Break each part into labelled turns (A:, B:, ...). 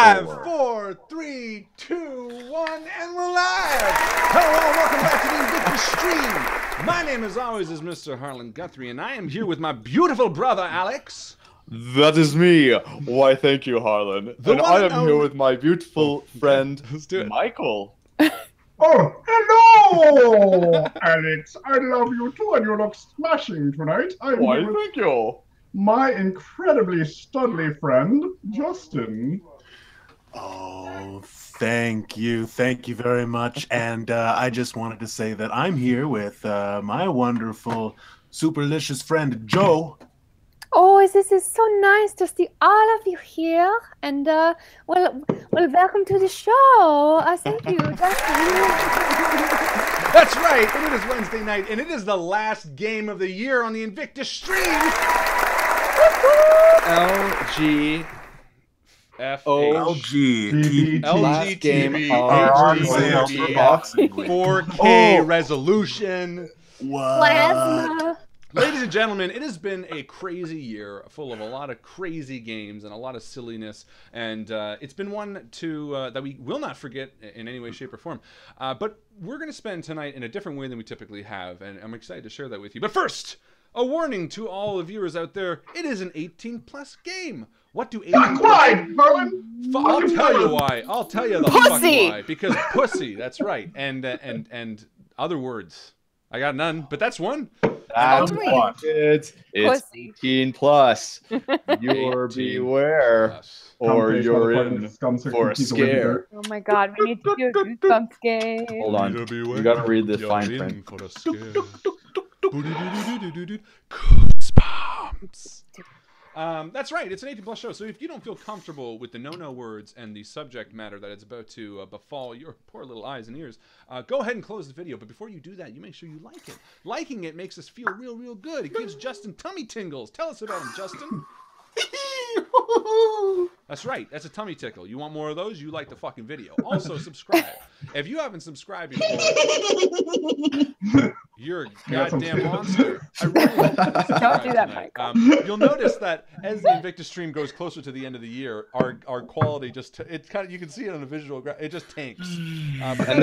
A: 5, 4, 3, 2, 1, and we're live! Hello, welcome back to the INVICTUS stream. My name, as always, is Mr. Harlan Guthrie, and I am here with my beautiful brother, Alex.
B: That is me. Why, thank you, Harlan. And I am here with my beautiful friend, Mycl.
C: Oh, hello, Alex. I love you too, and you look smashing tonight.
B: Why, thank you.
C: My incredibly studly friend, Justin.
D: Oh, thank you very much. And I just wanted to say that I'm here with my wonderful, superlicious friend, Joe.
E: Oh, this is so nice to see all of you here, and well, welcome to the show. Thank you, Justin.
A: That's right, and it is Wednesday night, and it is the last game of the year on the INVICTUS stream.
B: LG.
A: LG
B: game
A: HD 4K resolution.
E: Plasma.
A: Ladies and gentlemen, it has been a crazy year full of a lot of crazy games and a lot of silliness, and it's been one to that we will not forget in any way, shape, or form. But we're going to spend tonight in a different way than we typically have, and I'm excited to share that with you. But first, a warning to all the viewers out there, it is an 18+ game. What do 18+?
C: Not quite, Harlan.
A: I'll tell you why. I'll tell you the fuck why. Because pussy, that's right. And other words. I got none, but that's one.
B: That's one. It's 18+. You're beware. Or you're in for a scare.
E: Oh my god, we need to do a Goosebumps game.
B: Hold on. You gotta read the fine print.
A: Goosebumps. That's right, it's an 18+ show, so if you don't feel comfortable with the no-no words and the subject matter that is about to befall your poor little eyes and ears, go ahead and close the video, but before you do that, you make sure you like it. Liking it makes us feel real good. It gives Justin tummy tingles. Tell us about him, Justin. That's right, that's a tummy tickle. You want more of those? You like the fucking video. Also, subscribe. If you haven't subscribed before, you're a goddamn monster. I really want you to
E: Don't do that, Mike.
A: You'll notice that as the INVICTUS stream goes closer to the end of the year, our quality just it kind of, you can see it on the visual it just tanks.
B: And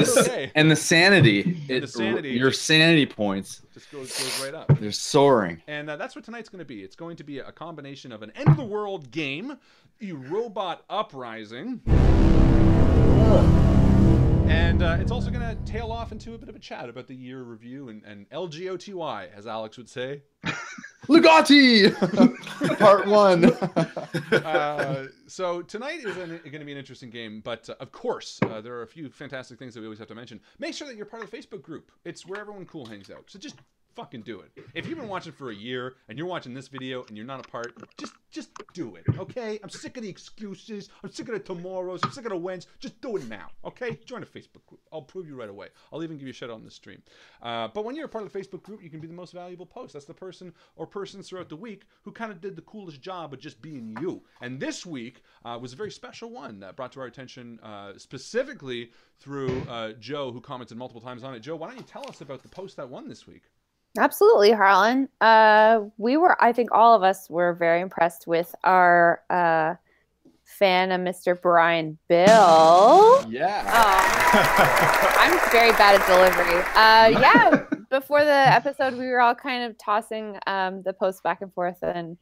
B: the sanity, your sanity points
A: just goes right up.
B: They're soaring.
A: And that's what tonight's going to be. It's going to be a combination of an end of the world game, a robot uprising. And it's also going to tail off into a bit of a chat about the year review and LGOTY, as Alex would say.
B: Lugatti! Part 1.
A: So tonight is going to be an interesting game, but of course, there are a few fantastic things that we always have to mention. Make sure that you're part of the Facebook group. It's where everyone cool hangs out. So just fucking do it. If you've been watching for a year and you're watching this video and you're not a part, just do it, okay? I'm sick of the excuses. I'm sick of the tomorrows. I'm sick of the whens. Just do it now, okay? Join a Facebook group. I'll prove you right away. I'll even give you a shout out on the stream. But when you're a part of the Facebook group, you can be the most valuable post. That's the person or persons throughout the week who kind of did the coolest job of just being you. And this week was a very special one that brought to our attention specifically through Joe, who commented multiple times on it. Joe, why don't you tell us about the post that won this week?
E: Absolutely, Harlan. I think all of us were very impressed with our fan of Mr. Brian Bill.
B: Yeah.
E: I'm very bad at delivery. Yeah, before the episode, we were all kind of tossing the post back and forth and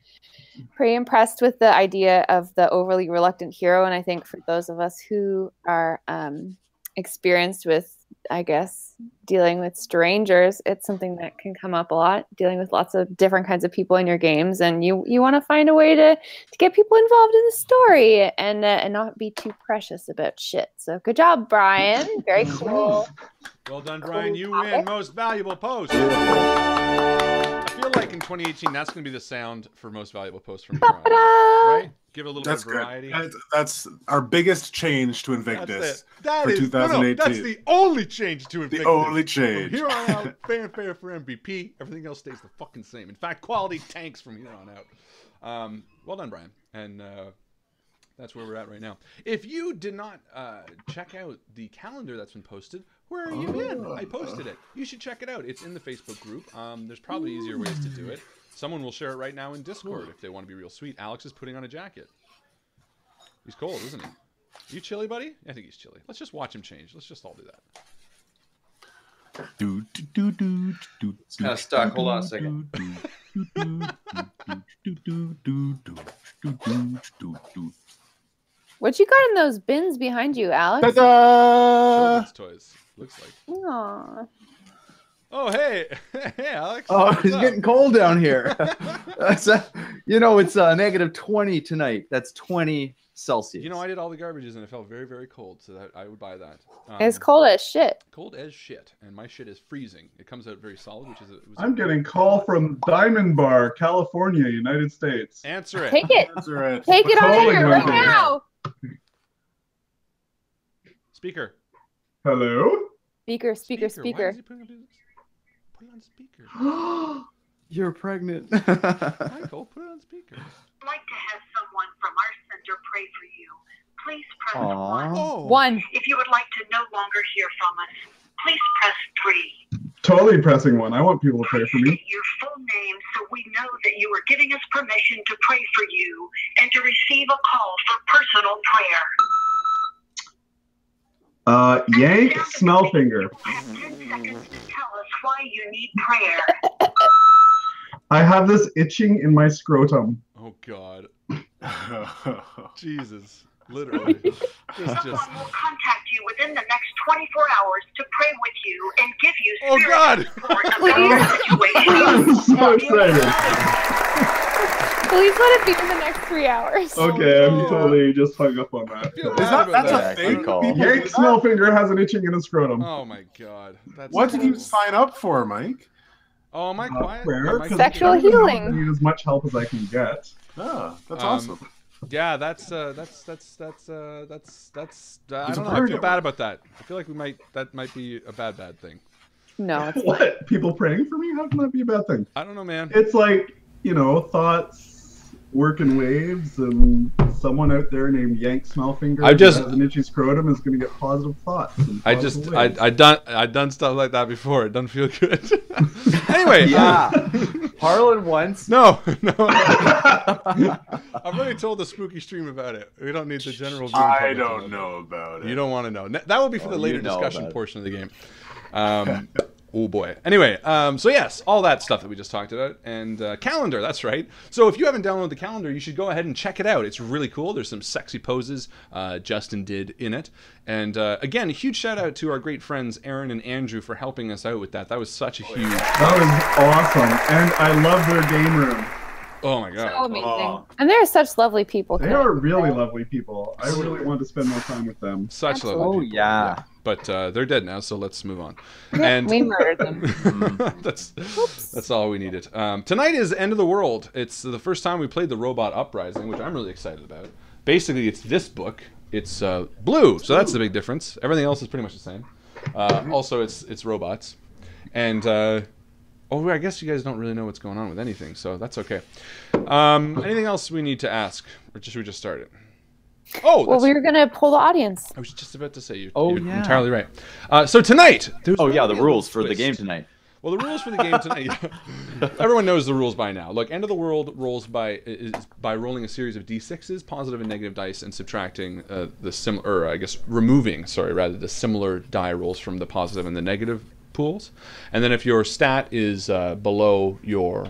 E: pretty impressed with the idea of the overly reluctant hero. And I think for those of us who are experienced with, I guess, dealing with strangers, it's something that can come up a lot, dealing with lots of different kinds of people in your games, and you want to find a way to get people involved in the story and not be too precious about shit. So good job, Brian. Very cool.
A: Well done, Brian. You win most valuable post. I feel like in 2018, that's going to be the sound for most valuable post from here on, right? Give it a little bit of variety.
D: That's our biggest change to INVICTUS for 2018.
A: No, that's the only change to INVICTUS.
D: The only change.
A: From here on out, fanfare for MVP. Everything else stays the fucking same. In fact, quality tanks from here on out. Well done, Brian. And that's where we're at right now. If you did not check out the calendar that's been posted, where are you been? I posted it. You should check it out. It's in the Facebook group. There's probably easier ways to do it. Someone will share it right now in Discord if they want to be real sweet. Alex is putting on a jacket. He's cold, isn't he? You chilly, buddy? I think he's chilly. Let's just watch him change. Let's just all do that.
B: It's kind of stuck. Hold on a second.
E: What you got in those bins behind you, Alex?
A: Children's toys. Looks like.
E: Aww.
A: Oh, hey. Hey, Alex.
F: Oh,
A: What's
F: it's
A: up?
F: getting cold down here. You know, it's negative 20 tonight. That's 20 Celsius.
A: You know, I did all the garbages and it felt very, very cold, so that I would buy that.
E: It's cold as shit.
A: Cold as shit, and my shit is freezing. It comes out very solid, which is.
C: I'm getting call from Diamond Bar, California, United States.
A: Answer it.
E: Take it.
D: Answer it.
E: Take it on
C: Calling
E: air right
C: number.
E: now.
A: Speaker.
C: Hello?
E: Speaker.
A: Why is he putting it put it on speaker.
F: You're pregnant.
A: Michael, put it on speaker.
G: I'd like to have someone from our center pray for you. Please press
F: Aw.
G: 1.
A: Oh.
E: 1.
G: If you would like to no longer hear from us, please press 3.
C: Totally pressing 1. I want people to pray for me.
G: State your full name so we know that you are giving us permission to pray for you and to receive a call for personal prayer.
C: Yank Smellfinger.
G: You have 10 seconds to tell us why you need prayer.
C: I have this itching in my scrotum.
A: Oh God. Jesus. Literally.
G: Someone will contact you within the next 24 hours to pray with you and give you
A: Oh, God.
G: support about your situation.
C: I'm so excited.
E: Please let it be in the next 3 hours.
C: Okay, I'm totally just hung up on that.
A: Feel
D: Is
A: bad about
D: that's
A: that.
D: a thing?
F: call.
D: People
C: Yank
D: do that?
C: Smellfinger has an itching in his scrotum.
A: Oh my God. That's
D: What did you
A: horrible.
D: sign up for, Mike?
A: Oh, am I quiet?
C: Prayer,
A: Am I
C: 'cause
E: Sexual
C: I
E: healing.
C: need as much help as I can get.
D: Oh, that's
A: Um,
D: awesome.
A: Yeah, that's I don't know. I
D: very
A: feel
D: good.
A: bad about that. I feel like that might be a bad thing.
E: No, it's
C: What? People praying for me? How can that be a bad thing?
A: I don't know, man.
C: It's like, thoughts work in waves, and someone out there named Yank Smellfinger
A: I just-
C: who has an itchy scrotum is going to get positive thoughts. and
A: I
C: positive
A: just
C: waves.
A: I've done stuff like that before. It doesn't feel good. Anyway,
F: Yeah. Harlan once.
A: no. I've already told the spooky stream about it. We don't need the general. viewing
D: I
A: public to
D: don't know about it.
A: You don't want to know. That will be for the
F: Oh,
A: later
F: you know
A: discussion
F: about it.
A: portion of the game. Oh boy. Anyway, so yes, all that stuff that we just talked about, and calendar. That's right. So if you haven't downloaded the calendar, you should go ahead and check it out. It's really cool. There's some sexy poses Justin did in it, and again, a huge shout out to our great friends Aaron and Andrew for helping us out with that. That was such a huge.
C: That was awesome, and I love their game room.
A: Oh my god.
E: so amazing.
D: Oh.
E: And there are such lovely people.
C: They are really lovely people. I really want to spend more time with them.
A: Such
E: Absolutely.
A: lovely
F: Oh,
A: people.
F: yeah.
A: But they're dead now, so let's move on.
E: Yeah,
A: And
E: we murdered them.
A: that's all we needed. Tonight is End of the World. It's the first time we played the Robot Uprising, which I'm really excited about. Basically, it's this book. It's blue, so that's the big difference. Everything else is pretty much the same. Also, it's robots. And I guess you guys don't really know what's going on with anything, so that's okay. Anything else we need to ask, or should we just start it? Oh,
E: Well, we were going to pull the audience.
A: I was just about to say you're
F: yeah.
A: entirely right. So tonight, there's
F: Oh, yeah, the
A: really a
F: rules for
A: twist.
F: the game tonight.
A: Well, the rules for the game tonight. Everyone knows the rules by now. Look, End of the World rolls by rolling a series of d6s, positive and negative dice, and subtracting removing the similar die rolls from the positive and the negative pools. And then if your stat is below your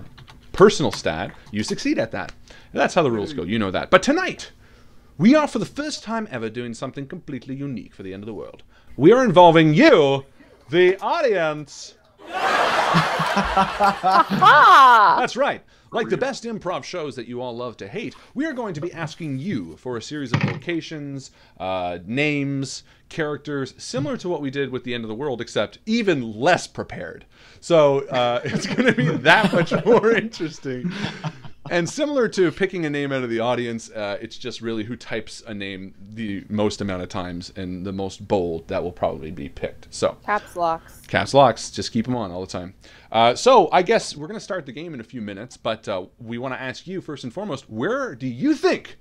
A: personal stat, you succeed at that. And that's how the rules go. You know that. But tonight, we are for the first time ever doing something completely unique for the End of the World. We are involving you, the audience.
E: Aha!
A: That's right. Like the best improv shows that you all love to hate, we are going to be asking you for a series of locations, names, characters, similar to what we did with the End of the World, except even less prepared. So it's going to be that much more interesting. And similar to picking a name out of the audience, it's just really who types a name the most amount of times and the most bold that will probably be picked. So
E: Caps locks.
A: caps locks, just keep them on all the time. So I guess we're going to start the game in a few minutes, but we want to ask you first and foremost, where do you think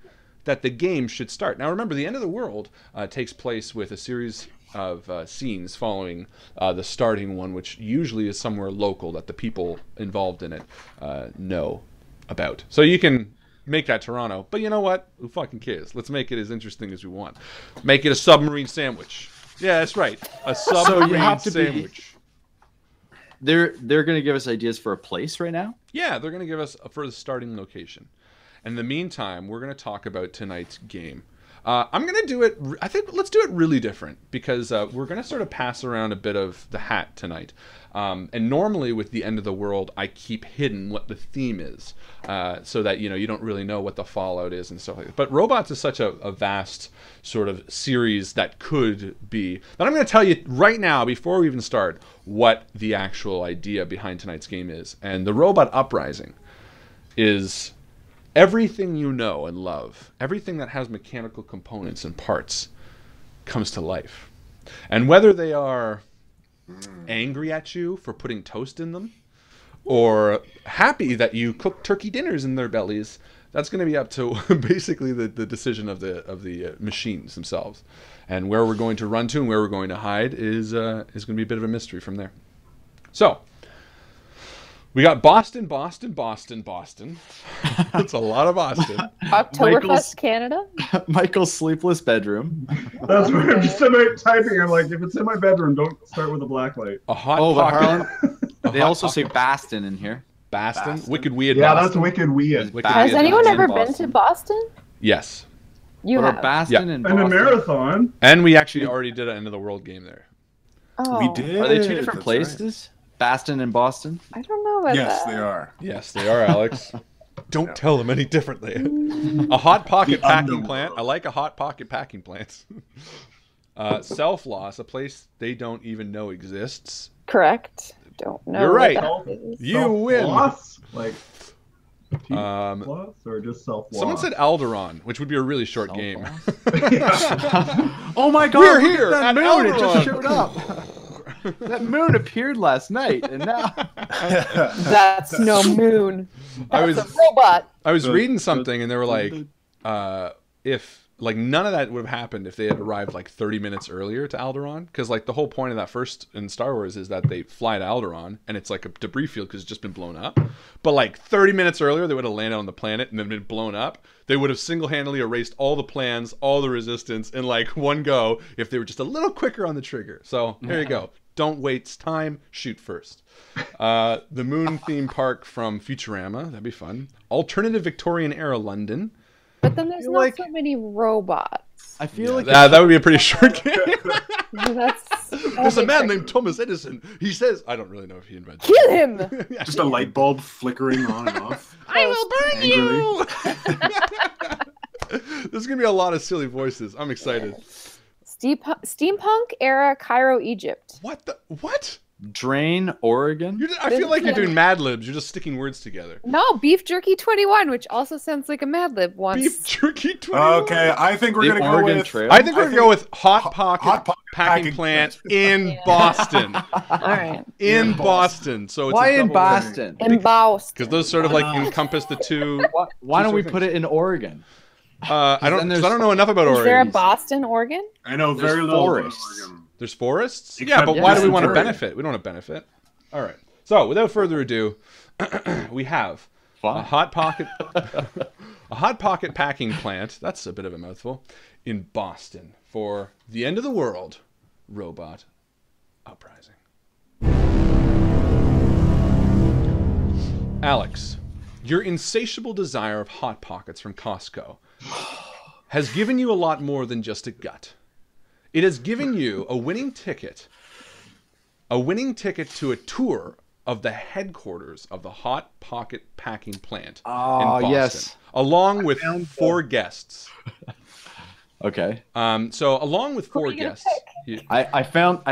A: that the game should start? Now remember, the End of the World takes place with a series of scenes following the starting one, which usually is somewhere local that the people involved in it know about. So you can make that Toronto. But you know what? Who fucking cares? Let's make it as interesting as we want. Make it a submarine sandwich. Yeah, that's right. A submarine sandwich.
F: They're going to give us ideas for a place right now?
A: Yeah, they're going to give us for the starting location. In the meantime, we're going to talk about tonight's game. I'm going to do it, I think, let's do it really different, because we're going to sort of pass around a bit of the hat tonight. And normally with the end of the world, I keep hidden what the theme is, so that, you know, you don't really know what the fallout is and stuff like that. But Robots is such a vast sort of series that could be. But I'm going to tell you right now, before we even start, what the actual idea behind tonight's game is. And the Robot Uprising is everything you know and love, everything that has mechanical components and parts, comes to life. And whether they are angry at you for putting toast in them, or happy that you cook turkey dinners in their bellies, that's going to be up to basically the decision of the machines themselves. And where we're going to run to and where we're going to hide is going to be a bit of a mystery from there. So we got Boston. That's a lot of Boston.
E: Oktoberfest, Canada.
F: Michael's sleepless bedroom.
C: That's what I'm just typing. I'm like, if it's in my bedroom, don't start with a black light.
A: A hot
F: but
A: pocket.
F: Harlan, they also say Baston in here.
A: Baston? Wicked weird.
C: Yeah,
A: Boston.
C: that's wicked weird.
E: Has anyone ever been
F: Boston.
E: to Boston?
A: Yes.
E: You
F: What
E: have.
F: are Baston
A: Yeah.
F: and
C: And a
F: Boston?
C: marathon.
A: And we actually already did an end of the world game there.
E: Oh,
D: We did.
F: Are they two different
D: That's
F: places? Baston and Boston?
E: I don't know about
D: right. Yes,
E: that.
D: they are.
A: Yes, they are, Alex. Don't tell them any differently. A hot pocket
D: The
A: packing
D: underworld.
A: plant. I like a hot pocket packing plant. Self-loss, a place they don't even know exists.
E: Correct. Don't know.
A: You're
E: what
A: right.
E: that is.
A: You win.
C: Self-loss? Like,
A: Um,
C: or just self-loss?
A: Someone said Alderaan, which would be a really short game.
F: Oh my god,
A: We're
F: look at
A: here
F: that
A: at
F: moon, it just
A: Alderaan.
F: showed up. That moon appeared last night, and now
E: That's no moon.
A: I
E: That's
A: was
E: a robot.
A: I was reading something, and they were like, if like none of that would have happened if they had arrived like 30 minutes earlier to Alderaan, because like the whole point of that first in Star Wars is that they fly to Alderaan, and it's like a debris field because it's just been blown up. But like 30 minutes earlier, they would have landed on the planet and then been blown up. They would have single-handedly erased all the plans, all the resistance in like one go if they were just a little quicker on the trigger. So there you go. Don't waste time. Shoot first. The Moon theme park from Futurama. That'd be fun. Alternative Victorian era London.
E: But then there's not so many robots.
F: I feel like
A: That would be a pretty short game. There's a man
E: Everything.
A: named Thomas Edison. He says, I don't really know if he invented
E: Kill him!
A: it.
D: Just a light bulb flickering on and off.
A: I will burn you. There's going to be a lot of silly voices. I'm excited.
E: Steampunk era Cairo, Egypt.
A: What?
F: Drain, Oregon.
A: I feel like you're doing Mad Libs. You're just sticking words together.
E: No, Beef Jerky 21, which also sounds like a Mad Lib once.
A: Beef jerky 21.
D: Okay, I think we're
F: The
D: gonna go
F: Oregon
D: with.
F: Trail.
A: I think we're going to go with Hot Pocket,
D: Hot Pocket
A: packing plant in
E: Yeah.
A: Boston.
E: All right.
A: In Boston. So it's
F: Why in
A: Boston?
F: Boston?
E: Embossed.
A: Because those sort of like encompass the two.
F: Why don't we
A: Two
F: put it in Oregon?
A: I
F: then
A: don't.
F: there's-
A: 'Cause I don't know enough about
E: Is there a
A: Oregon.
E: Boston, Oregon?
D: I know very
F: There's
D: little. about
F: forests.
D: Oregon.
A: There's forests.
D: Except
A: Yeah, but why do we want to
D: Centurion.
A: benefit? We don't want to benefit. All right. So without further ado, we have a hot pocket, packing plant. That's a bit of a mouthful. In Boston for the end of the world, Robot Uprising. Alex, your insatiable desire of Hot Pockets from Costco has given you a lot more than just a gut. It has given you a winning ticket to a tour of the headquarters of the Hot Pocket packing plant in Boston,
F: yes.
A: along with 4 guests.
F: Okay.
A: So along with 4
E: are you gonna
A: guests,
F: I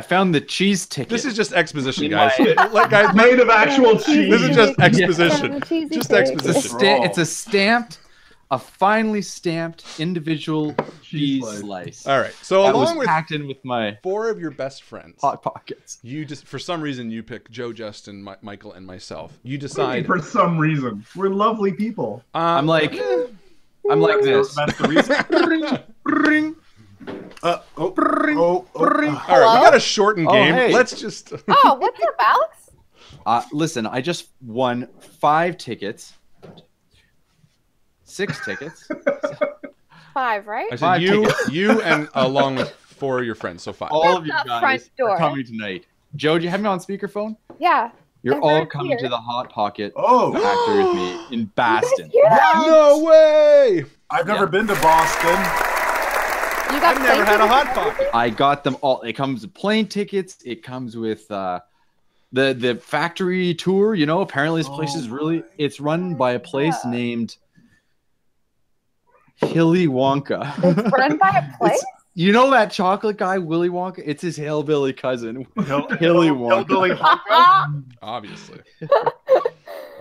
F: found the cheese ticket.
A: this is just exposition, guys. Guys,
C: Made of actual cheese.
A: this is just exposition.
E: Yeah, cheesy
A: Just
E: pig.
A: exposition.
F: It's a stamped, a finely stamped individual cheese slice.
A: All right. So
F: That
A: along
F: was
A: with
F: packed in with my
A: 4 of your best friends,
F: Hot Pockets.
A: you just for some reason you pick Joe, Justin, Michael, and myself. You
C: Maybe
A: decide.
C: for some reason. We're lovely people.
F: I'm like this.
D: That's the reason.
A: All right, we got a shortened game.
F: hey.
A: Let's just.
E: Oh, what's up, Alex?
F: Listen, I just won 5 tickets. 6 tickets.
E: 5, right?
A: I said
F: 5
A: you and along with 4 of your friends, so 5.
F: All of you
E: Not
F: guys
E: front door.
F: are coming tonight. Joe, do you have me on speakerphone?
E: Yeah.
F: You're
E: I'm
F: all
E: right
F: coming
E: here.
F: to the Hot Pocket
D: Oh,
F: Factory with me in Boston.
E: You hear that?
A: No way!
D: I've never been to Boston.
E: You got
A: I've never had a Hot
E: plane
A: Pocket.
F: I got them all. It comes with plane tickets. It comes with the factory tour. You know, apparently this place is really. It's run by a place named Hilly Wonka.
E: It's run by a place?
F: You know that chocolate guy, Willy Wonka? It's his hillbilly cousin, Hilly Wonka.
D: Hillbilly
A: Obviously.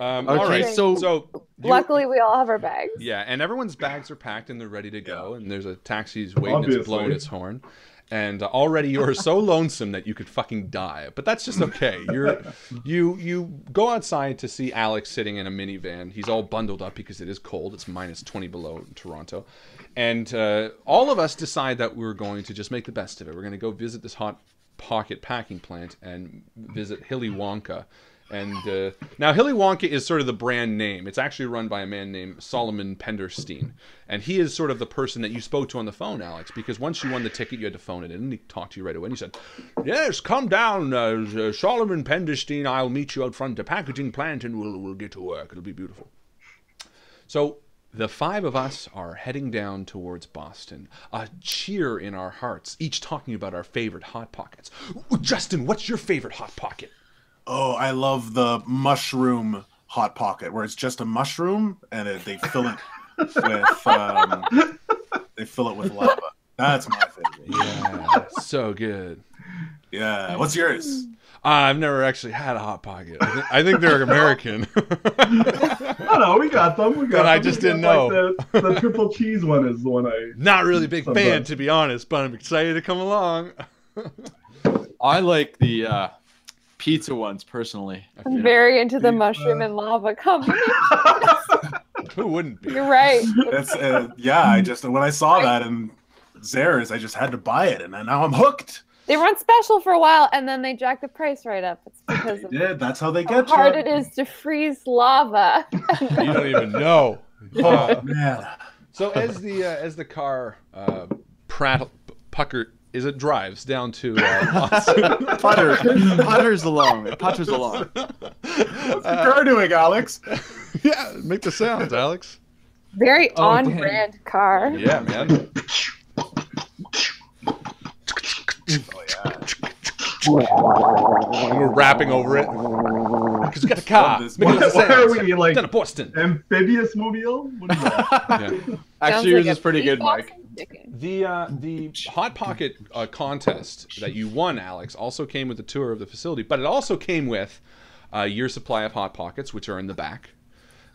F: Okay,
A: all right.
F: so
E: Luckily, we all have our bags.
A: yeah, and everyone's bags are packed and they're ready to go. And there's a taxi's waiting. It's blowing its horn. And already you're so lonesome that you could fucking die. But that's just okay. You go outside to see Alex sitting in a minivan. He's all bundled up because it is cold. It's minus 20 below in Toronto. And all of us decide that we're going to just make the best of it. We're going to go visit this Hot Pocket packing plant and visit Hilly Wonka. And now Hilly Wonka is sort of the brand name. It's actually run by a man named Solomon Penderstein. And he is sort of the person that you spoke to on the phone, Alex, because once you won the ticket, you had to phone it in, and he talked to you right away. And he said, yes, come down, Solomon Penderstein. I'll meet you out front of the packaging plant, and we'll get to work. It'll be beautiful. So the 5 of us are heading down towards Boston, a cheer in our hearts, each talking about our favorite Hot Pockets. Justin, what's your favorite Hot Pocket?
D: Oh, I love the mushroom Hot Pocket, where it's just a mushroom and they fill it with lava. That's my favorite.
A: Yeah, so good.
D: Yeah. What's yours?
A: I've never actually had a Hot Pocket. I think they're American.
C: No, we got them. We got
A: But I
C: them.
A: just
C: We
A: didn't
C: got,
A: know.
C: Like, the triple cheese one is the one I.
A: Not really a big fan,
C: Sometimes.
A: to be honest, but I'm excited to come along.
F: I like the pizza ones personally.
E: I'm very into the mushroom and lava combination.
A: Who wouldn't be?
E: You're right.
D: That's yeah. I just when I saw that in Zares, I just had to buy it, and now I'm hooked.
E: They were on special for a while, and then they jacked the price right up. It's because
D: They
E: of
D: did. That's how they
E: how
D: get
E: hard
D: you.
E: it is to freeze lava.
A: You don't even know.
D: Oh man.
A: So as the car drives down to Boston.
F: Putters along. It putters along.
D: What's the car doing, Alex?
A: Yeah, make the sounds, Alex.
E: Very
F: Oh,
E: on-brand car.
A: Yeah, man. And we're rapping over it because we got the car.
D: This-
A: Making the
C: What are
A: sounds.
C: we like?
A: Down to Boston.
C: Amphibious mobile? What is that?
A: Yeah.
F: Actually, yours is pretty good, Mike.
A: The Hot Pocket contest that you won, Alex, also came with a tour of the facility, but it also came with your supply of Hot Pockets, which are in the back.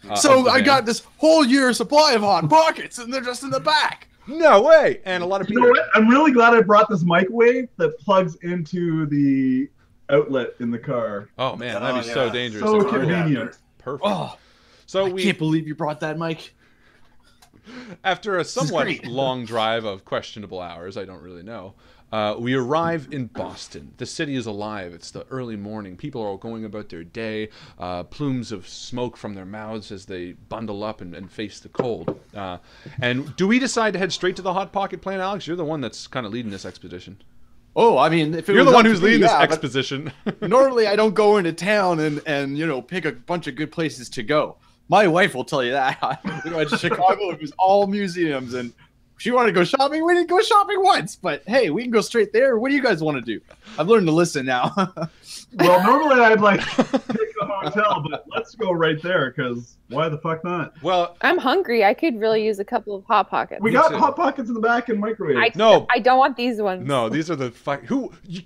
A: of
F: So
A: the
F: I
A: van.
F: got this whole year supply of Hot Pockets, and they're just in the back.
A: No way! And a lot of
C: You
A: people.
C: know what? I'm really glad I brought this microwave that plugs into the outlet in the car.
A: Oh man, that'd be
D: Oh,
A: so
D: yeah.
A: dangerous.
C: So
A: if it were
C: convenient.
A: Perfect.
F: Oh,
A: So
F: I
A: we,
F: can't believe you brought that, Mike.
A: after a somewhat
F: great.
A: long drive of questionable hours, I don't really know, we arrive in Boston. The city is alive. It's the early morning. People are all going about their day. Plumes of smoke from their mouths as they bundle up and face the cold. And do we decide to head straight to the Hot Pocket plant, Alex? You're the one that's kind of leading this expedition.
F: Oh, I mean, if it
A: You're
F: was
A: the one
F: up
A: who's
F: to me,
A: leading this
F: yeah, but
A: exposition.
F: normally I don't go into town and pick a bunch of good places to go. My wife will tell you that. We went to Chicago. It was all museums, and she wanted to go shopping. We didn't go shopping once, but hey, we can go straight there. What do you guys want to do? I've learned to listen now.
C: Well, normally I'd like pick a hotel, but let's go right there because why the fuck not?
A: Well,
E: I'm hungry. I could really use a couple of Hot Pockets.
C: We
A: Me
C: got
A: too.
C: Hot Pockets in the back and microwave.
A: no,
E: I don't want these ones.
A: no, these are the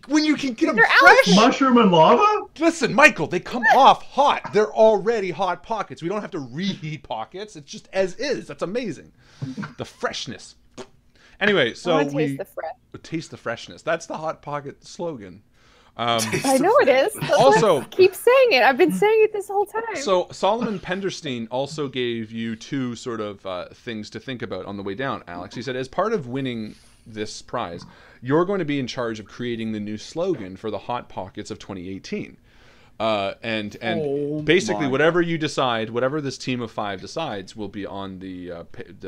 A: when you can get them
E: They're
A: fresh.
C: Mushroom and lava?
A: Listen, Michael, they come off hot. They're already Hot Pockets. We don't have to reheat pockets. It's just as is. That's amazing. The freshness. Anyway,
E: I
A: so
E: want to
A: we
E: taste the fresh.
A: taste the freshness. That's the Hot Pocket slogan.
E: I know it is. That's why
A: Also-
E: I keep saying it. I've been saying it this whole time.
A: So Solomon Penderstein also gave you two sort of things to think about on the way down, Alex. He said, as part of winning this prize, you're going to be in charge of creating the new slogan for the Hot Pockets of 2018. And
F: Oh
A: basically
F: my
A: whatever you decide, whatever this team of 5 decides, will be on the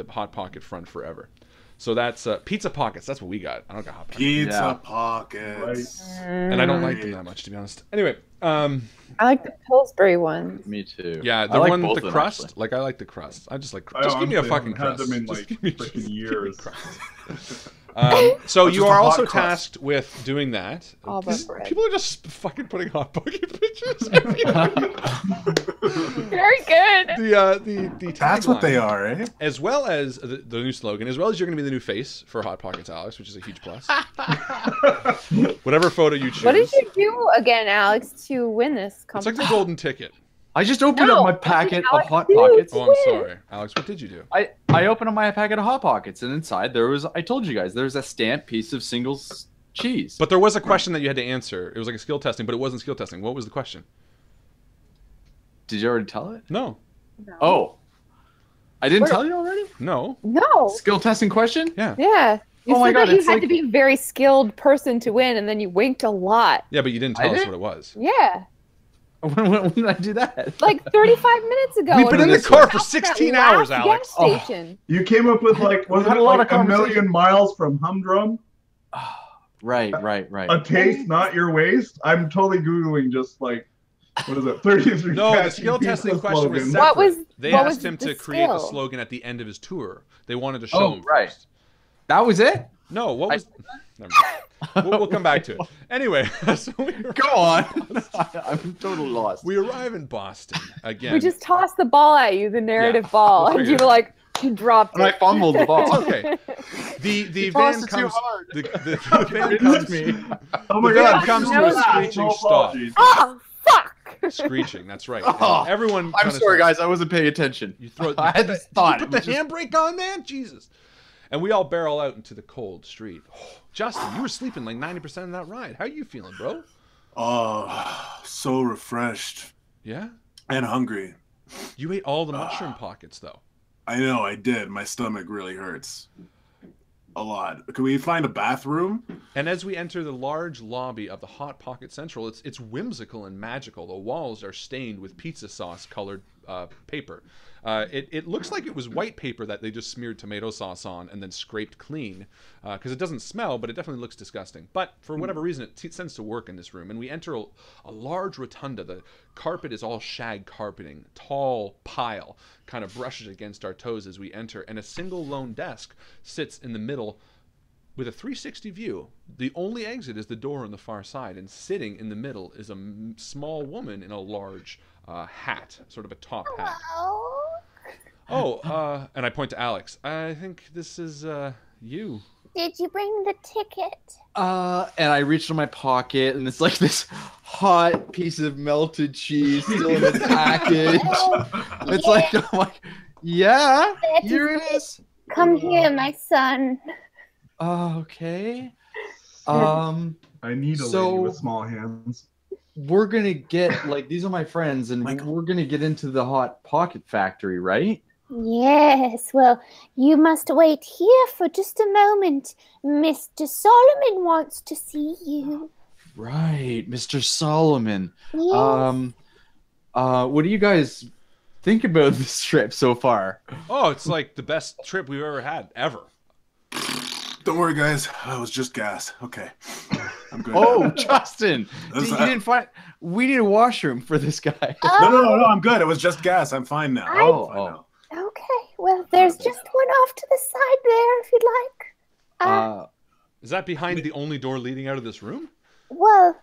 A: Hot Pocket front forever. So that's Pizza Pockets. That's what we got. I don't got Hot Pockets.
D: Pizza Pockets.
A: And I don't like them that much, to be honest. Anyway,
E: I like the Pillsbury ones.
F: Me too.
A: yeah, the
F: I like
A: one
F: both
A: with the
F: of them,
A: crust.
F: actually.
A: Like I like the crust. I just like
C: I
A: just give me a
C: honestly
A: fucking
C: haven't
A: crust.
C: had them in,
A: Just
C: like,
A: give me-
C: freaking
A: just give me
C: years.
A: crust. So you
D: just a
A: are
D: hot
A: also
D: crust.
A: tasked with doing that.
E: All but bread.
A: People are just fucking putting Hot Pocket pictures.
E: Very good.
A: The
D: That's what
A: tagline,
D: they are, eh?
A: as well as the new slogan, as well as you're going to be the new face for Hot Pockets, Alex, which is a huge plus. Whatever photo you choose.
E: What did you do again, Alex, to win this
A: It's like
E: competition?
A: the golden ticket.
F: I just opened
E: No,
F: up my
E: what did
F: packet of
E: Alex
F: Hot
E: do?
F: Pockets.
A: Oh, I'm sorry, Alex. What did you do?
F: I opened up my packet of Hot Pockets, and inside there was, I told you guys, there's a stamped piece of singles cheese.
A: But there was a question that you had to answer. It was like a skill testing, but it wasn't skill testing. What was the question?
F: Did you already tell it?
A: No.
F: Oh. I didn't tell you already?
A: No.
E: No.
F: Skill testing question?
A: Yeah.
E: Yeah. You
F: Oh my
E: said
F: God,
E: that you
F: it's
E: had
F: like-
E: to be a very skilled person to win, and then you winked a lot.
A: Yeah, but you didn't
F: I
A: tell us
F: did?
A: what it was.
E: Yeah.
F: When did I do that?
E: Like 35 minutes ago.
A: We've been in
E: and
A: the
E: we
A: car
E: stopped
A: for
E: at
A: 16
E: that
A: hours,
E: last
A: Alex.
E: Gas station.
C: You came up with like, wasn't
F: had
C: it
F: a lot
C: like
F: of
C: a million
F: conversation.
C: miles from Humdrum?
F: Right.
C: A taste, not your waste? I'm totally Googling just like, what is it, 33
A: No, the
C: catchy
A: skill
C: pizza
A: testing question was
C: slogans.
A: separate.
E: What was-
A: They
E: what
A: asked
E: was
A: him
E: the
A: to create the
E: skill?
A: slogan at the end of his tour. They wanted to show him
F: right.
A: first.
F: That was it?
A: No, what was... Never mind. We'll come back to it. Anyway, so
F: Go on. I'm totally lost.
A: we arrive in Boston again.
E: We just tossed the ball at you, the narrative ball,
A: we'll
E: and
A: figure
E: you
A: it
E: were
A: out.
E: like, you dropped
F: And I
E: it.
F: fumbled the ball.
A: It's okay. The
F: tossed
A: van
F: it too
A: comes...
F: hard.
A: The van
F: It
A: comes...
F: missed me.
C: Oh
A: The
C: my
A: van
C: god,
A: comes
E: to a
A: screeching stop.
E: Oh, fuck!
A: Screeching, that's right.
F: Oh,
A: And everyone
F: I'm
A: kinda
F: sorry,
A: starts-
F: guys. I wasn't paying attention.
A: You throw.
F: I had this thought.
A: You
F: It
A: put
F: was
A: the
F: just-
A: handbrake on, man. Jesus. And we all barrel out into the cold street. Justin, you were sleeping like 90% of that ride. How you feeling, bro?
D: Oh, so refreshed
A: Yeah.
D: and hungry.
A: You ate all the mushroom pockets, though.
D: I know, I did. My stomach really hurts. A lot. Can we find a bathroom?
A: And as we enter the large lobby of the Hot Pocket Central, it's whimsical and magical. The walls are stained with pizza sauce colored paper. It looks like it was white paper that they just smeared tomato sauce on and then scraped clean, because it doesn't smell, but it definitely looks disgusting. But for whatever reason, it tends to work in this room. And we enter a large rotunda. The carpet is all shag carpeting. Tall pile kind of brushes against our toes as we enter, and a single lone desk sits in the middle with a 360 view. The only exit is the door on the far side, and sitting in the middle is a small woman in a large hat, sort of a top hat. Oh, and I point to Alex. I think this is you.
E: Did you bring the ticket?
F: And I reached in my pocket, and it's like this hot piece of melted cheese still in the package. It's like, I'm like, yeah, here it is.
E: Come here, my son.
F: Okay.
C: I need a
F: So-
C: lady with small hands.
F: We're gonna get, like, these are my friends, and we're gonna get into the Hot Pocket factory, right?
H: Yes, well, you must wait here for just a moment. Mr. Solomon wants to see you.
F: Right, Mr. Solomon.
H: Yes.
F: What do you guys think about this trip so far?
A: Oh, it's like the best trip we've ever had, ever.
D: Don't worry, guys. That was just gas. Okay. I'm good.
F: Oh, Justin,
D: That's-
F: you didn't find. We need a washroom for this guy.
D: No, I'm good. It was just gas. I'm fine now.
F: Oh,
D: I'm fine now.
H: Okay, well, there's just one off to the side there if you'd like.
A: Is that behind the only door leading out of this room?
H: Well,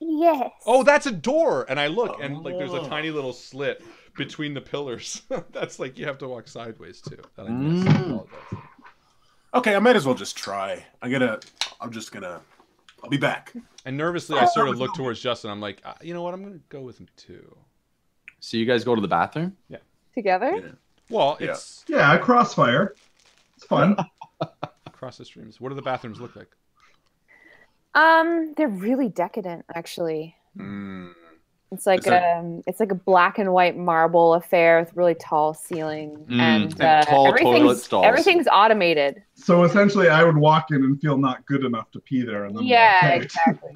H: yes.
A: Oh, that's a door. And I look, and like there's a tiny little slit between the pillars. That's like you have to walk sideways too. That I missed. I apologize.
D: Okay, I might as well just try. I'll be back.
A: And nervously, I sort of look towards Justin. I'm like, you know what? I'm going to go with him too.
F: So you guys go to the bathroom?
A: Yeah.
E: Together?
A: Well, it's
C: Yeah, Crossfire. It's fun.
A: across the streams. What do the bathrooms look like?
E: They're really decadent, actually. It's like a black and white marble affair with really tall ceiling and
F: tall toilet stalls.
E: Everything's automated.
C: So essentially, I would walk in and feel not good enough to pee there, and then
E: exactly.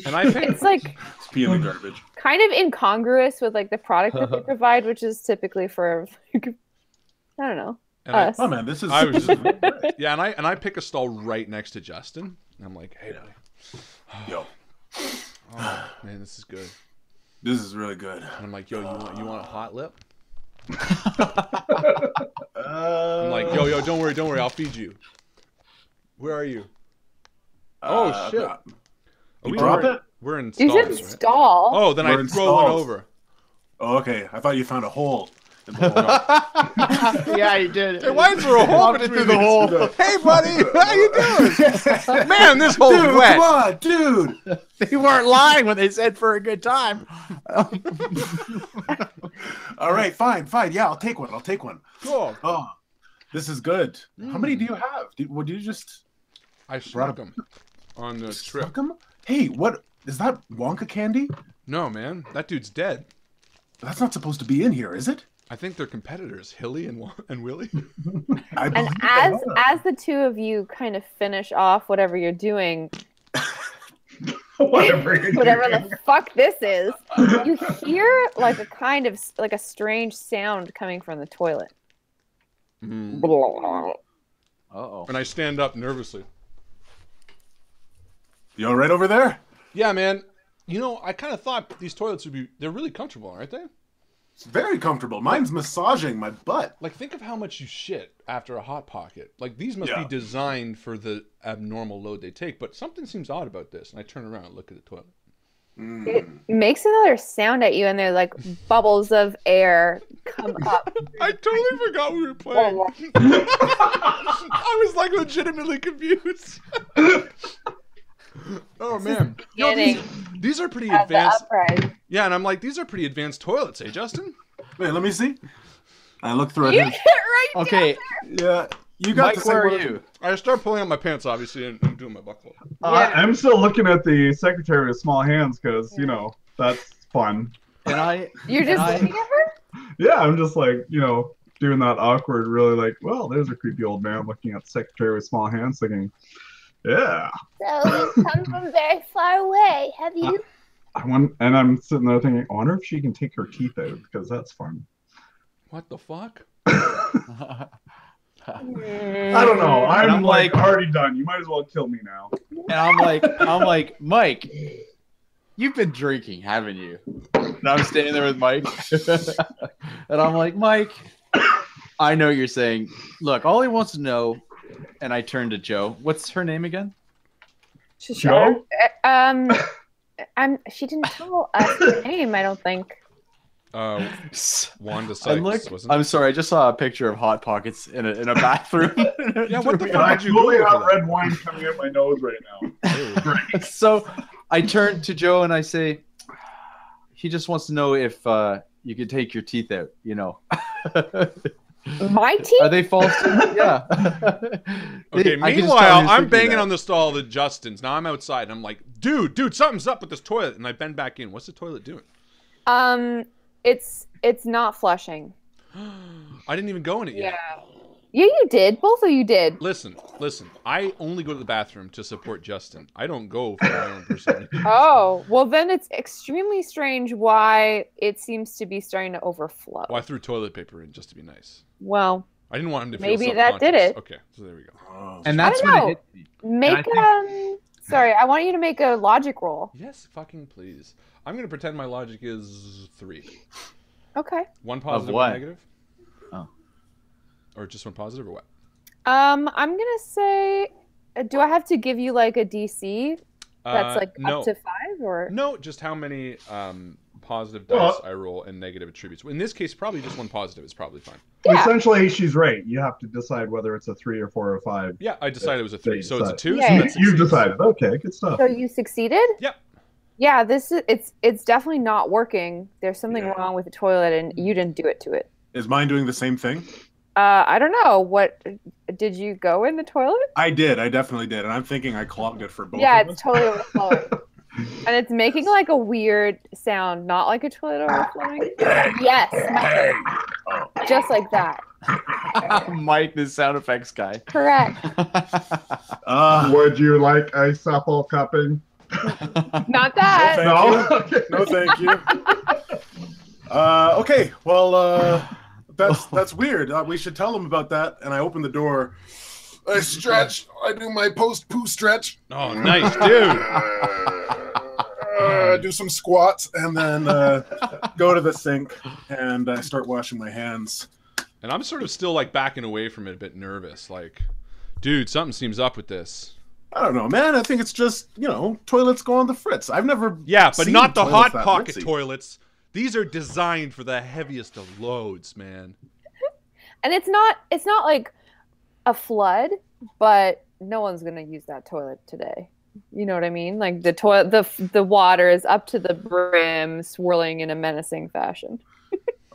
A: And
E: it's like
D: pee in the garbage.
E: Kind of incongruous with like the product that they provide, which is typically for I don't know. Us.
D: Oh man, this is.
A: Yeah, and I pick a stall right next to Justin. And I'm like, hey, buddy.
D: Yo.
A: Oh, man, this is good.
D: This is really good.
A: And I'm like, yo, you want a hot lip? I'm like, yo, don't worry, I'll feed you. Where are you? Oh shit!
D: You drop it?
A: We're in
E: stalls. You said stall.
A: Right? Oh, then I throw one over.
D: Oh, okay. I thought you found a hole. In the hole.
F: Yeah, you did.
A: Hey, why is there a hole through the hole? Hey, buddy, how you doing? Man, this hole's wet.
D: Come on, dude.
F: They weren't lying when they said for a good time.
D: All right, fine. Yeah, I'll take one.
A: Cool.
D: Oh, this is good. How many do you have? Did you just?
A: I struck them on the trip.
D: Struck them? Hey, what is that? Wonka candy?
A: No, man, that dude's dead.
D: That's not supposed to be in here, is it?
A: I think they're competitors, Hilly and Willie.
E: And as the two of you kind of finish off whatever you're doing, whatever the fuck this is, you hear like a kind of like a strange sound coming from the toilet.
F: Uh-oh.
A: And I stand up nervously.
D: You all right over there?
A: Yeah, man. You know, I kind of thought these toilets they're really comfortable, aren't they?
D: It's very comfortable. Mine's massaging my butt.
A: Like, think of how much you shit after a Hot Pocket. Like, these must be designed for the abnormal load they take, but something seems odd about this. And I turn around and look at the toilet.
E: It makes another sound at you, and they're like bubbles of air come up.
A: I totally forgot we were playing. I was like legitimately confused. Oh man, these are pretty advanced. Yeah, and I'm like, these are pretty advanced toilets, eh, Justin?
D: Wait, let me see. I look through it.
E: You get right
F: okay.
D: Yeah, you got.
F: Mike, where are you?
A: I start pulling up my pants, obviously, and doing my buckle.
C: I'm still looking at the secretary with small hands because you know that's fun.
E: You're just looking at her?
C: Yeah, I'm just like doing that awkward, really like, well, there's a creepy old man looking at the secretary with small hands, thinking. Yeah.
H: So you come from very far away, have you?
C: And I'm sitting there thinking, I wonder if she can take her teeth out because that's fun.
A: What the fuck?
C: I don't know. I'm like already done. You might as well kill me now.
F: And I'm like, Mike, you've been drinking, haven't you? And I'm standing there with Mike, and I'm like, Mike, I know what you're saying. Look, all he wants to know. And I turned to Joe. What's her name again?
C: Joe?
E: She didn't tell us her name, I don't think.
A: Wanda Sykes, wasn't it?
F: I'm sorry, I just saw a picture of Hot Pockets in a bathroom.
A: Yeah, what the fuck
C: I
A: did you do?
C: have red wine coming out my nose right now.
F: So I turned to Joe and I say, he just wants to know if you could take your teeth out,
E: My teeth?
F: Are they false teeth? Yeah.
A: Okay, meanwhile, I'm banging on the stall to Justin's. Now I'm outside, and I'm like, dude, something's up with this toilet. And I bend back in. What's the toilet doing?
E: It's not flushing.
A: I didn't even go in it yet.
E: Yeah, you did. Both of you did.
A: Listen. I only go to the bathroom to support Justin. I don't go for my own personal needs.
E: Oh, well then it's extremely strange why it seems to be starting to overflow.
A: Well, I threw toilet paper in just to be nice.
E: Well,
A: I didn't want him to feel
E: maybe that did it.
A: Okay, so there we go.
F: Oh, and that's
E: when it hit me. Sorry, I want you to make a logic roll.
A: Yes, fucking please. I'm going to pretend my logic is 3.
E: Okay.
A: One positive, one negative?
F: Oh.
A: Or just one positive, or what?
E: I'm going to say, do I have to give you like a DC that's like up to 5 or?
A: No, just how many positive dice I roll and negative attributes. In this case, probably just one positive is probably fine.
C: Yeah. Essentially, she's right. You have to decide whether it's a 3 or 4 or 5.
A: Yeah, I decided it was a 3. So it's a 2.
E: Yeah.
A: So
C: you decided. Okay, good stuff.
E: So you succeeded?
A: Yep.
E: Yeah, it's definitely not working. There's something wrong with the toilet, and you didn't do it to it.
D: Is mine doing the same thing?
E: I don't know. What did you go in the toilet?
D: I did. I definitely did, and I'm thinking I clogged it for both.
E: Yeah,
D: of us.
E: it's totally overflowing. And it's making like a weird sound, not like a toilet overflowing. Yes, just like that.
F: Mike, the sound effects guy.
E: Correct.
C: Would you like a supple cupping?
E: Not that.
D: No, thank you. Okay, well, that's weird. We should tell them about that. And I open the door. I stretch. I do my post-poo stretch.
A: Oh, nice, dude.
D: Do some squats and then go to the sink and I start washing my hands.
A: And I'm sort of still like backing away from it, a bit nervous. Like, dude, something seems up with this.
D: I don't know, man. I think it's just, toilets go on the fritz. I've never
A: but
D: seen
A: not the hot
D: that
A: pocket
D: ritzy.
A: toilets. These are designed for the heaviest of loads, man.
E: And it's not like a flood, but no one's gonna use that toilet today. You know what I mean? Like the toilet, the water is up to the brim, swirling in a menacing fashion.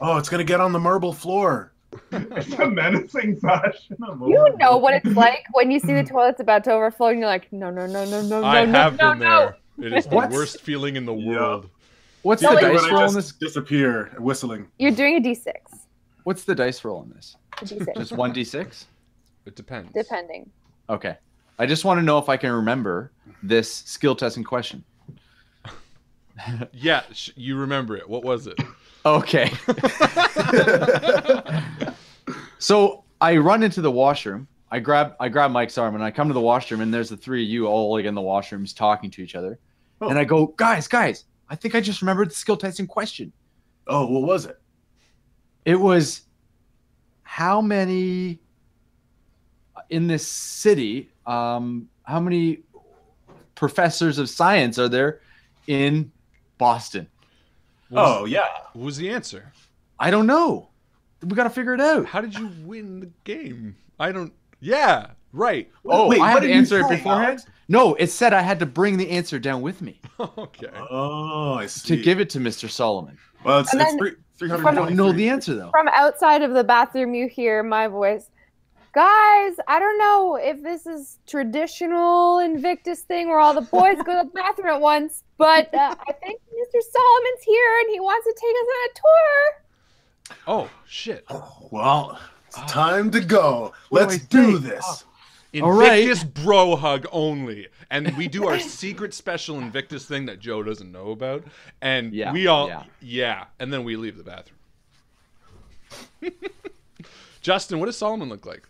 D: Oh, it's gonna get on the marble floor.
C: It's a menacing fashion.
E: You know what it's like when you see the toilet's about to overflow, and you're like, no.
A: I have been there. It is the worst feeling in the world.
F: What's
D: Yeah,
F: the
D: when
F: dice
D: I
F: roll
D: just
F: on this?
D: disappear, whistling.
E: You're doing a D6.
F: What's the dice roll on this?
E: A D6.
F: Just 1d6?
A: It depends.
E: Depending.
F: Okay. I just want to know if I can remember this skill testing question.
A: Yeah, you remember it. What was it?
F: Okay. So I run into the washroom. I grab Mike's arm and I come to the washroom and there's the three of you all like in the washrooms talking to each other.
D: Oh.
F: And I go, guys, I think I just remembered the skill testing question.
D: Oh, what was it?
F: It was how many in this city, how many professors of science are there in Boston?
A: What was the answer?
F: I don't know. We got to figure it out.
A: How did you win the game? I don't. Yeah, right.
F: Oh,
D: Wait,
F: I had
D: what
F: to
D: did you
F: answer it
D: say,
F: beforehand?
D: Alex?
F: No, it said I had to bring the answer down with me
A: Okay.
D: Oh, I see.
F: to give it to Mr. Solomon.
D: Well, it's
E: And then
D: 300.
F: I don't know the answer, though.
E: From outside of the bathroom, you hear my voice. Guys, I don't know if this is traditional Invictus thing where all the boys go to the bathroom at once, but I think Mr. Solomon's here and he wants to take us on a tour.
A: Oh, shit.
D: Well, it's time to go.
F: What
D: Let's
F: do I
D: do
F: think?
D: this.
A: Invictus bro hug only. And we do our secret special Invictus thing that Joe doesn't know about. And we all, and then we leave the bathroom. Justin, what does Solomon look like?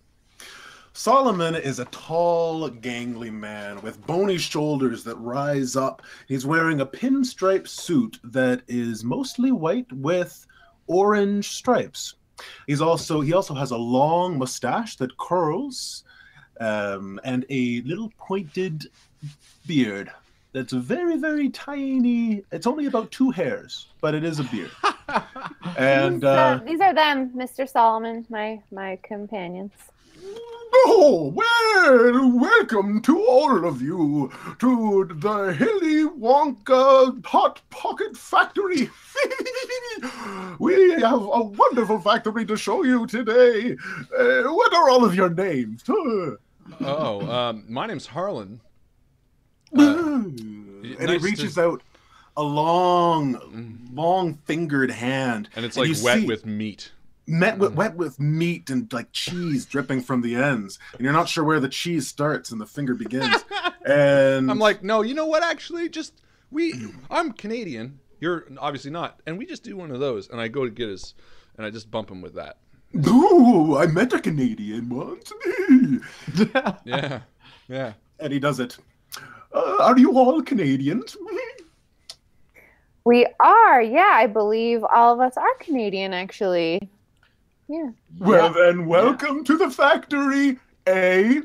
D: Solomon is a tall, gangly man with bony shoulders that rise up. He's wearing a pinstripe suit that is mostly white with orange stripes. He also has a long mustache that curls, and a little pointed beard that's very, very tiny. It's only about 2 hairs, but it is a beard. And
E: these are them, Mr. Solomon, my companions.
D: oh, well, welcome to all of you to the Hilly Wonka Hot Pocket Factory. We have a wonderful factory to show you today. What are all of your names?
A: My name's Harlan.
D: And
A: nice
D: he reaches out a long fingered hand.
A: And it's like wet with meat.
D: Wet with meat and like cheese dripping from the ends, and you're not sure where the cheese starts and the finger begins. And
A: I'm like, no, you know what? Actually, I'm Canadian. You're obviously not, and we just do one of those. And I go to get his, and I just bump him with that.
D: Ooh, I met a Canadian once.
A: Yeah.
D: And he does it. Are you all Canadians?
E: We are, yeah. I believe all of us are Canadian, actually. Yeah.
D: Well, then, welcome to the factory, eh?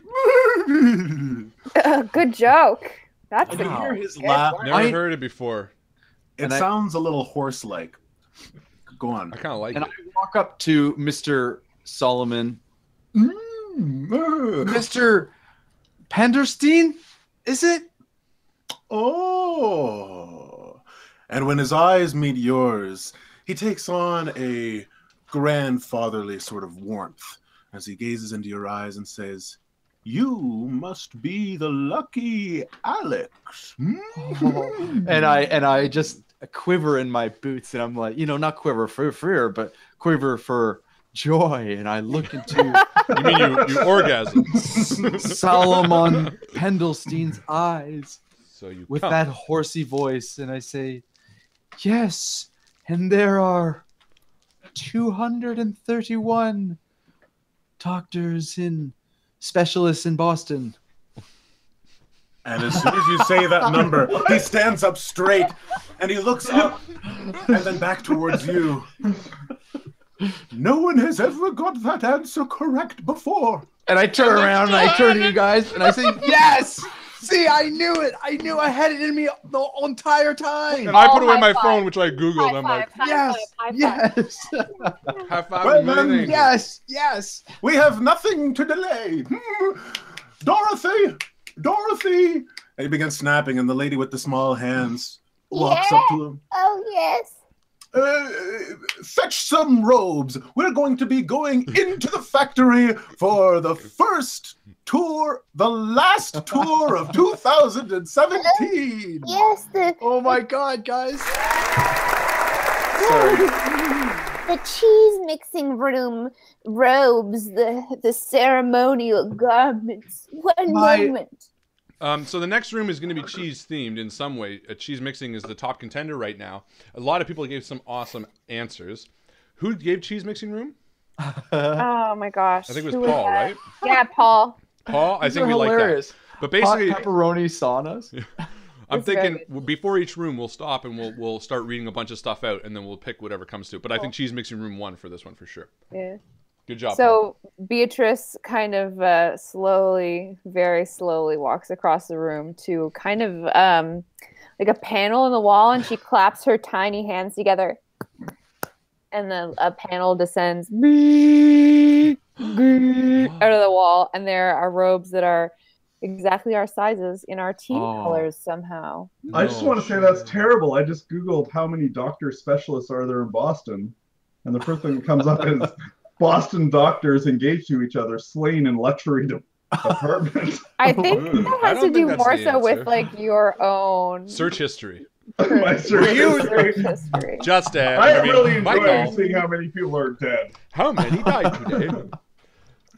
E: Good joke. That's
D: I can hear his
E: good
D: laugh.
E: one.
A: Never heard it before.
D: It sounds a little horse-like. Go on.
A: I kind of like
F: And
A: it.
F: I walk up to Mr. Solomon. Mr. Penderstein, is it?
D: Oh. And when his eyes meet yours, he takes on a grandfatherly sort of warmth as he gazes into your eyes and says, You must be the lucky Alex.
F: And I just quiver in my boots, and I'm like, not quiver for fear, but quiver for joy. And I look into
A: You mean you orgasm?
F: Solomon Pendelstein's eyes
A: So you
F: with
A: come.
F: that horsey voice, and I say, yes, and there are 231 doctors and specialists in Boston.
D: And as soon as you say that number, he stands up straight and he looks up and then back towards you. No one has ever got that answer correct before.
F: And I turn around and I turn to you guys and I say, yes! See, I knew it! I knew I had it in me the entire time!
A: And I put away my phone, which I Googled, and I'm like,
F: Yes! Yes!
A: high five
D: Well,
A: a million
D: then,
A: angels.
F: Yes! Yes!
D: We have nothing to delay. Dorothy! Dorothy! And he begins snapping, and the lady with the small hands walks up to him.
H: Oh, yes.
D: Fetch some robes. We're going to be going into the factory for the first tour, the last tour of 2017.
H: Yes,
F: Oh my god, guys!
H: the cheese mixing room robes, the ceremonial garments. One moment.
A: So the next room is going to be cheese themed in some way. Cheese mixing is the top contender right now. A lot of people gave some awesome answers. Who gave cheese mixing room?
E: Oh my gosh.
A: I think it
E: Who
A: was Paul,
E: that?
A: right?
E: Yeah, Paul.
A: Paul, I
F: These
A: think
F: are
A: we like
F: hilarious.
A: that. But basically,
F: Hot pepperoni saunas.
A: I'm
E: It's very
A: thinking before each room we'll stop and we'll start reading a bunch of stuff out, and then we'll pick whatever comes to it. But I think cheese mixing room won for this one for sure.
E: Yeah.
A: Good job. Paul.
E: So Beatrice kind of very slowly walks across the room to kind of like a panel in the wall, and she claps her tiny hands together, and then a panel descends out of the wall, and there are robes that are exactly our sizes in our team colors somehow.
C: I just want to say that's terrible. I just Googled how many doctor specialists are there in Boston, and the first thing that comes up is Boston doctors engaged to each other, slain in luxury apartments.
E: I think that
A: I
E: has
A: don't
E: to
A: think
E: do
A: that's
E: more
A: the
E: so with
A: answer.
E: like your own
A: Search history.
C: My search history.
E: history.
A: Just
C: I really enjoy
A: Michael,
C: seeing how many people are dead.
A: how many died today?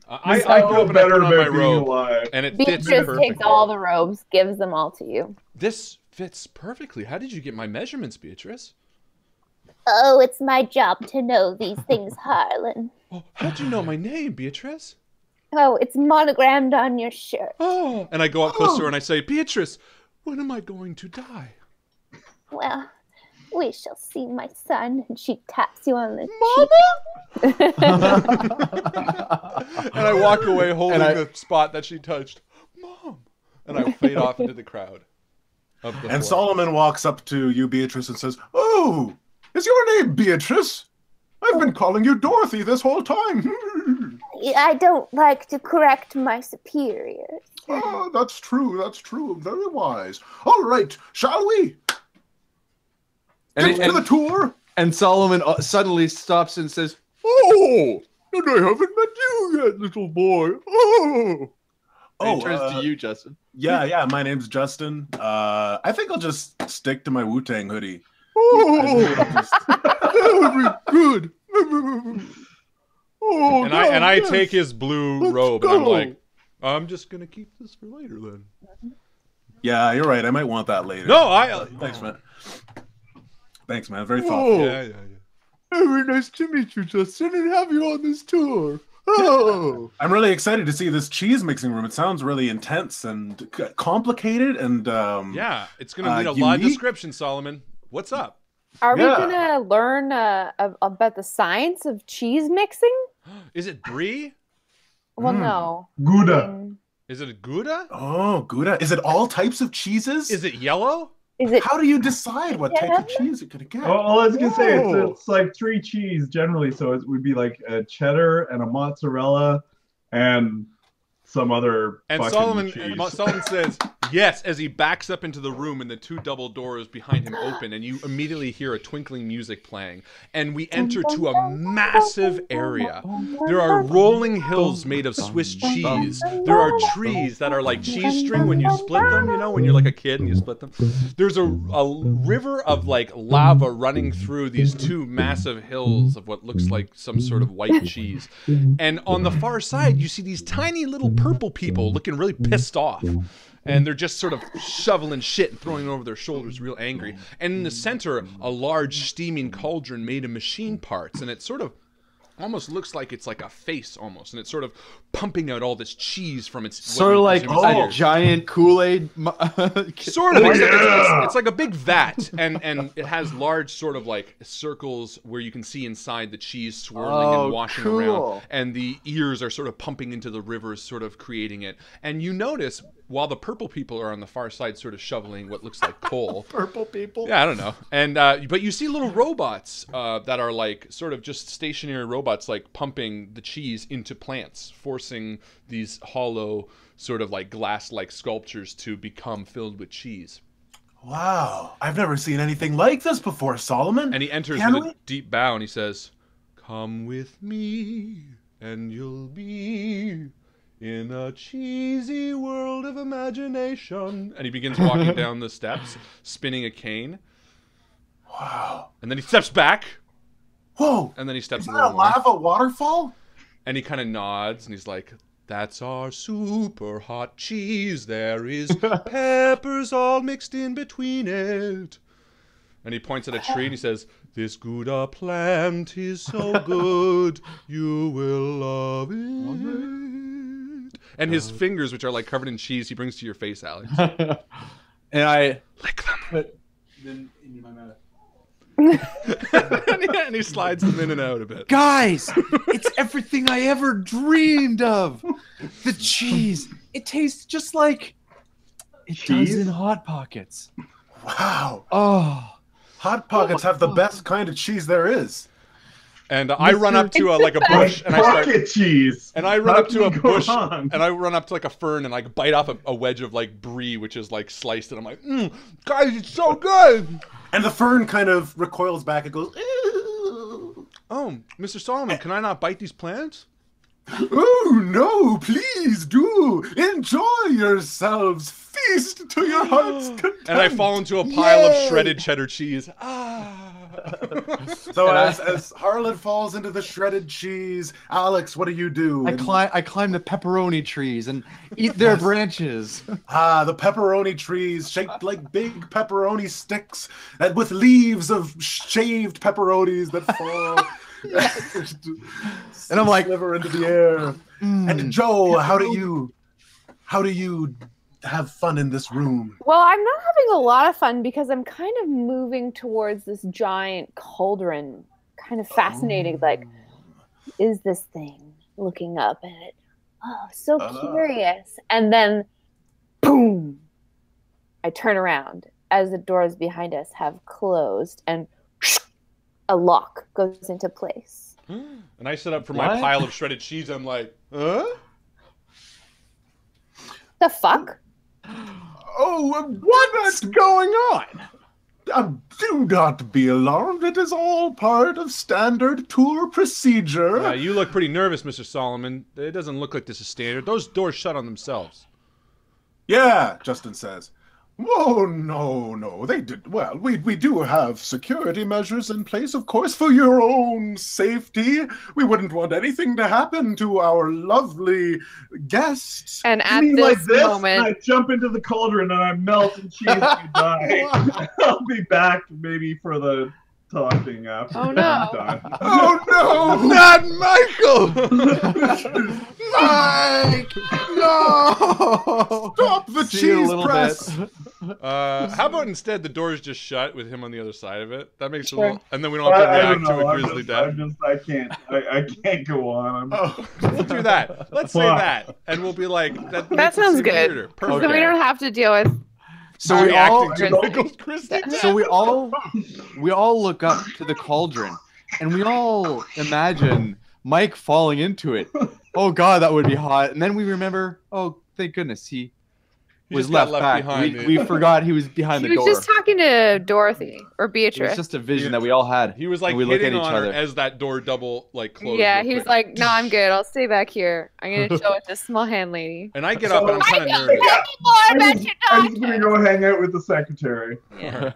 A: I
C: I
A: grew
C: feel
A: up and I
C: better
A: put on my
C: about being
A: robe,
C: alive.
A: and it fits
E: Beatrice
A: perfectly.
E: takes all the robes, gives them all to you.
A: This fits perfectly. How did you get my measurements, Beatrice?
H: Oh, it's my job to know these things, Harlan.
A: Oh, how'd you know my name, Beatrice?
H: Oh, it's monogrammed on your shirt.
A: Oh, and I go up close to her and I say, Beatrice, when am I going to die?
H: Well, we shall see, my son. And she taps you on the cheek.
A: And I walk away holding the spot that she touched. Mom! And I fade off into the crowd. Of the
D: And
A: floor.
D: Solomon walks up to you, Beatrice, and says, "Oh, is your name Beatrice? I've been calling you Dorothy this whole time."
H: I don't like to correct my superiors.
D: Oh, that's true. That's true. Very wise. All right, shall we get to the tour?
F: And Solomon suddenly stops and says, "Oh, and I haven't met you yet, little boy. Oh." And he turns to you, Justin.
D: Yeah. My name's Justin. I think I'll just stick to my Wu-Tang hoodie.
F: Oh, that would be good. Oh,
A: And I
F: yes.
A: take his blue
F: Let's
A: robe and I'm
F: go.
A: like, I'm just going to keep this for later then.
D: Yeah, you're right. I might want that later.
A: No,
D: Thanks, man. Thanks, man. Very thoughtful.
F: Oh,
A: Yeah.
F: very nice to meet you, Justin, and have you on this tour. Oh,
D: I'm really excited to see this cheese mixing room. It sounds really intense and complicated and
A: Yeah, it's going to need a lot of
D: unique.
A: description, Solomon. What's up?
E: Are we
D: Yeah.
E: gonna learn about the science of cheese mixing?
A: Is it brie?
E: Well, no.
C: Gouda.
A: Is it a Gouda?
D: Oh, Gouda. Is it all types of cheeses?
A: Is it yellow?
E: Is it?
D: How do you decide what type of cheese you're gonna get?
C: Oh, I was gonna say
F: Whoa.
C: it's like 3 cheese generally, so it would be like a cheddar and a mozzarella and some other
A: And
C: fucking
A: Solomon
C: cheese.
A: Solomon says, Yes, as he backs up into the room and the two double doors behind him open, and you immediately hear a twinkling music playing. And we enter to a massive area. There are rolling hills made of Swiss cheese. There are trees that are like cheese string when you split them, you know, when you're like a kid and you split them. There's a river of like lava running through these two massive hills of what looks like some sort of white cheese. And on the far side, you see these tiny little purple people looking really pissed off. And they're just sort of shoveling shit and throwing it over their shoulders, real angry. And in the center, a large steaming cauldron made of machine parts. And it sort of almost looks like it's like a face almost. And it's sort of pumping out all this cheese from its...
F: Sort of like a giant Kool-Aid...
A: Sort of. It's like a big vat. And it has large sort of like circles where you can see inside the cheese swirling and washing around. And the ears are sort of pumping into the rivers, sort of creating it. And you notice... while the purple people are on the far side sort of shoveling what looks like coal.
F: Purple people?
A: Yeah, I don't know. And but you see little robots that are like sort of just stationary robots like pumping the cheese into plants, forcing these hollow sort of like glass-like sculptures to become filled with cheese.
D: Wow. I've never seen anything like this before, Solomon.
A: And he enters with a deep bow and he says, "Come with me and you'll be... in a cheesy world of imagination." And he begins walking down the steps, spinning a cane.
D: Wow.
A: And then he steps back.
D: Whoa.
A: And then he steps
D: Is
A: a
D: that
A: little
D: a
A: more.
D: lava waterfall?
A: And he kind of nods and he's like, "That's our super hot cheese. There is peppers all mixed in between it." And he points at a tree and he says, "This Gouda plant is so good, you will love it." And his fingers, which are like covered in cheese, he brings to your face, Alex.
F: And I
A: lick them.
F: Put them into my mouth.
A: And he slides them in and out a bit.
F: Guys, it's everything I ever dreamed of. The cheese. It tastes just like it does in Hot Pockets.
D: Wow.
F: Oh.
D: Hot Pockets have the best kind of cheese there is.
A: And I run up to like a bush and I start
C: cheese.
A: And I run up to a bush and I run up to like a fern and like bite off a wedge of like brie, which is like sliced, and I'm like, guys, it's so good.
D: And the fern kind of recoils back and goes, "Ew."
A: "Oh, Mr. Solomon, can I not bite these plants?"
D: "Oh no, please do. Enjoy yourselves. Feast to your heart's content."
A: And I fall into a pile of shredded cheddar cheese.
D: So as Harlan falls into the shredded cheese, Alex, what do you do?
F: I climb the pepperoni trees and eat their branches.
D: The pepperoni trees shaped like big pepperoni sticks and with leaves of shaved pepperonis that fall.
F: And I'm like,
D: sliver into the air. And Joe, how do you have fun in this room?
E: Well, I'm not having a lot of fun because I'm kind of moving towards this giant cauldron, kind of fascinated. Like, is this thing looking up at it? Oh, so curious. And then, boom, I turn around as the doors behind us have closed and a lock goes into place.
A: And I sit up for my pile of shredded cheese. I'm like, huh?
E: The fuck?
D: Oh, what's going on? Do not be alarmed. It is all part of standard tour procedure.
A: You look pretty nervous, Mr. Solomon. It doesn't look like this is standard. Those doors shut on themselves.
D: Yeah, Justin says. Oh, no. They did. Well, we do have security measures in place, of course, for your own safety. We wouldn't want anything to happen to our lovely guests.
E: And at
C: this
E: like
C: moment, I jump into the cauldron and I melt and cheese and die. I'll be back maybe for the talking after.
E: Oh no!
D: Oh no!
A: Not Michael!
F: Mike! No!
D: Stop the cheese press!
A: How about instead the doors just shut with him on the other side of it? That makes a little, and then we don't have to react to a grizzly death.
C: I can't go on.
A: We'll do that. Let's say that, and we'll be like,
E: that sounds good.
A: Perfect.
E: So we don't have to deal with.
F: So we all look up to the cauldron, and we all imagine Mike falling into it. Oh God, that would be hot. And then we remember, oh, thank goodness, he was
A: just got
F: left back.
A: behind.
F: We forgot he was behind
E: He
F: the
E: was
F: door.
E: just talking to Dorothy or
F: It was
E: Beatrice.
F: just a vision that we all had.
A: He was like
F: and we look at
A: hitting
F: each
A: on her
F: other.
A: as that door double like closed.
E: Yeah,
A: real
E: he was
A: quick.
E: like, "No, I'm good. I'll stay back here. I'm gonna chill with this small hand lady."
A: And I get up and I'm kind of
E: I
A: nervous.
E: know more about your
C: I'm just gonna go hang out with the secretary.
E: Yeah.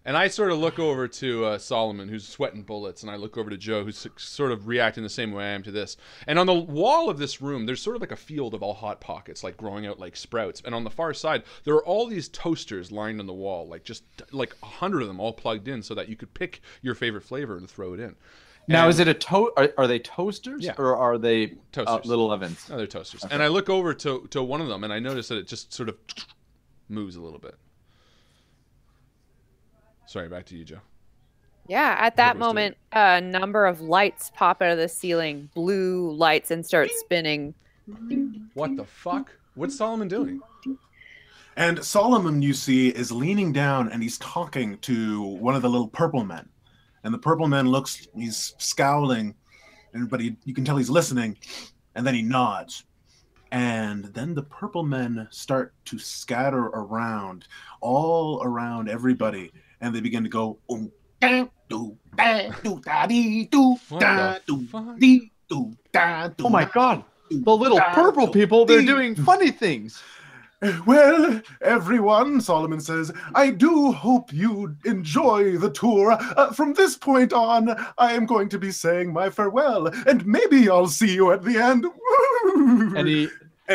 A: And I sort of look over to Solomon, who's sweating bullets, and I look over to Joe, who's sort of reacting the same way I am to this. And on the wall of this room, there's sort of like a field of all Hot Pockets, like growing out like sprouts. And on the far side, there are all these toasters lined on the wall, like just like 100 of them all plugged in, so that you could pick your favorite flavor and throw it in.
F: Now,
A: And-
F: is it are they toasters
A: Yeah.
F: or are they
A: Toasters.
F: little ovens?
A: No, they're toasters.
F: Okay.
A: And I look over to one of them, and I notice that it just sort of moves a little bit. Sorry, back to you, Joe.
E: Yeah, at that
A: Whoever's doing
E: moment, a number of lights pop out of the ceiling, blue lights, and start spinning.
A: What the fuck? What's Solomon doing?
D: And Solomon, you see, is leaning down and he's talking to one of the little purple men. And the purple man he's scowling, but you can tell he's listening, and then he nods. And then the purple men start to scatter around, all around everybody, and they begin to go,
A: What the fuck?
F: Oh my god! The little purple people, they're doing funny things.
D: Well, everyone, Solomon says, I do hope you enjoy the tour. From this point on, I am going to be saying my farewell, and maybe I'll see you at the end.
F: And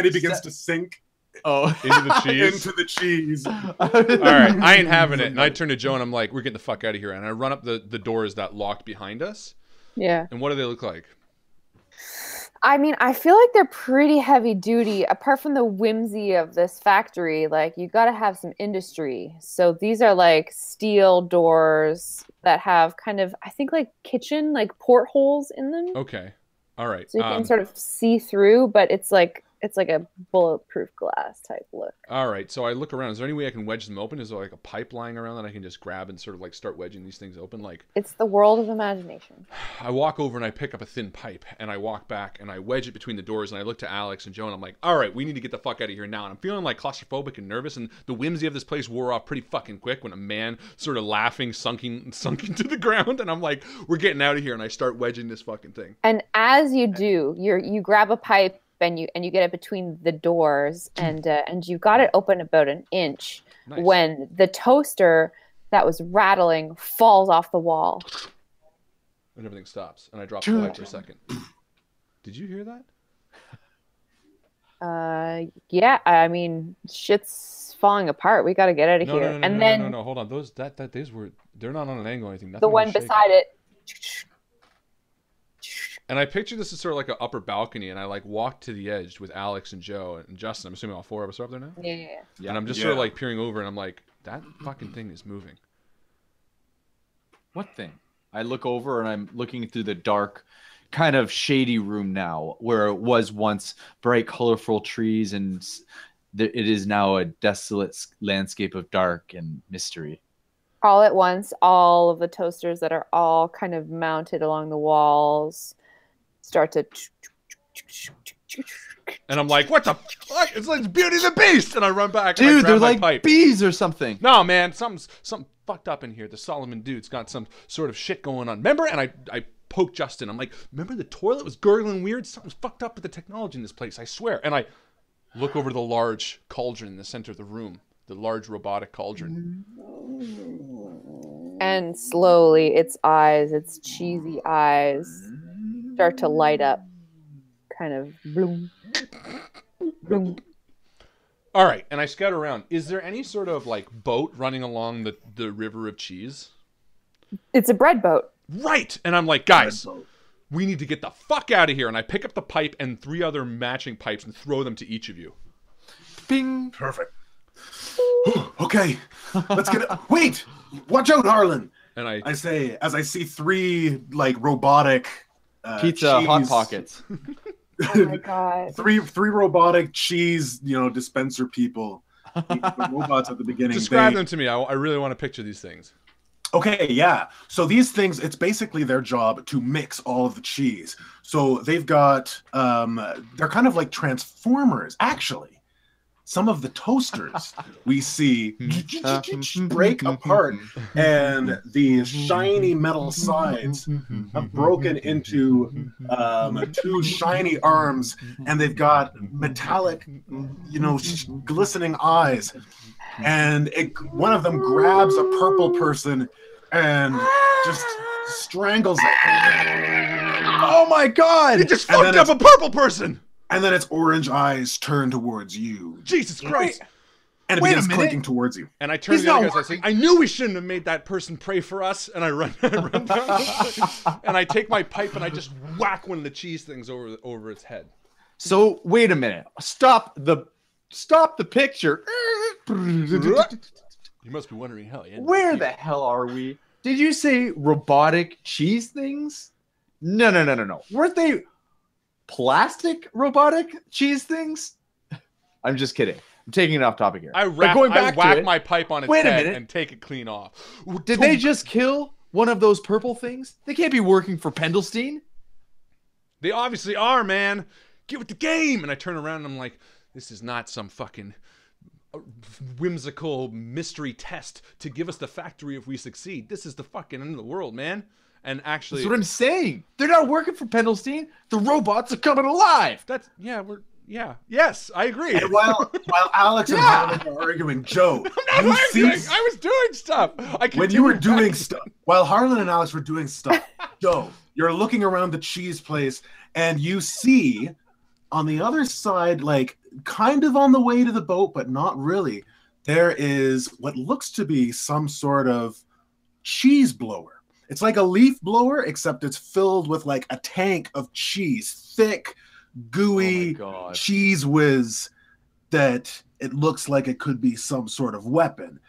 F: he
D: begins to sink
A: Into the cheese?
D: into the cheese.
A: All right, I ain't having it. And I turn to Joe and I'm like, we're getting the fuck out of here. And I run up the doors that locked behind us.
E: Yeah.
A: And what do they look like?
E: I mean, I feel like they're pretty heavy duty. Apart from the whimsy of this factory, like you got to have some industry. So these are like steel doors that have kind of, I think, like kitchen, like portholes in them.
A: Okay. All right.
E: So you can sort of see through, but it's like a bulletproof glass type look.
A: All right. So I look around. Is there any way I can wedge them open? Is there like a pipe lying around that I can just grab and sort of like start wedging these things open? Like,
E: It's the world of imagination.
A: I walk over and I pick up a thin pipe and I walk back and I wedge it between the doors and I look to Alex and Joe and I'm like, all right, we need to get the fuck out of here now. And I'm feeling like claustrophobic and nervous, and the whimsy of this place wore off pretty fucking quick when a man sort of laughing sunk into the ground, and I'm like, we're getting out of here, and I start wedging this fucking thing.
E: And as you do, you grab a pipe and you get it between the doors, and you got it open about an inch.
A: Nice.
E: When the toaster that was rattling falls off the wall.
A: And everything stops, and I drop the pipe for a second. Did you hear that?
E: Yeah, I mean, shit's falling apart. We got to get out of here.
A: No, hold on. Those they're not on an angle or anything.
E: The one beside it.
A: And I picture this as sort of like an upper balcony, and I like walk to the edge with Alex and Joe and Justin. I'm assuming all four of us are up there now.
E: Yeah.
A: And I'm just sort of like peering over, and I'm like, that fucking thing is moving.
F: What thing? I look over and I'm looking through the dark, kind of shady room now, where it was once bright, colorful trees, and it is now a desolate landscape of dark and mystery.
E: All at once, all of the toasters that are all kind of mounted along the walls start to...
A: And I'm like, what the fuck? It's like Beauty and the Beast! And I run back and I
F: Dude,
A: grab
F: they're
A: my
F: like
A: pipe.
F: bees or something.
A: No, man, something fucked up in here. The Solomon dude's got some sort of shit going on. Remember? And I poke Justin. I'm like, remember the toilet was gurgling weird? Something's fucked up with the technology in this place, I swear. And I look over to the large cauldron in the center of the room. The large robotic cauldron.
E: And slowly, its cheesy eyes, start to light up. Kind of bloom. Bloom.
A: All right, and I scout around. Is there any sort of like boat running along the river of cheese?
E: It's a bread boat.
A: Right! And I'm like, guys, we need to get the fuck out of here. And I pick up the pipe and 3 other matching pipes and throw them to each of you.
F: Bing.
D: Perfect. Okay, let's get it. Wait, watch out, Harlan.
A: And I
D: say, as I see 3 like robotic
F: pizza
D: cheese,
F: hot pockets.
E: Oh my god.
D: three robotic cheese, dispenser people. The robots at the beginning.
A: describe them to me. I really want to picture these things.
D: Okay, yeah. So these things, it's basically their job to mix all of the cheese. So they've got, they're kind of like transformers, actually. some of the toasters we see break apart, and the shiny metal sides have broken into 2 shiny arms, and they've got metallic, glistening eyes. And one of them grabs a purple person and just strangles it.
F: Oh my god!
A: It just fucked up a purple person!
D: And then its orange eyes turn towards you.
A: Jesus Christ!
D: And it begins clicking towards you.
A: And I turn to the other guys and I say, I knew we shouldn't have made that person pray for us. And I run down. And I take my pipe and I just whack one of the cheese things over its head.
F: So, wait a minute. Stop the picture.
A: You must be wondering how.
F: Where the hell are we? Did you say robotic cheese things? No. Weren't they plastic robotic cheese things? I'm just kidding. I'm taking it off topic here.
A: I whack my pipe on its head and take it clean off.
F: Did they just kill one of those purple things? They can't be working for Pendlestein.
A: They obviously are, man. Get with the game. And I turn around and I'm like, this is not some fucking whimsical mystery test to give us the factory if we succeed. This is the fucking end of the world, man. And actually,
F: that's what I'm saying. They're not working for Pendlestein. The robots are coming alive.
A: Yes, I agree.
D: And while Alex and Harlan are arguing, Joe,
A: I was doing stuff.
D: When you were doing stuff, while Harlan and Alex were doing stuff, Joe, you're looking around the cheese place and you see on the other side, like kind of on the way to the boat, but not really, there is what looks to be some sort of cheese blower. It's like a leaf blower, except it's filled with like a tank of cheese, thick, gooey cheese whiz that it looks like it could be some sort of weapon.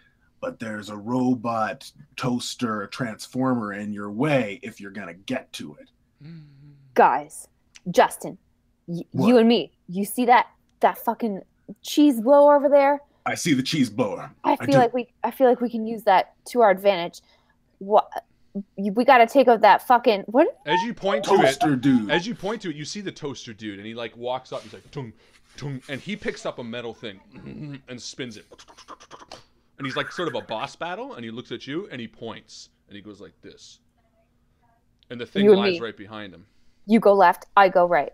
D: But there's a robot toaster transformer in your way if you're going to get to it.
E: Guys, Justin, you and me, you see that fucking cheese blower over there?
D: I see the cheese blower.
E: I feel like we can use that to our advantage. What? We got to take out that fucking what?
A: As you point to it, you see the toaster dude, and he like walks up. He's like, tung, tung, and he picks up a metal thing and spins it, and he's like sort of a boss battle. And he looks at you and he points and he goes like this, and the thing lies right behind him.
E: You go left, I go right.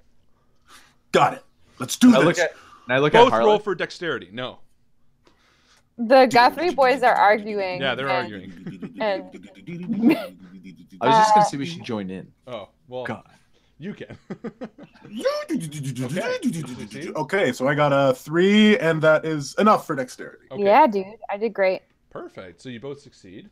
D: Got it. Let's do this.
A: Both roll for dexterity. No.
E: The Guthrie boys are arguing.
A: Yeah, they're arguing.
F: I was just gonna say we should join in.
A: Oh, well, God. You can.
D: Okay, so I got a 3, and that is enough for dexterity.
E: Okay. Yeah, dude, I did great.
A: Perfect. So you both succeed,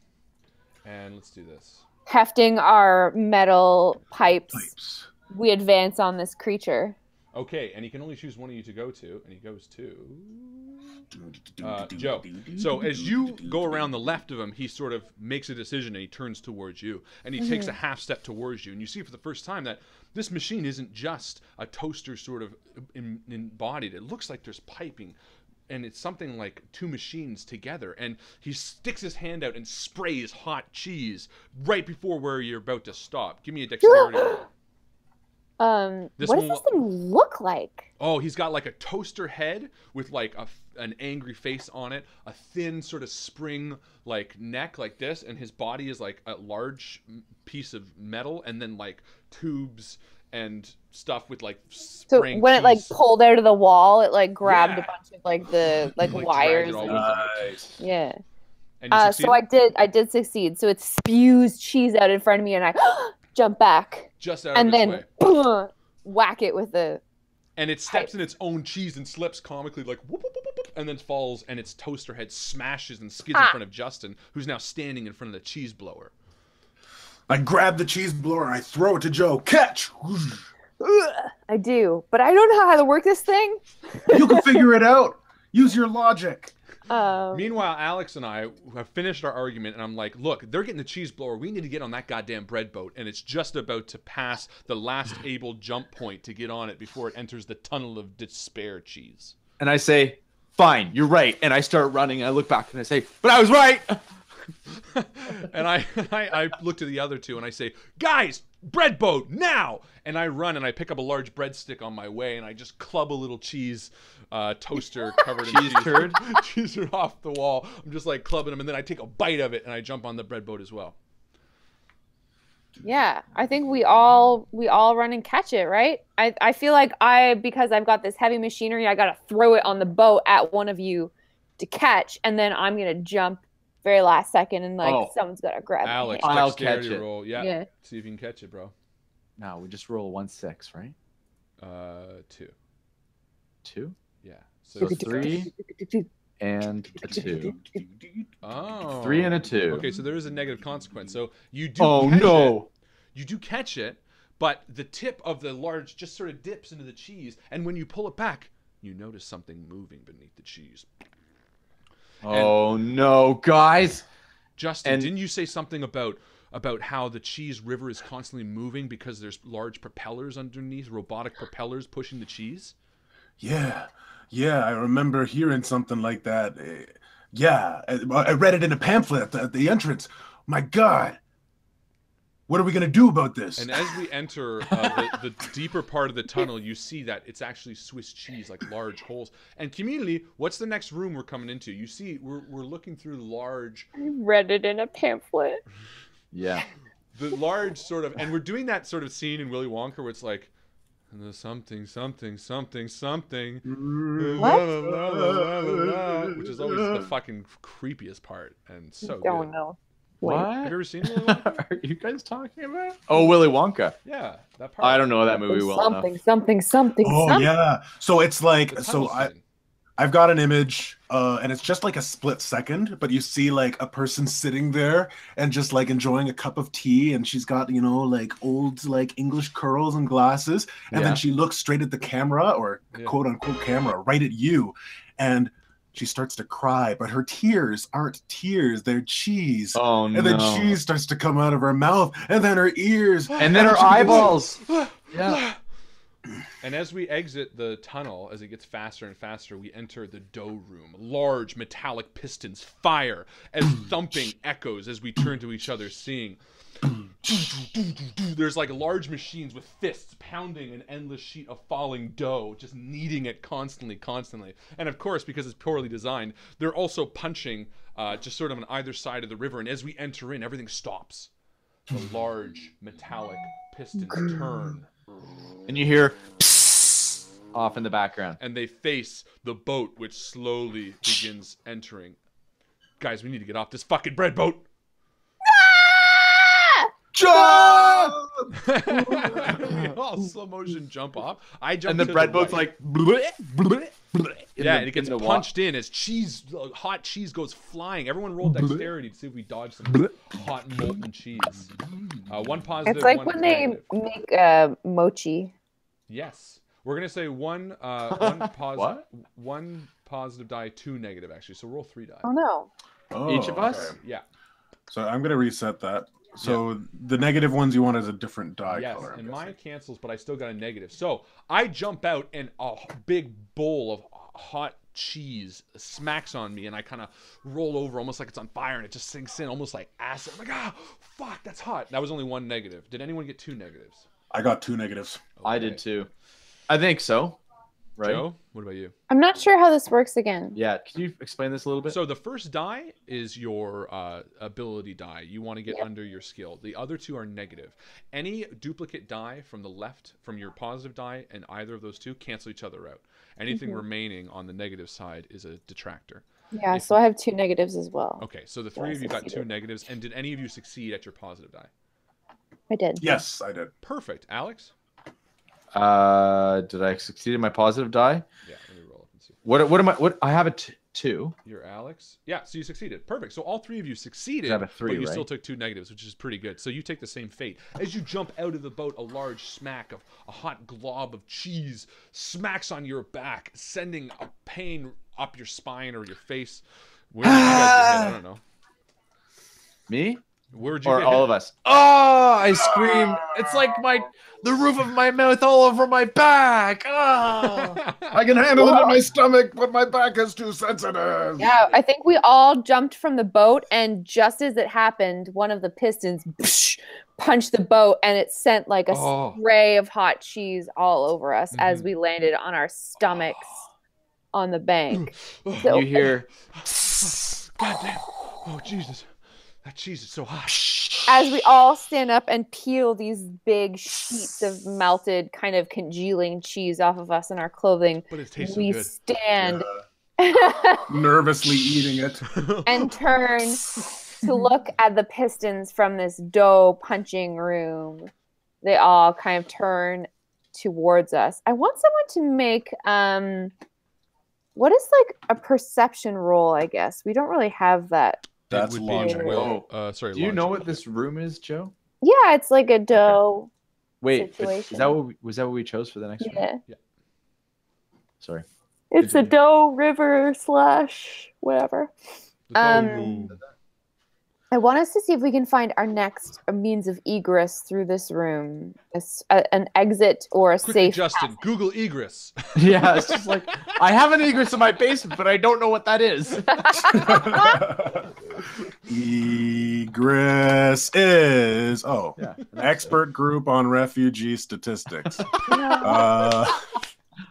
A: and let's do this.
E: Hefting our metal pipes. We advance on this creature.
A: Okay, and he can only choose one of you to go to, and he goes to Joe. So as you go around the left of him, he sort of makes a decision and he turns towards you, and he takes a half step towards you, and you see for the first time that this machine isn't just a toaster sort of embodied. It looks like there's piping, and it's something like 2 machines together, and he sticks his hand out and sprays hot cheese right before where you're about to stop. Give me a dexterity roll.
E: What does this thing look like?
A: Oh, he's got like a toaster head with like an angry face on it, a thin sort of spring like neck like this, and his body is like a large piece of metal, and then like tubes and stuff with like spring. So
E: when it like pulled out of the wall, it like grabbed a bunch of like the like wires. Yeah.
A: And
E: so I did succeed. So it spews cheese out in front of me, and I jump back.
A: Just out of its
E: way. Whack it with the.
A: And it steps in its own cheese and slips comically like whoop, whoop, whoop, whoop, and then falls, and its toaster head smashes and skids in front of Justin, who's now standing in front of the cheese blower.
D: I grab the cheese blower and I throw it to Joe. Catch!
E: I do, but I don't know how to work this thing.
D: You can figure it out. Use your logic.
A: Meanwhile, Alex and I have finished our argument, and I'm like, look, they're getting the cheese blower. We need to get on that goddamn bread boat, and it's just about to pass the last able jump point to get on it before it enters the tunnel of despair cheese.
F: And I say, fine, you're right. And I start running, and I look back, and I say, but I was right!
A: And I look to the other two and I say, guys, bread boat now! And I run and I pick up a large breadstick on my way and I just club a little cheese toaster covered in cheese turd. Cheese turd off the wall. I'm just like clubbing them, and then I take a bite of it and I jump on the bread boat as well.
E: Yeah, I think we all run and catch it, right? I feel like because I've got this heavy machinery, I gotta throw it on the boat at one of you to catch, and then I'm gonna jump very last second, and someone's gotta grab
A: Alex,
E: me.
F: I'll catch it.
A: Roll. Yeah. See if you can catch it, bro.
F: No, we just roll 1-6, right?
A: 2.
F: 2?
A: Yeah. So
F: 3 and a 2.
A: Oh.
F: 3 and a 2.
A: Okay, so there is a negative consequence. So you do. You do catch it, but the tip of the large just sort of dips into the cheese, and when you pull it back, you notice something moving beneath the cheese.
F: Oh no, guys!
A: Justin, didn't you say something about how the cheese river is constantly moving because there's large propellers underneath, robotic propellers pushing the cheese?
D: Yeah, I remember hearing something like that. Yeah, I read it in a pamphlet at the entrance. My God, what are we going to do about this?
A: And as we enter the deeper part of the tunnel, you see that it's actually Swiss cheese, like large holes. And community, what's the next room we're coming into? You see, we're looking through large...
E: I read it in a pamphlet.
F: Yeah.
A: The large sort of... And we're doing that sort of scene in Willy Wonka where it's like... something, something, something, something.
E: What?
A: Which is always the fucking creepiest part. And so good.
E: Don't know.
F: What?
A: Have you ever seen Willy Wonka?
F: Are you guys talking about? Oh, Willy Wonka.
A: Yeah, that part.
F: I don't know that movie well enough.
E: Something.
D: Oh yeah. So it's like I've got an image, and it's just like a split second, but you see like a person sitting there and just like enjoying a cup of tea, and she's got, like old like English curls and glasses, and then she looks straight at the camera, or quote unquote camera, right at you, and she starts to cry, but her tears aren't tears, they're cheese.
F: Oh no.
D: And then cheese starts to come out of her mouth, and then her ears,
F: and then her eyeballs. Yeah.
A: And as we exit the tunnel, as it gets faster and faster, we enter the dough room. Large metallic pistons fire as thumping echoes as we turn to each other, seeing... There's like large machines with fists pounding an endless sheet of falling dough, just kneading it constantly. And of course, because it's poorly designed, they're also punching just sort of on either side of the river. And as we enter in, everything stops. The large metallic pistons turn.
F: And you hear off in the background.
A: And they face the boat, which slowly begins entering. Guys, we need to get off this fucking bread boat.
F: Jump!
A: All slow motion jump off. I jump,
F: and the bread boat's like, bleh, bleh, bleh,
A: and it gets punched in as cheese, hot cheese goes flying. Everyone roll dexterity to see if we dodge some hot molten cheese. One positive.
E: It's like
A: one
E: when
A: negative.
E: they make mochi.
A: Yes, we're gonna say one positive die, 2 negative actually. So roll 3 die.
E: Oh no.
F: Each of us.
D: Okay.
A: Yeah.
D: So I'm gonna reset that. So the negative ones you want is a different die color.
A: Yes, and mine cancels, but I still got a negative. So I jump out, and a big bowl of hot cheese smacks on me, and I kind of roll over almost like it's on fire, and it just sinks in almost like acid. I'm like, fuck, that's hot. That was only 1 negative. Did anyone get 2 negatives?
D: I got 2 negatives.
A: Okay.
F: I did too. I think so. Right?
A: Joe, what about you?
E: I'm not sure how this works again.
F: Yeah, can you explain this a little bit?
A: So the first die is your ability die. You want to get under your skill. The other 2 are negative. Any duplicate die from the left, from your positive die, and either of those 2 cancel each other out. Anything remaining on the negative side is a detractor.
E: Yeah, so I have 2 negatives as well.
A: Okay, so the 3 of you got 2 negatives. And did any of you succeed at your positive die?
E: I did.
D: Yes, I did.
A: Perfect. Alex?
F: Did I succeed in my positive die?
A: Yeah, let me roll up and see.
F: What am I? What I have a 2.
A: You're Alex. Yeah, so you succeeded. Perfect. So all 3 of you succeeded,
F: I have a 3,
A: but you
F: right?
A: still took 2 negatives, which is pretty good. So you take the same fate. As you jump out of the boat, a large smack of a hot glob of cheese smacks on your back, sending a pain up your spine or your face. Where did you guys get hit? I don't know.
F: Me?
A: Where'd you
F: Or
A: get
F: all
A: hit?
F: of us. Oh, I screamed. It's like the roof of my mouth all over my back. Oh.
D: I can handle it in my stomach, but my back is too sensitive.
E: Yeah, I think we all jumped from the boat, and just as it happened, one of the pistons punched the boat, and it sent like a spray of hot cheese all over us as we landed on our stomachs on the bank. So,
F: You hear,
A: God damn. Oh, Jesus. That cheese is so hot.
E: as we all stand up and peel these big sheets of melted, kind of congealing cheese off of us and our clothing,
A: But it tastes
E: we
A: so good.
E: stand
D: Nervously eating it.
E: and turn to look at the pistons from this dough punching room. They all kind of turn towards us. I want someone to make what is like a perception roll, I guess. We don't really have that.
D: That's
A: It would be
D: logical.
A: sorry.
F: do you know
A: logical.
F: what this room is, Joe?
E: Yeah, it's like a dough.
F: Wait, but
E: Situation.
F: was that what we chose for the next one?
E: Yeah.
F: Sorry.
E: It's a dough river / whatever.
A: The dough.
E: I want us to see if we can find our next means of egress through this room, an exit or a
A: Quickly,
E: safe.
A: Justin, Google egress.
F: Yeah, it's just like, I have an egress in my basement, but I don't know what that is.
D: Egress is
F: Yeah.
D: an expert group on refugee statistics.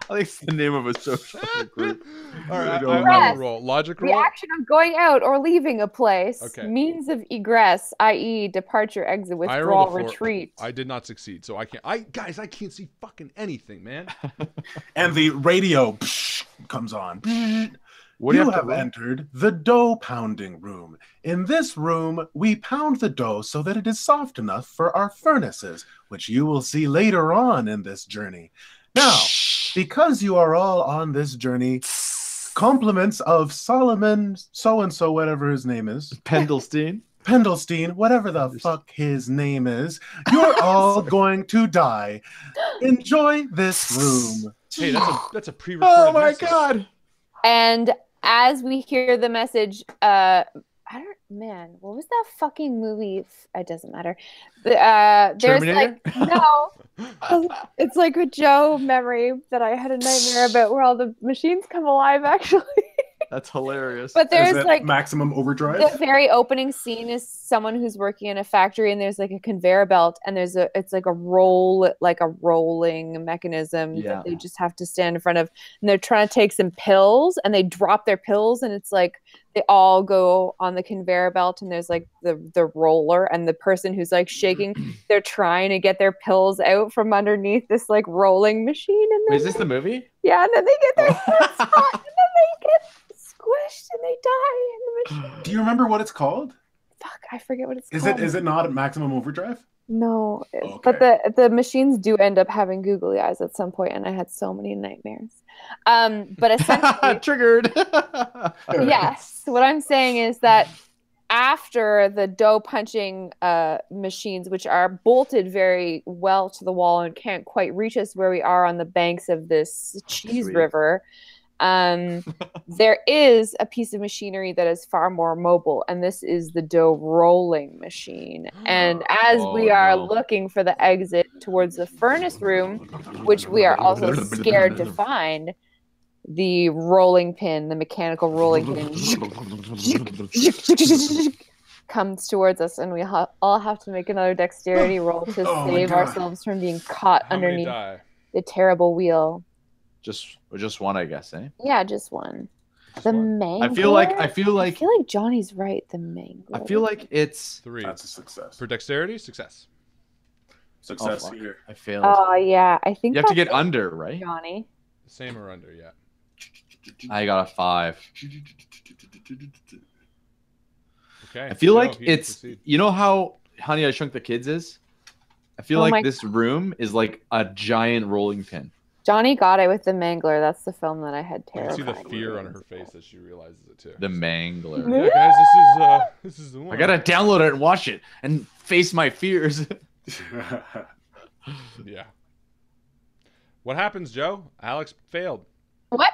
F: I think it's the name of a social group.
A: All right,
D: Yes.
A: I will roll. Logic roll.
E: Reaction of going out or leaving a place.
A: Okay.
E: Means of egress, i.e., departure, exit,
A: I rolled
E: withdrawal,
A: a 4.
E: retreat.
A: I did not succeed, so I can't. Guys, I can't see fucking anything, man.
D: And the radio comes on.
F: What do
D: You
F: you have
D: have
F: to roll?
D: entered the dough pounding room. In this room, we pound the dough so that it is soft enough for our furnaces, which you will see later on in this journey. Now, because you are all on this journey, compliments of Solomon so-and-so, whatever his name is,
F: Pendelstein.
D: Pendelstein, whatever the fuck his name is, you're all going to die. Enjoy this room.
A: Hey, that's a pre-recorded
F: Oh my
A: message.
F: god.
E: And as we hear the message, what was that fucking movie? It doesn't matter. There's
F: Terminator?
E: like, no, it's like a Joe memory that I had a nightmare about where all the machines come alive, actually.
F: That's hilarious.
E: But
D: Is
E: there's
D: it
E: like
D: maximum overdrive?
E: the very opening scene is someone who's working in a factory, and there's like a conveyor belt, and it's like a rolling mechanism
F: Yeah.
E: that they just have to stand in front of, and they're trying to take some pills, and they drop their pills, and it's like they all go on the conveyor belt, and there's like the roller, and the person who's like shaking, they're trying to get their pills out from underneath this like rolling machine, and then
F: Is this the movie?
E: yeah, and then they get their pills caught, and then they get squished and they die in the machine.
D: Do you remember what it's called?
E: Fuck, I forget what it's
D: Is
E: called.
D: it not at maximum overdrive?
E: No,
D: Okay.
E: but the machines do end up having googly eyes at some point, and I had so many nightmares. But essentially,
F: Triggered.
E: yes, what I'm saying is that after the dough punching machines, which are bolted very well to the wall and can't quite reach us where we are on the banks of this cheese
F: Sweet.
E: river, there is a piece of machinery that is far more mobile, and this is the dough rolling machine. And as we are looking for the exit towards the furnace room, which we are also scared to find, the rolling pin, the mechanical rolling pin, comes towards us, and we all have to make another dexterity roll to
D: Oh my
E: save
D: God.
E: ourselves from being caught
A: How many
E: underneath
A: die?
E: the terrible wheel.
F: Just one, I guess, eh?
E: Yeah, just one. The
A: one.
E: mangler?
F: I feel like
E: I feel like Johnny's right. The mangler.
F: I feel like it's
A: 3.
D: That's a success.
A: For dexterity, success.
D: Success
F: fuck.
D: here.
F: I failed.
E: Oh yeah, I think
F: You have to
E: that's
F: get under, right?
E: Johnny.
A: Same or under, yeah.
F: I got a 5.
A: Okay.
F: I feel
A: Joe,
F: like
A: you can
F: it's,
A: proceed.
F: you know how Honey, I Shrunk the Kids is? I feel
E: Oh my
F: like this room is like a giant rolling pin.
E: Johnny got it with the mangler. That's the film that I had
A: You can see
E: terrified.
A: the fear on her face as she realizes it too.
F: The Mangler.
A: Yeah, guys, this is the one.
F: I gotta download it and watch it and face my fears.
A: Yeah. What happens, Joe? Alex failed.
E: What?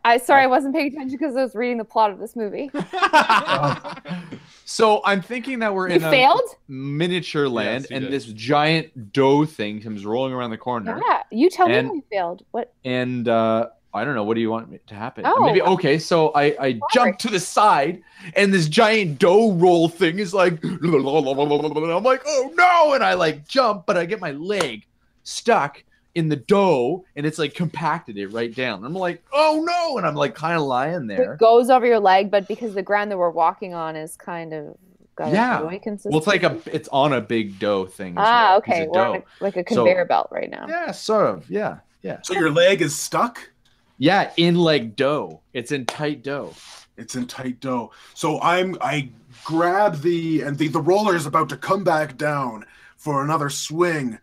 E: I wasn't paying attention because I was reading the plot of this movie.
F: So I'm thinking that we're in
E: failed?
F: a miniature land,
A: Yes, you
F: and
A: did.
F: this giant dough thing comes rolling around the corner.
E: Yeah, you tell me
F: And-
E: when you failed. What?
F: And I don't know. What do you want to happen?
E: Oh.
F: Maybe okay. So I jump to the side, and this giant dough roll thing is like, I'm like, oh no! And I like jump, but I get my leg stuck in the dough, and it's like compacted it right down. I'm like, oh no! And I'm like kind of lying there.
E: It goes over your leg, but because the ground that we're walking on is kind of got
F: Yeah.
E: a doughy consistency.
F: Well, it's like it's on a big dough thing. as
E: Ah,
F: well,
E: okay.
F: piece of
E: We're on
F: dough.
E: like a conveyor belt right now.
F: Yeah, sort of. Yeah.
D: So your leg is stuck?
F: Yeah, in like dough. It's in tight dough.
D: It's in tight dough. So I grab the roller is about to come back down for another swing.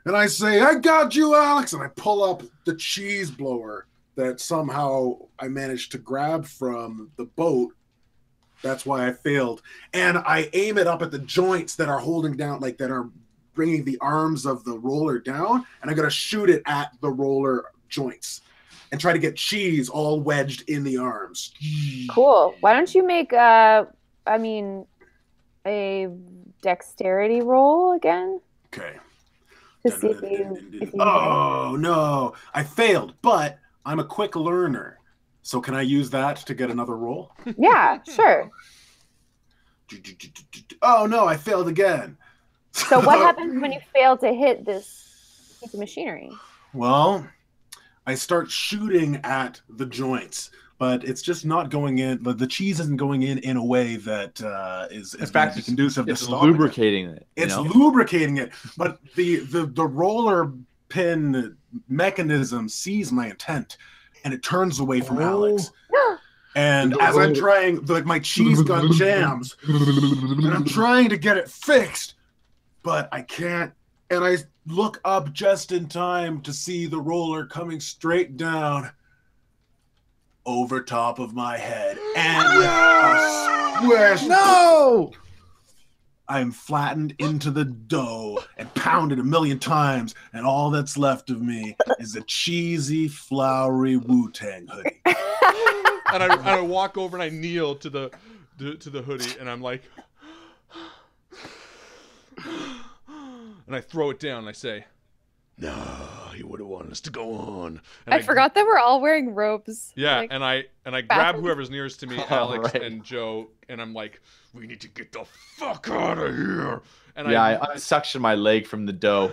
D: And I say, I got you, Alex. And I pull up the cheese blower that somehow I managed to grab from the boat. That's why I failed. And I aim it up at the joints that are holding down, like that are bringing the arms of the roller down. And I'm going to shoot it at the roller joints and try to get cheese all wedged in the arms.
E: Cool. Why don't you make a dexterity roll again
D: Okay.
E: to see if you
D: Oh, no. I failed, but I'm a quick learner. So can I use that to get another roll?
E: Yeah, sure.
D: Oh, no, I failed again.
E: So what happens when you fail to hit this piece of machinery?
D: Well, I start shooting at the joints, but it's just not going in. The cheese isn't going in a way that is
F: In fact,
D: it's conducive to
F: It's
D: stopping it.
F: lubricating it. you
D: It's
F: know?
D: lubricating it, but the roller pin mechanism sees my intent, and it turns away from Alex. And as I'm trying, like my cheese gun jams, and I'm trying to get it fixed, but I can't. And I look up just in time to see the roller coming straight down over top of my head, and with a swish,
F: No!
D: I'm flattened into the dough and pounded a million times, and all that's left of me is a cheesy, flowery Wu-Tang hoodie.
A: And I walk over and I kneel to the hoodie, and I'm like, and I throw it down and I say, "No, you would have wanted us to go on." And
E: I forgot that we're all wearing robes.
A: Yeah,
E: Like,
A: and I grab whoever's nearest to me, Alex
F: right.
A: and Joe, and I'm like, "We need to get the fuck out of here." And
F: Yeah, I suction my leg from the dough.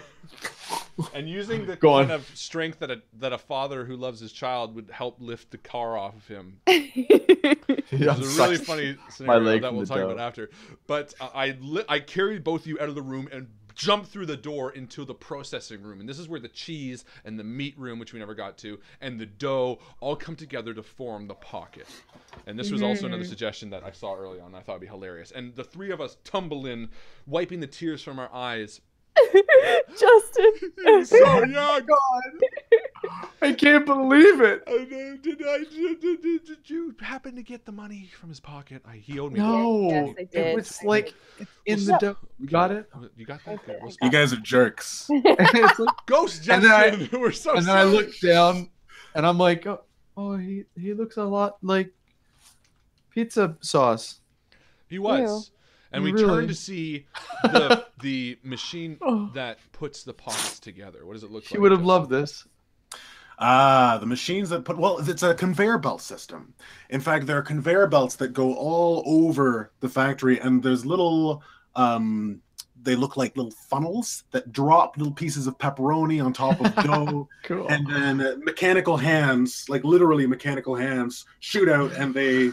A: and using the
F: Go on.
A: kind of strength that a father who loves his child would help lift the car off of him. It was a really funny scenario
F: leg
A: that
F: from
A: we'll
F: the
A: talk
F: dough.
A: about after. But I carried both of you out of the room and jumped through the door into the processing room. And this is where the cheese and the meat room, which we never got to, and the dough all come together to form the pocket. And this was also another suggestion that I saw early on. I thought would be hilarious. And the three of us tumble in, wiping the tears from our eyes.
E: Justin.
A: So young.
F: I can't believe it.
A: Did you happen to get the money from his pocket? He owed me.
F: No,
E: Yes, I did.
F: it was like it's in the dough. You got it?
A: You got that? Okay, we'll
D: You guys are jerks.
F: It's like-
A: Ghost
F: And then
A: Justin. We're so
F: and then I
A: sorry.
F: look down, and I'm like, oh, he looks a lot like pizza sauce.
A: He was. And we
F: Really?
A: turned to see the machine that puts the pockets together. What does it look like?
F: He would have
A: Justin?
F: loved this.
D: The machines that it's a conveyor belt system. In fact, there are conveyor belts that go all over the factory, and there's little, they look like little funnels that drop little pieces of pepperoni on top of dough.
F: Cool.
D: And then mechanical hands, like literally mechanical hands, shoot out, and they,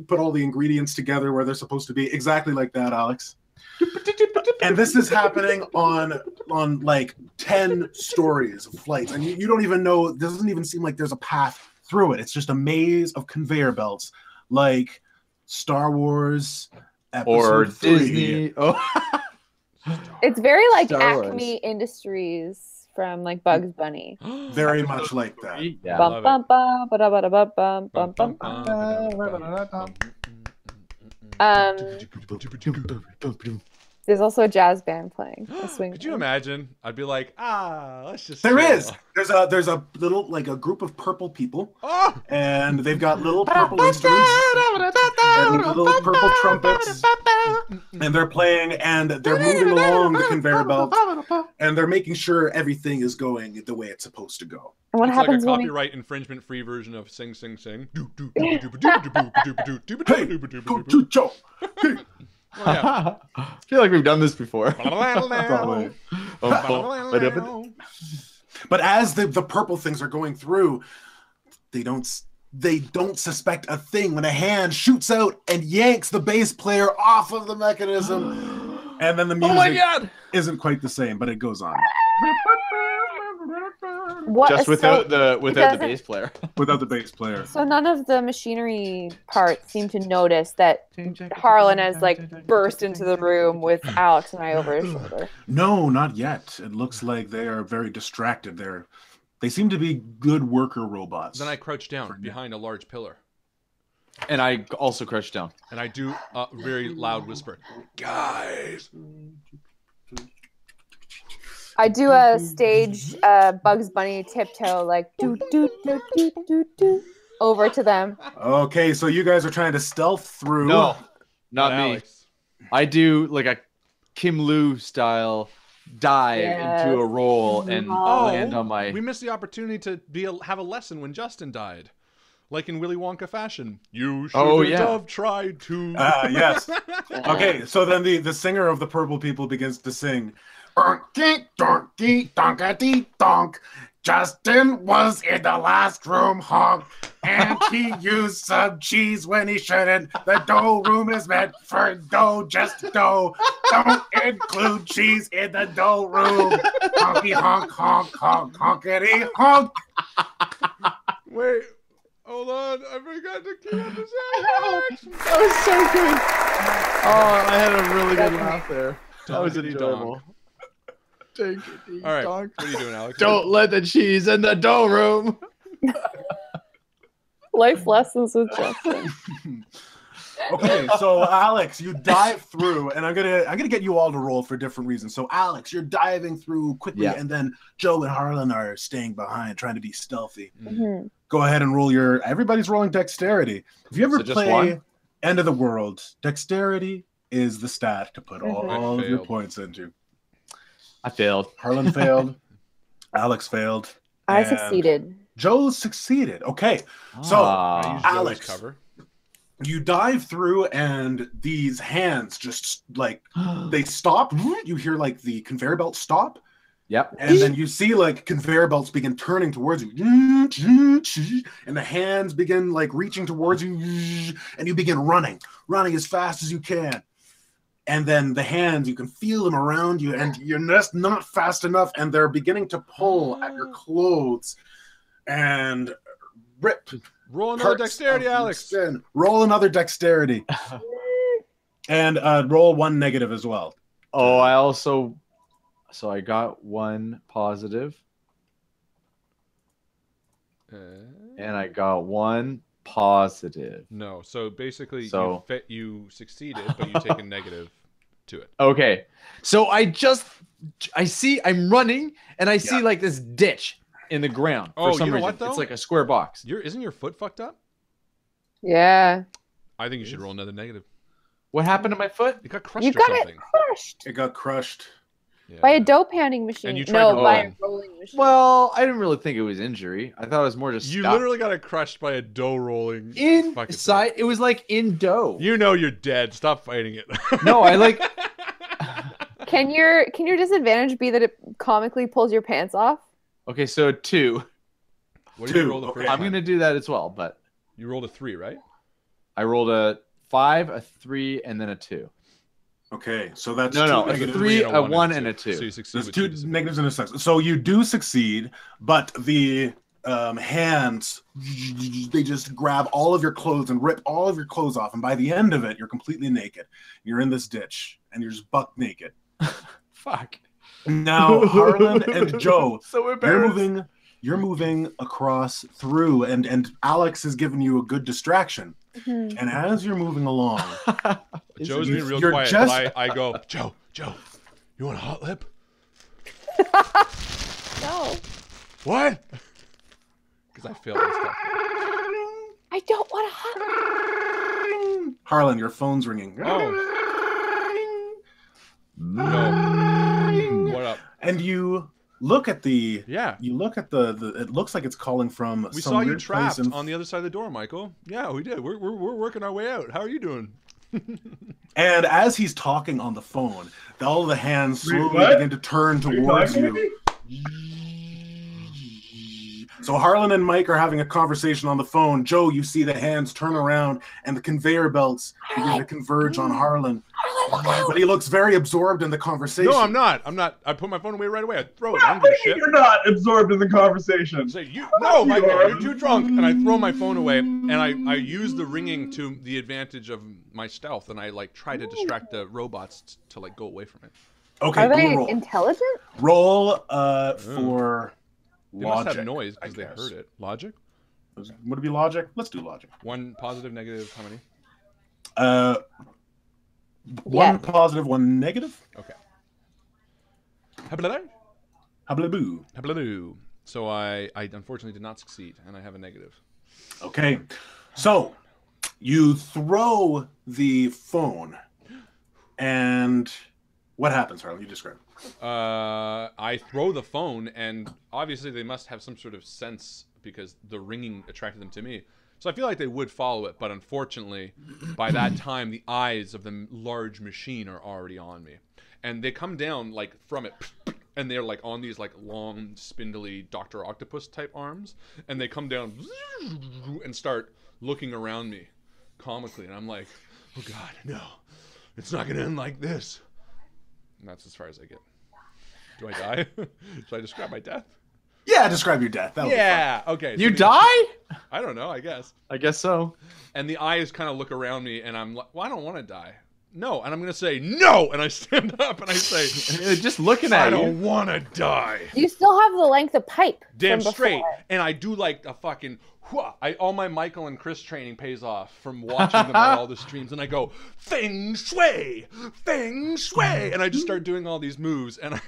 D: put all the ingredients together where they're supposed to be. Exactly like that, Alex. And this is happening on like 10 stories of flights, and you don't even know. It doesn't even seem like there's a path through it. It's just a maze of conveyor belts, like Star Wars
F: or
D: Episode 3.
F: Disney. Oh,
E: It's very like
F: Star Wars.
E: Acme Industries from like Bugs Bunny.
D: Very much like that.
F: yeah.
E: Bum bum bum ba da ba da bum bum bum bum. There's also a jazz band playing. A swing
A: Could you
E: band.
A: imagine? I'd be like, let's just.
D: There
A: chill.
D: is. There's a little like a group of purple people,
A: Oh!
D: and they've got little purple instruments and little purple trumpets, and they're playing and they're moving along the conveyor belt, and they're making sure everything is going the way it's supposed to go.
E: And what
A: It's like a
E: happens when
A: copyright infringement-free version of Sing Sing Sing.
D: Hey, go to Joe. Hey.
A: Oh, yeah.
F: I feel like we've done this before.
D: Probably. But as the purple things are going through, they don't suspect a thing when a hand shoots out and yanks the bass player off of the mechanism, and then the music isn't quite the same, but it goes on.
F: Just without the bass player.
D: Without the bass player.
E: So none of the machinery parts seem to notice that Harlan has like burst into the room with Alex and I over his shoulder.
D: No, not yet. It looks like they are very distracted. They seem to be good worker robots.
A: Then I crouch down behind a large pillar.
F: And I also crouch down.
A: And I do a very loud whisper. Guys!
E: I do a stage Bugs Bunny tiptoe, like do do do do do do over to them.
D: Okay, so you guys are trying to stealth through.
F: No, not me.
A: Alex.
F: I do like a Kim Lu style dive into a roll and land on my.
A: We missed the opportunity to have a lesson when Justin died. Like in Willy Wonka fashion. You should have tried to.
D: Yes. Okay, so then the singer of the Purple People begins to sing. Justin was in the last room, honk, and he used some cheese when he shouldn't. The dough room is meant for dough, just dough. Don't include cheese in the dough room. Honky honk honk honk honkity honk.
A: Wait, hold on, I forgot to keep up the sound.
F: That was so good. Oh, I had a really good laugh there. That was enjoyable.
A: All right, what are you doing, Alex?
F: Don't let the cheese in the dough room.
E: Life lessons with Justin.
D: Okay, so Alex, you dive through, and I'm gonna get you all to roll for different reasons. So Alex, you're diving through quickly, and then Joe and Harlan are staying behind, trying to be stealthy.
E: Mm-hmm.
D: Go ahead and roll everybody's rolling dexterity. If you ever play End of the World, dexterity is the stat to put all of your points into.
F: I failed.
D: Harlan failed. Alex failed.
E: I succeeded.
D: Joe succeeded. Okay, so Alex,
A: cover.
D: You dive through, and these hands just like they stop. You hear like the conveyor belt stop.
F: Yep.
D: And then you see like conveyor belts begin turning towards you, and the hands begin like reaching towards you, and you begin running as fast as you can. And then the hands, you can feel them around you, and you're just not fast enough, and they're beginning to pull at your clothes and rip.
A: Roll another dexterity, Alex.
D: Roll another dexterity. And roll one negative as well.
F: Oh, so I got one positive. And I got one positive.
A: No, so basically you succeeded, but you take a negative to it.
F: Okay. So I'm running, and I see like this ditch in the ground.
A: Oh,
F: for some
A: you know
F: reason.
A: what, though?
F: It's like a square box.
A: Isn't your foot fucked up?
E: Yeah.
A: I think you should roll another negative.
F: What happened to my foot?
A: It got crushed or something.
D: It got crushed.
A: Yeah.
E: By a dough pounding machine.
A: And you tried to
E: by a rolling machine.
F: Well, I didn't really think it was injury. I thought it was more just
A: You
F: stuck.
A: literally got it crushed by a dough rolling.
F: Inside, it was like in dough.
A: You know you're dead. Stop fighting it.
F: No, I like.
E: Can your disadvantage be that it comically pulls your pants off?
F: Okay, so 2.
A: What did you roll the first
F: I'm
A: time?
F: gonna do that as well, but
A: You rolled a 3, right?
F: I rolled a 5, a 3, and then a 2.
D: Okay, so that's
F: no,
D: two
F: a
D: negatives.
F: 3, a 1, and a 2.
A: So you succeed
D: There's
A: with
D: 2 negatives and a 6. So you do succeed, but the hands, they just grab all of your clothes and rip all of your clothes off, and by the end of it, you're completely naked. You're in this ditch, and you're just buck naked.
F: Fuck.
D: Now, Harlan and Joe,
F: So embarrassed.
D: you're moving across through, and Alex has given you a good distraction.
E: Mm-hmm.
D: And as you're moving along,
A: Joe's being real
D: you're
A: quiet,
D: just-
A: but I go, Joe, Joe, you want a hot lip?
E: No.
A: What? Because I failed this stuff.
E: I don't want a hot.
D: Harlan, your phone's ringing.
A: Oh. No. What up?
D: And you look at the
A: Yeah.
D: You look at the it looks like it's calling from
A: We
D: some
A: saw you
D: weird place
A: trapped
D: in-
A: on the other side of the door, Michael. Yeah, we did. We're working our way out. How are you doing?
D: And as he's talking on the phone, all of the hands
C: Wait,
D: slowly
C: what?
D: begin to turn towards
C: talking to
D: you. So Harlan and Mike are having a conversation on the phone. Joe, you see the hands turn around and the conveyor belts begin to converge on Harlan. But he looks very absorbed in the conversation.
A: No, I'm not. I put my phone away right away. I throw it. I don't give a shit.
C: You're not absorbed in the conversation.
A: Say, no, Michael, you're too drunk. And I throw my phone away, and I use the ringing to the advantage of my stealth, and I like try to distract the robots to like go away from it.
D: Okay,
E: Are they
D: roll.
E: intelligent?
D: Roll for
A: They
D: logic.
A: must have noise
D: I
A: because they
D: guess.
A: heard it. Logic?
D: Would it be logic? Let's do logic.
A: One positive, negative, how many?
D: One positive, one negative.
A: Okay. Habla-da?
D: Hablaboo.
A: Habla-doo. So I unfortunately did not succeed, and I have a negative.
D: Okay, so you throw the phone, and what happens, Harlan? You describe.
A: I throw the phone, and obviously they must have some sort of sense because the ringing attracted them to me. So I feel like they would follow it, but unfortunately, by that time, the eyes of the large machine are already on me. And they come down, like, from it, and they're, like, on these, like, long, spindly Dr. Octopus type arms, and they come down and start looking around me comically, and I'm like, oh God, no, it's not gonna end like this. And that's as far as I get. Do I die? Should I describe my death?
D: Yeah, describe your death. That'll
A: Yeah. Okay.
F: You
A: so
F: die?
A: I don't know. I guess.
F: I guess so.
A: And the eyes kind of look around me, and I'm like, "Well, I don't want to die." No, and I'm gonna say no, and I stand up and I say,
F: Just looking
A: "I
F: at you.
A: don't want to die."
E: You still have the length of pipe.
A: Damn
E: from before.
A: straight. And I do like a fucking. All my Mycl and Chris training pays off from watching them on all the streams, and I go feng shui, and I just start doing all these moves, and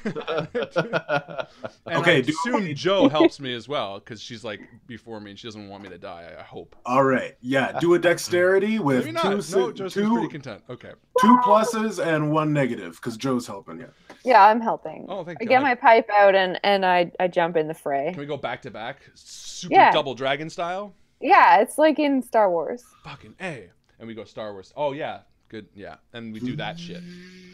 D: Okay,
A: soon Joe helps me as well because she's like before me and she doesn't want me to die. I hope.
D: All right, yeah. Do a dexterity with
A: Maybe not. No, Joe's pretty content. Okay.
D: 2 pluses and 1 negative because Joe's helping you.
E: Yeah, I'm helping.
A: Oh, thank
E: I
A: God.
E: get my pipe out and I jump in the fray.
A: Can we go back to back? Super
E: Yeah.
A: double dragon style?
E: Yeah, it's like in Star Wars.
A: Fucking A. And we go Star Wars. Oh, yeah. Good. Yeah. And we do that shit.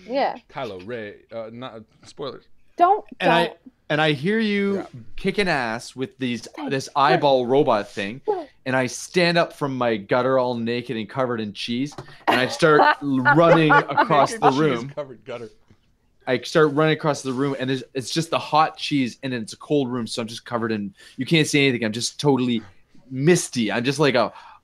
E: Yeah.
A: Kylo Ray. Not spoilers.
E: Don't.
F: And I hear you kicking ass with this eyeball robot thing, and I stand up from my gutter all naked and covered in cheese, and I start running across the room.
A: Covered gutter.
F: I start running across the room, and it's just the hot cheese, and it's a cold room, so I'm just covered in. You can't see anything. I'm just totally misty. I'm just like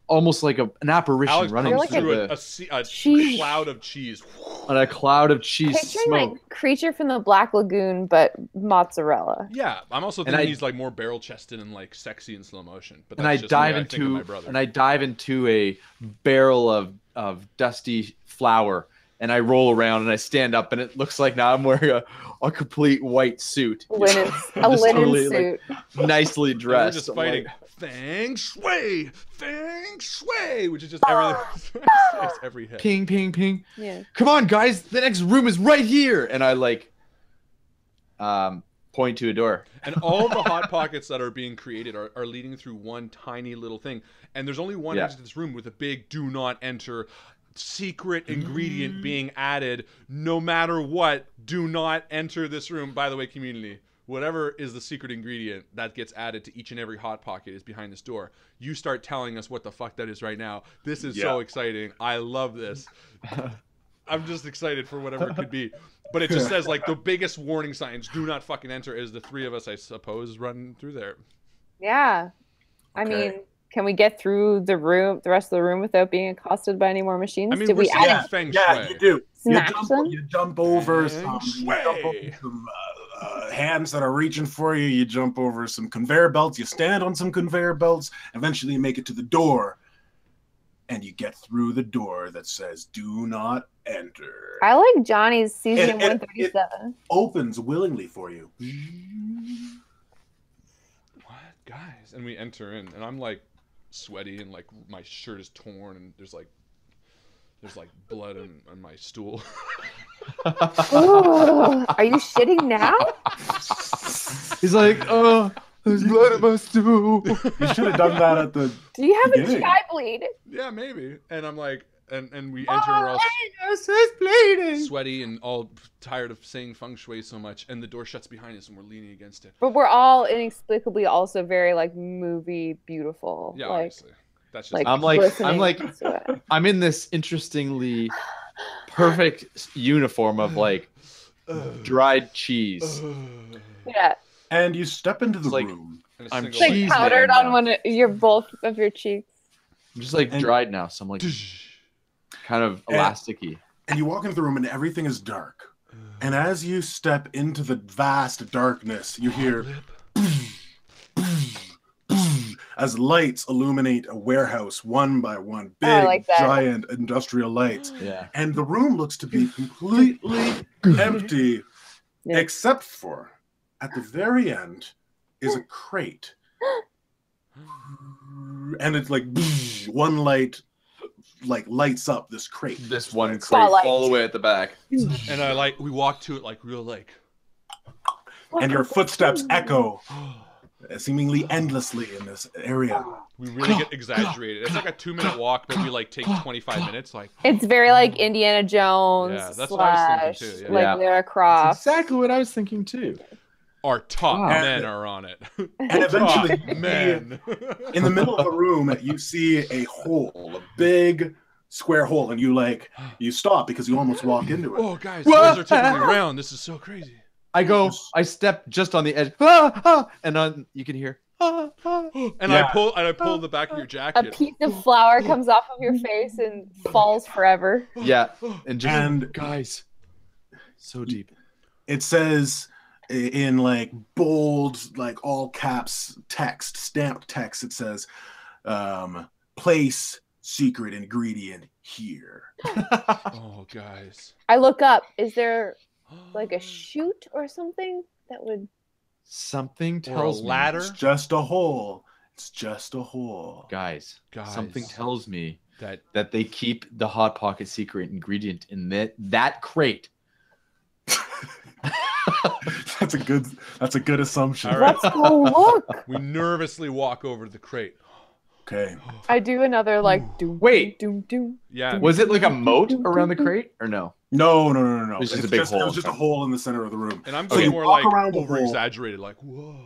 F: almost like an apparition
A: Alex
F: running
A: comes
F: through
A: through a
E: cheese.
A: cloud of cheese.
F: on a cloud of cheese
E: Picturing
F: smoke.
E: like Creature from the Black Lagoon, but mozzarella.
A: Yeah, I'm also thinking he's like more barrel chested and like sexy in slow motion. But that's just the way I think of my brother.
F: I dive into a barrel of dusty flour. And I roll around and I stand up, and it looks like now I'm wearing a complete white suit.
E: A linen
F: totally,
E: suit.
F: like, nicely
A: And
F: dressed.
A: we're just
F: I'm
A: fighting
F: like,
A: feng shui, which is just every hit.
F: ping, ping, ping.
E: Yeah.
F: Come on, guys, the next room is right here. And I like point to a door.
A: And all the hot pockets that are being created are leading through one tiny little thing. And there's only one exit to this room with a big "do not enter" secret ingredient being added. No matter what, do not enter this room. By the way, community, whatever is the secret ingredient that gets added to each and every hot pocket is behind this door. You start telling us what the fuck that is right now. This is so exciting. I love this. I'm just excited for whatever it could be. But it just says like the biggest warning signs, do not fucking enter, is the three of us, I suppose, run through there.
E: Yeah. I mean, can we get through the rest of the room without being accosted by any more machines?
A: I mean,
E: Did we add
A: feng shui.
D: Yeah, you do.
E: Smash them?
D: You jump over some hands that are reaching for you. You jump over some conveyor belts. You stand on some conveyor belts. Eventually, you make it to the door. and you get through the door that says "Do not enter."
E: I like Johnny's cesium
D: It
E: 137.
D: opens willingly for you.
A: What, guys? And we enter in, and I'm like sweaty, and like my shirt is torn, and there's like blood on my stool.
E: Ooh, are you shitting now?
F: He's like, oh, there's blood in my stool.
D: You should have done that at the.
E: Do you have
D: beginning.
E: a GI bleed?
A: Yeah, maybe. And I'm like, and we enter, and we're all
F: bleeding.
A: sweaty and all tired of saying feng shui so much, and the door shuts behind us, and we're leaning against it.
E: But we're all inexplicably also very like movie beautiful.
A: Yeah,
E: like,
A: obviously. That's just
E: like
F: I'm in this interestingly perfect uniform of like dried cheese.
E: Yeah.
D: And you step into the
F: like,
D: room.
F: I'm
E: Like
F: cheese
E: powdered
F: man
E: on
F: now.
E: one of both of your cheeks.
F: I'm just like dried now, so I'm like kind of elasticy.
D: And you walk into the room and everything is dark. And as you step into the vast darkness, you hear as lights illuminate a warehouse one by one, big, giant industrial lights.
F: Yeah.
D: And the room looks to be completely empty, except for at the very end is a crate. And it's like one light lights up this crate.
F: This one crate
E: Spotlight.
F: all the way at the back.
A: And we walk to it like real like.
D: And your footsteps echo seemingly endlessly in this area.
A: We really get exaggerated. It's like a 2-minute walk, but we like take 25 minutes. Like
E: It's very like Indiana Jones
A: Yeah, that's what I was thinking too, yeah.
E: like Lara Croft.
F: That's exactly what I was thinking too.
A: our top
F: Wow.
A: men are on it.
D: And eventually,
A: Top men.
D: in the middle of the room, you see a hole, a big square hole, and you stop because you almost walk into it.
A: Oh, guys, holes are typically round. This is so crazy.
F: I step just on the edge, and then you can hear,
A: And
D: Yeah.
A: I pull the back of your
E: A
A: jacket.
E: piece of flour comes off of your face and falls forever.
F: yeah, and just
D: And-
F: guys, so deep.
D: It says in like bold, like all caps text, stamped text, it says, place secret ingredient here.
A: Oh, guys.
E: I look up. Is there like a chute or something that would?
F: Something
A: Or a
F: tells me,
A: ladder.
D: It's just a hole. It's just a hole.
F: guys,
A: Guys.
F: something tells me
A: That
F: that they keep the Hot Pocket secret ingredient in that crate.
D: That's a good assumption.
A: All right.
E: Let's go look.
A: we nervously walk over to the crate.
D: Okay.
E: I do another like doom.
F: Wait.
E: doom doom.
A: Yeah.
F: Was it like a moat around the crate or no?
D: No.
F: It's just a big hole.
D: It was just a hole in the center of the room.
A: And I'm
D: So
A: going
D: you
A: more
D: walk
A: like
D: around the hole.
A: over exaggerated, like, whoa.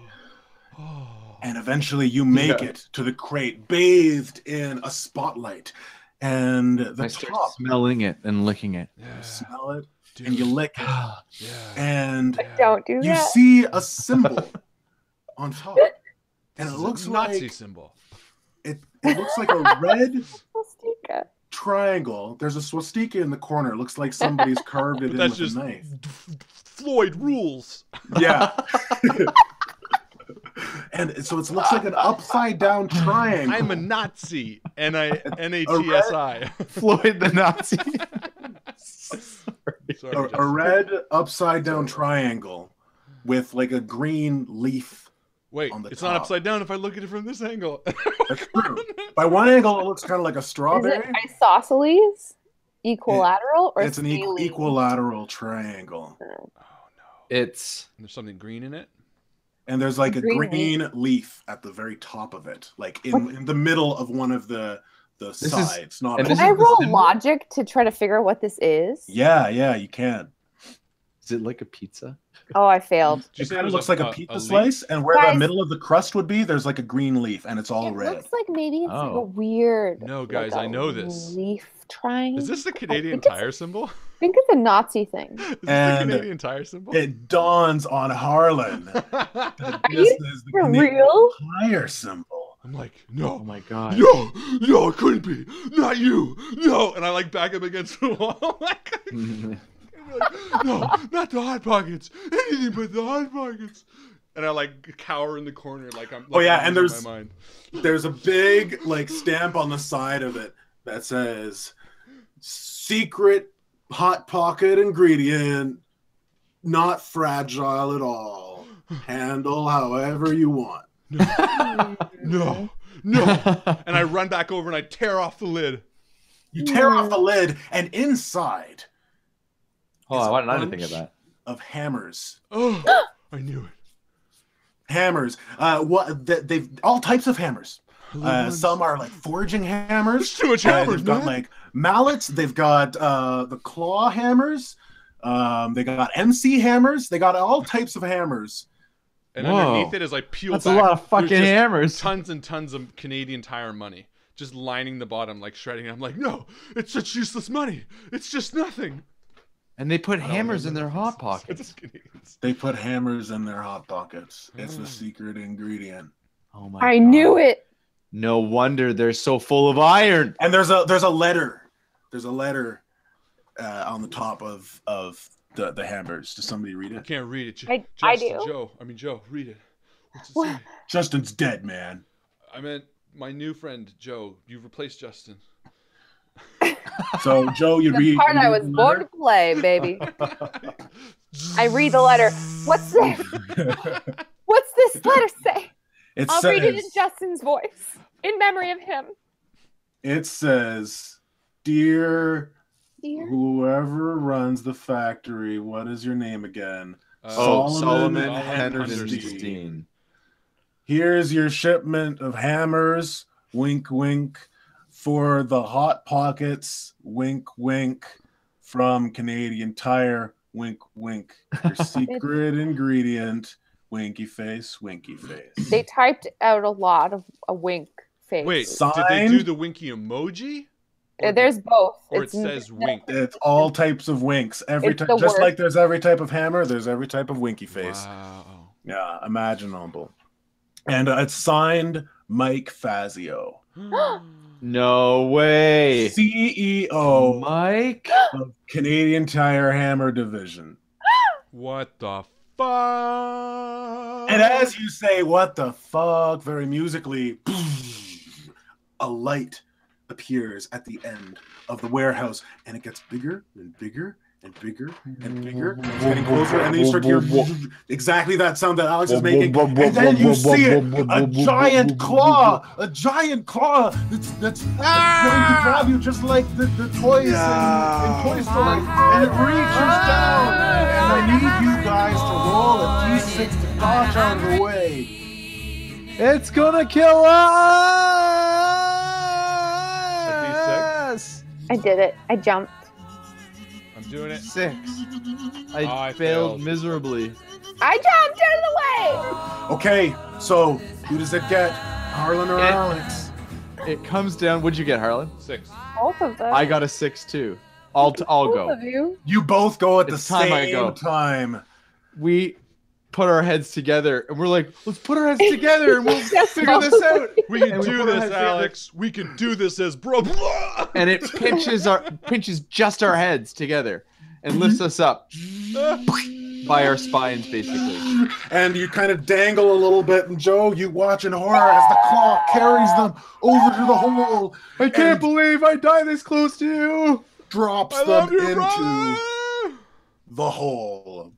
A: Oh.
D: And eventually you make it to the crate, bathed in a spotlight. And the
F: I start
D: top,
F: smelling it and licking it.
D: you
A: Yeah.
D: smell it,
A: Dude.
D: and you lick it.
A: Yeah.
D: And
E: Don't do
D: you
E: that.
D: see a symbol on top. And it
A: This is
D: looks
A: a Nazi
D: like
A: symbol.
D: it looks like a red
E: Swastika.
D: triangle. There's a swastika in the corner. It looks like somebody's carved it
A: But
D: in
A: that's
D: with
A: just
D: a knife.
A: Floyd rules.
D: Yeah. And so it looks like an upside down triangle.
A: I'm a Nazi. N-A-T-S-I.
F: Floyd the Nazi.
A: Sorry,
D: a
A: Jessica.
D: red upside down triangle with like a green leaf.
A: Wait,
D: on the
A: it's not
D: top.
A: upside down if I look at it from this angle.
D: That's true. By one angle, it looks kind of like a
E: Is
D: strawberry.
E: it isosceles? Equilateral or
D: It's an
E: scalene?
D: equilateral triangle.
F: It's
A: There's something green in it.
D: And there's like a
E: Green
D: green leaf at the very top of it, like in the middle of one of the
F: is-
D: sides. Not
F: and
D: a-
F: this
E: Can I
F: is the
E: roll
F: symbol?
E: logic to try to figure out what this is?
D: yeah, you can.
F: is it like a pizza?
E: Oh, I failed.
A: Did you
D: It
A: say
D: kind of
A: there's
D: looks like a pizza
A: leaf?
D: slice, and where
E: Guys-
D: the middle of the crust would be, there's like a green leaf, and it's all
E: It
D: red.
E: looks like maybe it's like a
F: Oh.
E: weird.
A: No,
E: like
A: guys,
E: a
A: I know this.
E: Leaf triangle.
A: Is this the Canadian
E: think it's-
A: Tire symbol?
E: I think it's a Nazi thing.
A: Is this
D: And
A: the Canadian Tire symbol?
D: It dawns on Harlan that
E: Are
D: this
E: you
D: is the
E: for
D: Canadian
E: real?
D: Tire symbol.
A: I'm like,
F: Oh
A: no,
F: my god.
A: no, it couldn't be. Not you. No. And I like back up against the wall. Like, no, not the Hot Pockets. Anything but the Hot Pockets. And I like cower in the corner like I'm. Like,
D: Oh, yeah,
A: I'm
D: and
A: losing
D: there's-
A: my mind.
D: There's a big like stamp on the side of it that says secret hot pocket ingredient, not fragile at all. Handle however you want.
A: No. And I run back over and I tear off the lid.
D: You tear off the lid, and inside
F: Oh, I want another thing of that.
D: Of hammers.
A: Oh, I knew it.
D: Hammers. They've all types of hammers. Some are like foraging hammers.
A: Too much hammers,
D: they've got like mallets. They've got the claw hammers. They got MC hammers. They got all types of hammers.
A: And underneath it is like peeled
F: That's
A: back.
F: a lot of fucking hammers.
A: Tons and tons of Canadian Tire money. Just lining the bottom, like shredding it. I'm like, no, it's such useless money. It's just nothing.
F: And they put hammers in their hot pockets.
D: They put hammers in their hot pockets. It's the secret ingredient.
F: Oh my
E: I knew it.
F: No wonder they're so full of iron.
D: And there's a letter. There's a letter on the top of the hammers. Does somebody read it?
A: I can't read it.
E: I do.
A: Joe, read it. What's it
E: What?
A: say?
D: Justin's dead, man.
A: I meant my new friend Joe. You've replaced Justin.
D: So Joe, you
E: The
D: read.
E: part
D: you
E: I
D: read
E: was
D: the
E: born
D: letter?
E: to play, baby. I read the letter. What's this? What's this letter say? I'll read it in Justin's voice, in memory of him.
D: It says, "Dear
E: Dear.
D: whoever runs the factory, what is your name again?
F: Solomon
D: Henderson.
F: Henderson.
D: Here's your shipment of hammers. Wink, wink. For the hot pockets. Wink, wink. From Canadian Tire. Wink, wink. Your secret ingredient. Winky face, winky face."
E: They typed out a lot of a wink face.
A: Wait,
D: Signed?
A: did they do the winky emoji?
E: There's both.
A: Or it says wink.
D: It's all types of winks. Every
E: It's
D: type,
E: the
D: just
E: worst.
D: like there's every type of hammer, there's every type of winky face.
A: Wow.
D: Yeah, imaginable. And it's signed Mycl Fazio,
F: No way.
D: CEO
F: Mike?
D: of Canadian Tire Hammer Division.
A: What the fuck?
D: And as you say, what the fuck, very musically, a light appears at the end of the warehouse, and it gets bigger and bigger and bigger and bigger. It's getting closer, and then you start to hear exactly that sound that Alex is making, and then you see it, a giant claw that's going to grab you just like the toys in Toy Story, and it reaches down, and I need you guys to roll a d6 to dodge out of the way.
F: It's gonna kill us!
E: I did it. I jumped.
A: I'm doing it.
F: 6. I
A: failed.
F: failed miserably.
E: I jumped out of the way.
D: Okay, so who does it get? Harlan or Alex?
F: It comes down. What'd you get, Harlan?
A: 6.
E: Both of them.
F: I got a 6 too. I'll
E: Both
F: go.
E: of you.
D: You both go at the
F: It's time I
D: same
F: go.
D: time.
F: We put our heads together and we're like, let's put our heads together and we'll figure this out.
A: We can
F: And we
A: do
F: put our
A: this,
F: heads together.
A: Alex. We can do this as bro.
F: And it pinches just our heads together and lifts us up by our spines, basically.
D: And you kind of dangle a little bit, and Joe, you watch in horror as the claw carries them over to the hole.
F: I can't believe I died this close to you.
D: Drops
A: I
D: them
A: love you,
D: into
A: brother.
D: the hole.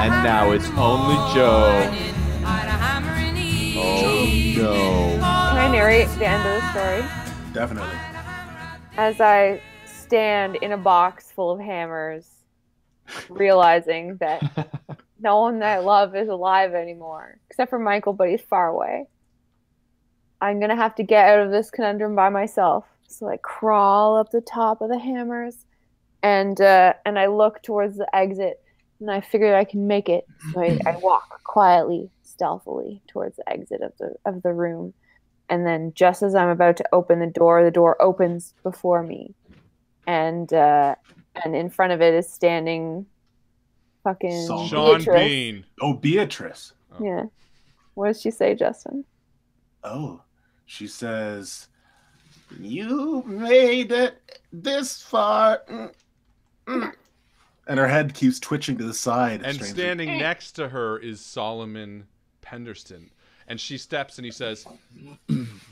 F: And now it's only Joe. Oh no.
E: Can I narrate the end of the story?
D: Definitely.
E: As I stand in a box full of hammers, realizing that no one that I love is alive anymore, except for Michael, but he's far away. I'm gonna have to get out of this conundrum by myself. So I crawl up the top of the hammers, and I look towards the exit, and I figure I can make it. So I walk quietly, stealthily towards the exit of the room, and then just as I'm about to open the door opens before me, and in front of it is standing fucking
A: Sean
E: Beatrice.
A: Bean.
D: Oh, Beatrice.
E: Yeah. What does she say, Justin?
D: Oh, she says, "You made it this far." And her head keeps twitching to the side.
A: And standing next to her is Solomon Penderston. And she steps and he says,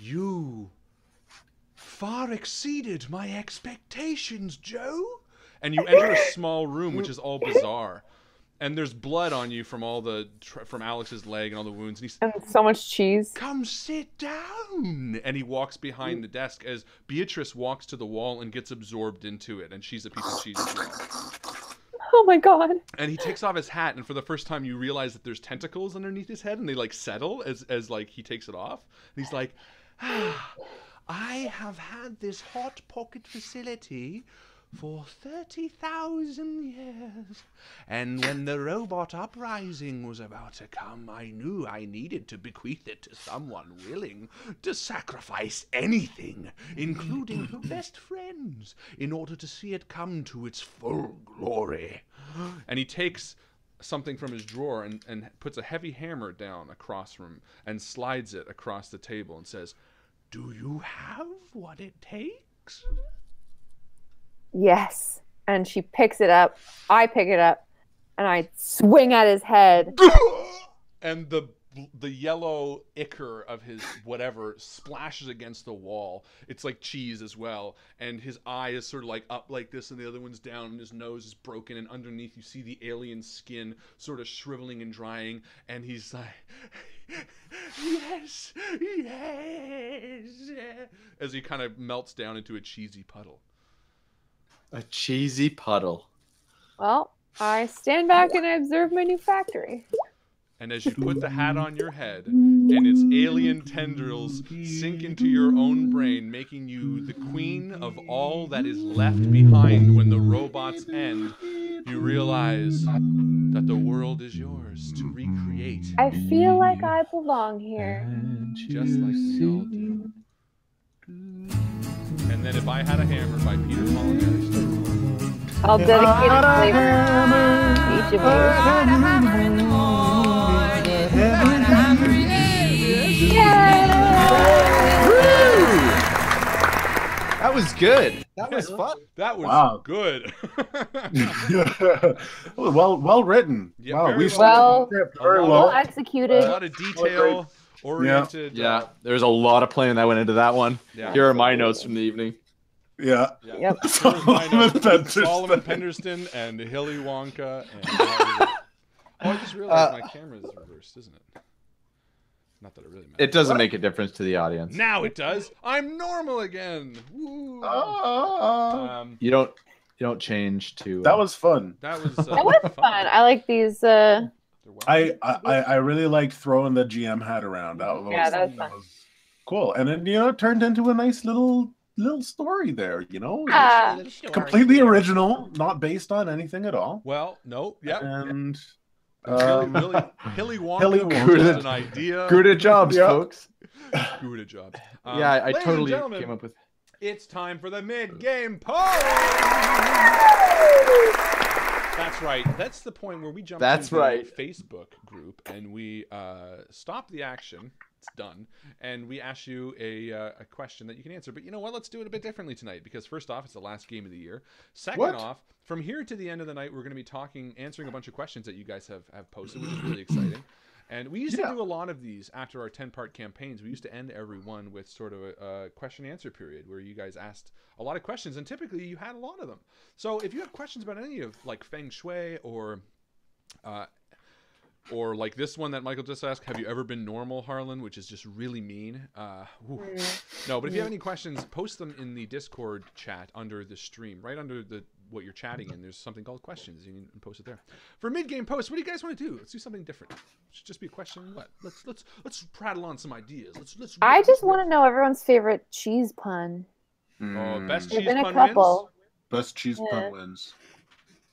A: "You far exceeded my expectations, Joe." And you enter a small room, which is all bizarre. And there's blood on you from all from Alex's leg and all the wounds.
E: And so much cheese.
A: "Come sit down." And he walks behind the desk as Beatrice walks to the wall and gets absorbed into it. And she's a piece of cheese as well.
E: Oh my god.
A: And he takes off his hat, and for the first time you realize that there's tentacles underneath his head, and they like settle as like he takes it off. And he's like, "I have had this hot pocket facility for 30,000 years. And when the robot uprising was about to come, I knew I needed to bequeath it to someone willing to sacrifice anything, including her best friends, in order to see it come to its full glory." And he takes something from his drawer and puts a heavy hammer down across from him and slides it across the table and says, "Do you have what it takes?"
E: Yes. And she picks it up. I pick it up. And I swing at his head.
A: And the yellow ichor of his whatever splashes against the wall. It's like cheese as well. And his eye is sort of like up like this and the other one's down and his nose is broken. And underneath you see the alien skin sort of shriveling and drying. And he's like, "Yes, yes," as he kind of melts down into a cheesy puddle.
F: A cheesy puddle.
E: Well, I stand back and I observe my new factory.
A: And as you put the hat on your head and its alien tendrils sink into your own brain, making you the queen of all that is left behind when the robots end, you realize that the world is yours to recreate.
E: I feel like I belong here.
A: Just like we all do. And then If I Had a Hammer by Peter Paul and Mary Stuart.
E: I'll dedicate a flavor to each of you.
F: That was good. That was fun.
A: That was good.
D: well written.
A: Yeah,
D: wow,
A: very
E: well executed.
A: A lot of detail oriented.
F: Yeah, there's a lot of planning that went into that one.
A: Yeah.
F: Here are my notes from the evening.
D: Yeah.
E: Yep.
A: Solomon Penderston and Hilly Wonka. And I just realized my camera is reversed, isn't it? Not that it really matters.
F: It doesn't make a difference to the audience.
A: Now it does. I'm normal again. Woo.
F: You don't change to.
D: That was fun.
A: That was
E: fun. I like these.
D: I really liked throwing the GM hat around. That was fun. Cool, and then it turned into a nice little story there. Completely original, not based on anything at all.
A: Well, no, yep.
D: And
A: Hilly Wonka was an idea.
F: Good jobs, folks.
A: Good jobs.
F: Yeah, I totally came up with.
A: It's time for the mid-game post. That's right. That's the point where we jump into the Facebook group and we stop the action. It's done. And we ask you a question that you can answer. But you know what? Let's do it a bit differently tonight because first off, it's the last game of the year. Second off, from here to the end of the night, we're going to be answering a bunch of questions that you guys have posted, which is really exciting. And we used to do a lot of these after our 10-part campaigns. We used to end every one with sort of a question-answer period where you guys asked a lot of questions, and typically you had a lot of them. So if you have questions about any of like Feng Shui or like this one that Michael just asked, have you ever been normal, Harlan? Which is just really mean. No, but if you have any questions, post them in the Discord chat under the stream, right under what you're chatting in. There's something called questions. You can post it there. For mid-game post, what do you guys want to do? Let's do something different. It should just be a question. What? Let's prattle on some ideas. Let's.
E: I just want to know everyone's favorite cheese pun.
A: Best
E: There's
A: cheese
E: been a
A: pun
E: couple.
A: wins.
D: Best cheese pun wins.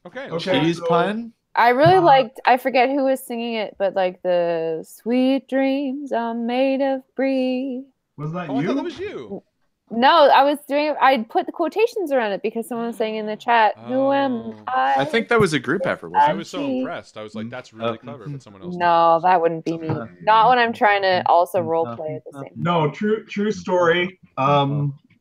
A: Okay.
F: Cheese pun.
E: I really liked. I forget who was singing it, but like the sweet dreams are made of brie.
C: Was that
A: I
C: you?
A: thought that was you.
E: No, I was doing. I put the quotations around it because someone was saying in the chat, "Who am I?"
F: I think that was a group effort.
A: I was so impressed. I was like, "That's really clever," but someone else.
E: No, that wouldn't be me. Not when I'm trying to also role play at the same time.
C: No, true story.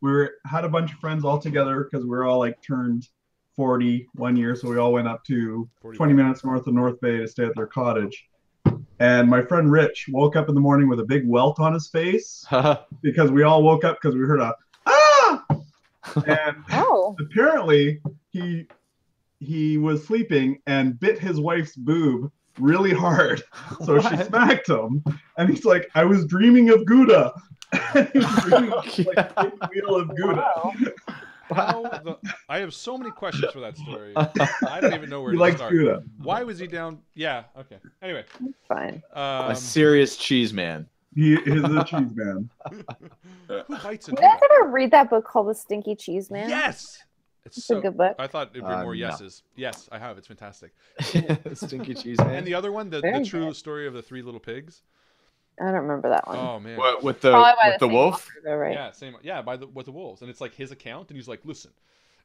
C: We had a bunch of friends all together because we were all like turned 40 one year, so we all went up to
A: 40.
C: 20 minutes north of North Bay to stay at their cottage. And my friend Rich woke up in the morning with a big welt on his face because we all woke up because we heard a ah! And apparently he was sleeping and bit his wife's boob really hard. So she smacked him, and he's like, I was dreaming of Gouda. He was dreaming of like a big wheel of Gouda.
A: I have so many questions for that story. I don't even know where to start.
C: Gouda.
A: Why was he down? Yeah, okay. Anyway.
E: Fine.
F: A serious cheese man.
C: He is a cheese man.
A: Who bites
E: Did you guys ever read that book called The Stinky Cheese Man?
A: Yes!
E: It's a good book.
A: I thought it'd be more yeses. No. Yes, I have. It's fantastic.
F: Stinky Cheese Man.
A: And the other one, the true story of the 3 little pigs.
E: I don't remember that one.
A: Oh man,
F: with the wolf?
E: Author, though, right?
A: Yeah, same. Yeah, with the wolves, and it's like his account, and he's like, "Listen."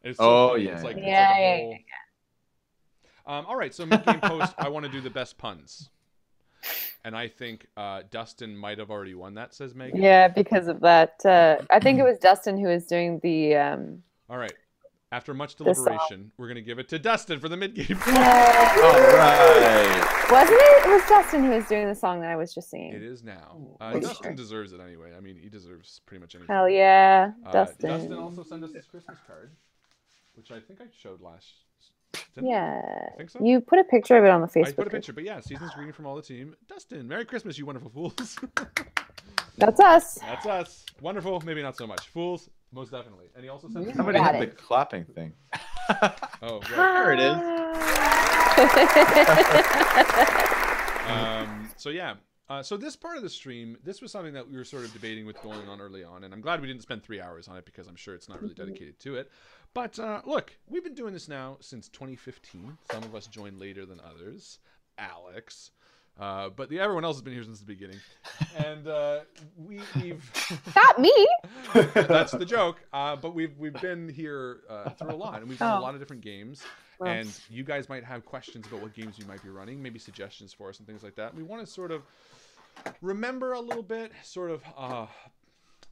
A: And it's
F: so
A: funny.
F: Yeah.
A: It's like,
E: yeah.
A: All right, so mid-game post, I want to do the best puns, and I think Dustin might have already won that. Says Megan.
E: Yeah, because of that. I think it was Dustin who was doing the.
A: All right. After much deliberation, we're going to give it to Dustin for the mid-game.
F: All right.
E: Wasn't it? It was Dustin who was doing the song that I was just singing.
A: It is now. Dustin deserves it anyway. I mean, he deserves pretty much anything.
E: Hell yeah, Dustin.
A: Dustin also sent us this Christmas card, which I think I showed last.
E: Yeah.
A: I think so.
E: You put a picture of it on the Facebook.
A: I put a picture, but yeah, season's greeting from all the team. Dustin, Merry Christmas, you wonderful fools.
E: That's us.
A: That's us. Wonderful, maybe not so much. Fools, most definitely. And he also sent
F: somebody had the clapping thing.
A: Oh, right.
F: There it is.
A: So yeah. So this part of the stream, this was something that we were sort of debating with going on early on, and I'm glad we didn't spend 3 hours on it because I'm sure it's not really dedicated to it. But look, we've been doing this now since 2015. Some of us joined later than others. Alex. But everyone else has been here since the beginning. And we've...
E: Not me!
A: That's the joke. But we've been here through a lot, and we've done a lot of different games. Well, and you guys might have questions about what games you might be running, maybe suggestions for us and things like that. We want to sort of remember a little bit, sort of,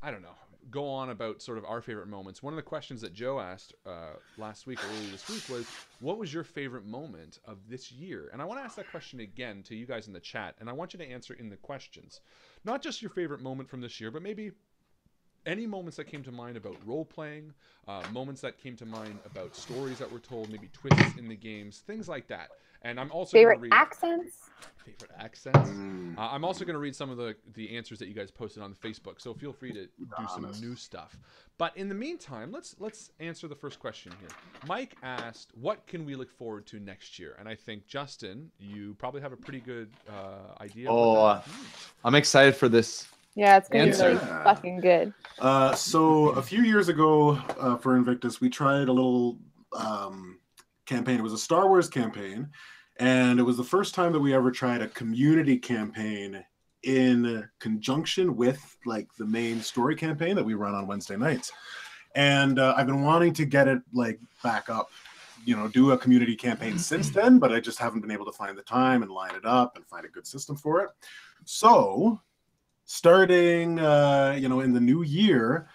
A: I don't know, go on about sort of our favorite moments. One of the questions that Joe asked last week or earlier this week was, what was your favorite moment of this year? And I want to ask that question again to you guys in the chat, and I want you to answer in the questions. Not just your favorite moment from this year, but maybe any moments that came to mind about role-playing, moments that came to mind about stories that were told, maybe twists in the games, things like that. And I'm also
E: favorite accents.
A: Favorite accents. I'm also going to read some of the answers that you guys posted on Facebook. So feel free to do some new stuff. But in the meantime, let's answer the first question here. Mike asked, "What can we look forward to next year?" And I think Justin, you probably have a pretty good idea.
F: Oh, I'm excited for this.
E: Yeah, it's going to be really fucking good.
D: So a few years ago for Invictus, we tried a little campaign. It was a Star Wars campaign, and it was the first time that we ever tried a community campaign in conjunction with like the main story campaign that we run on Wednesday nights. And I've been wanting to get it like back up, do a community campaign since then, but I just haven't been able to find the time and line it up and find a good system for it. So starting, in the new year,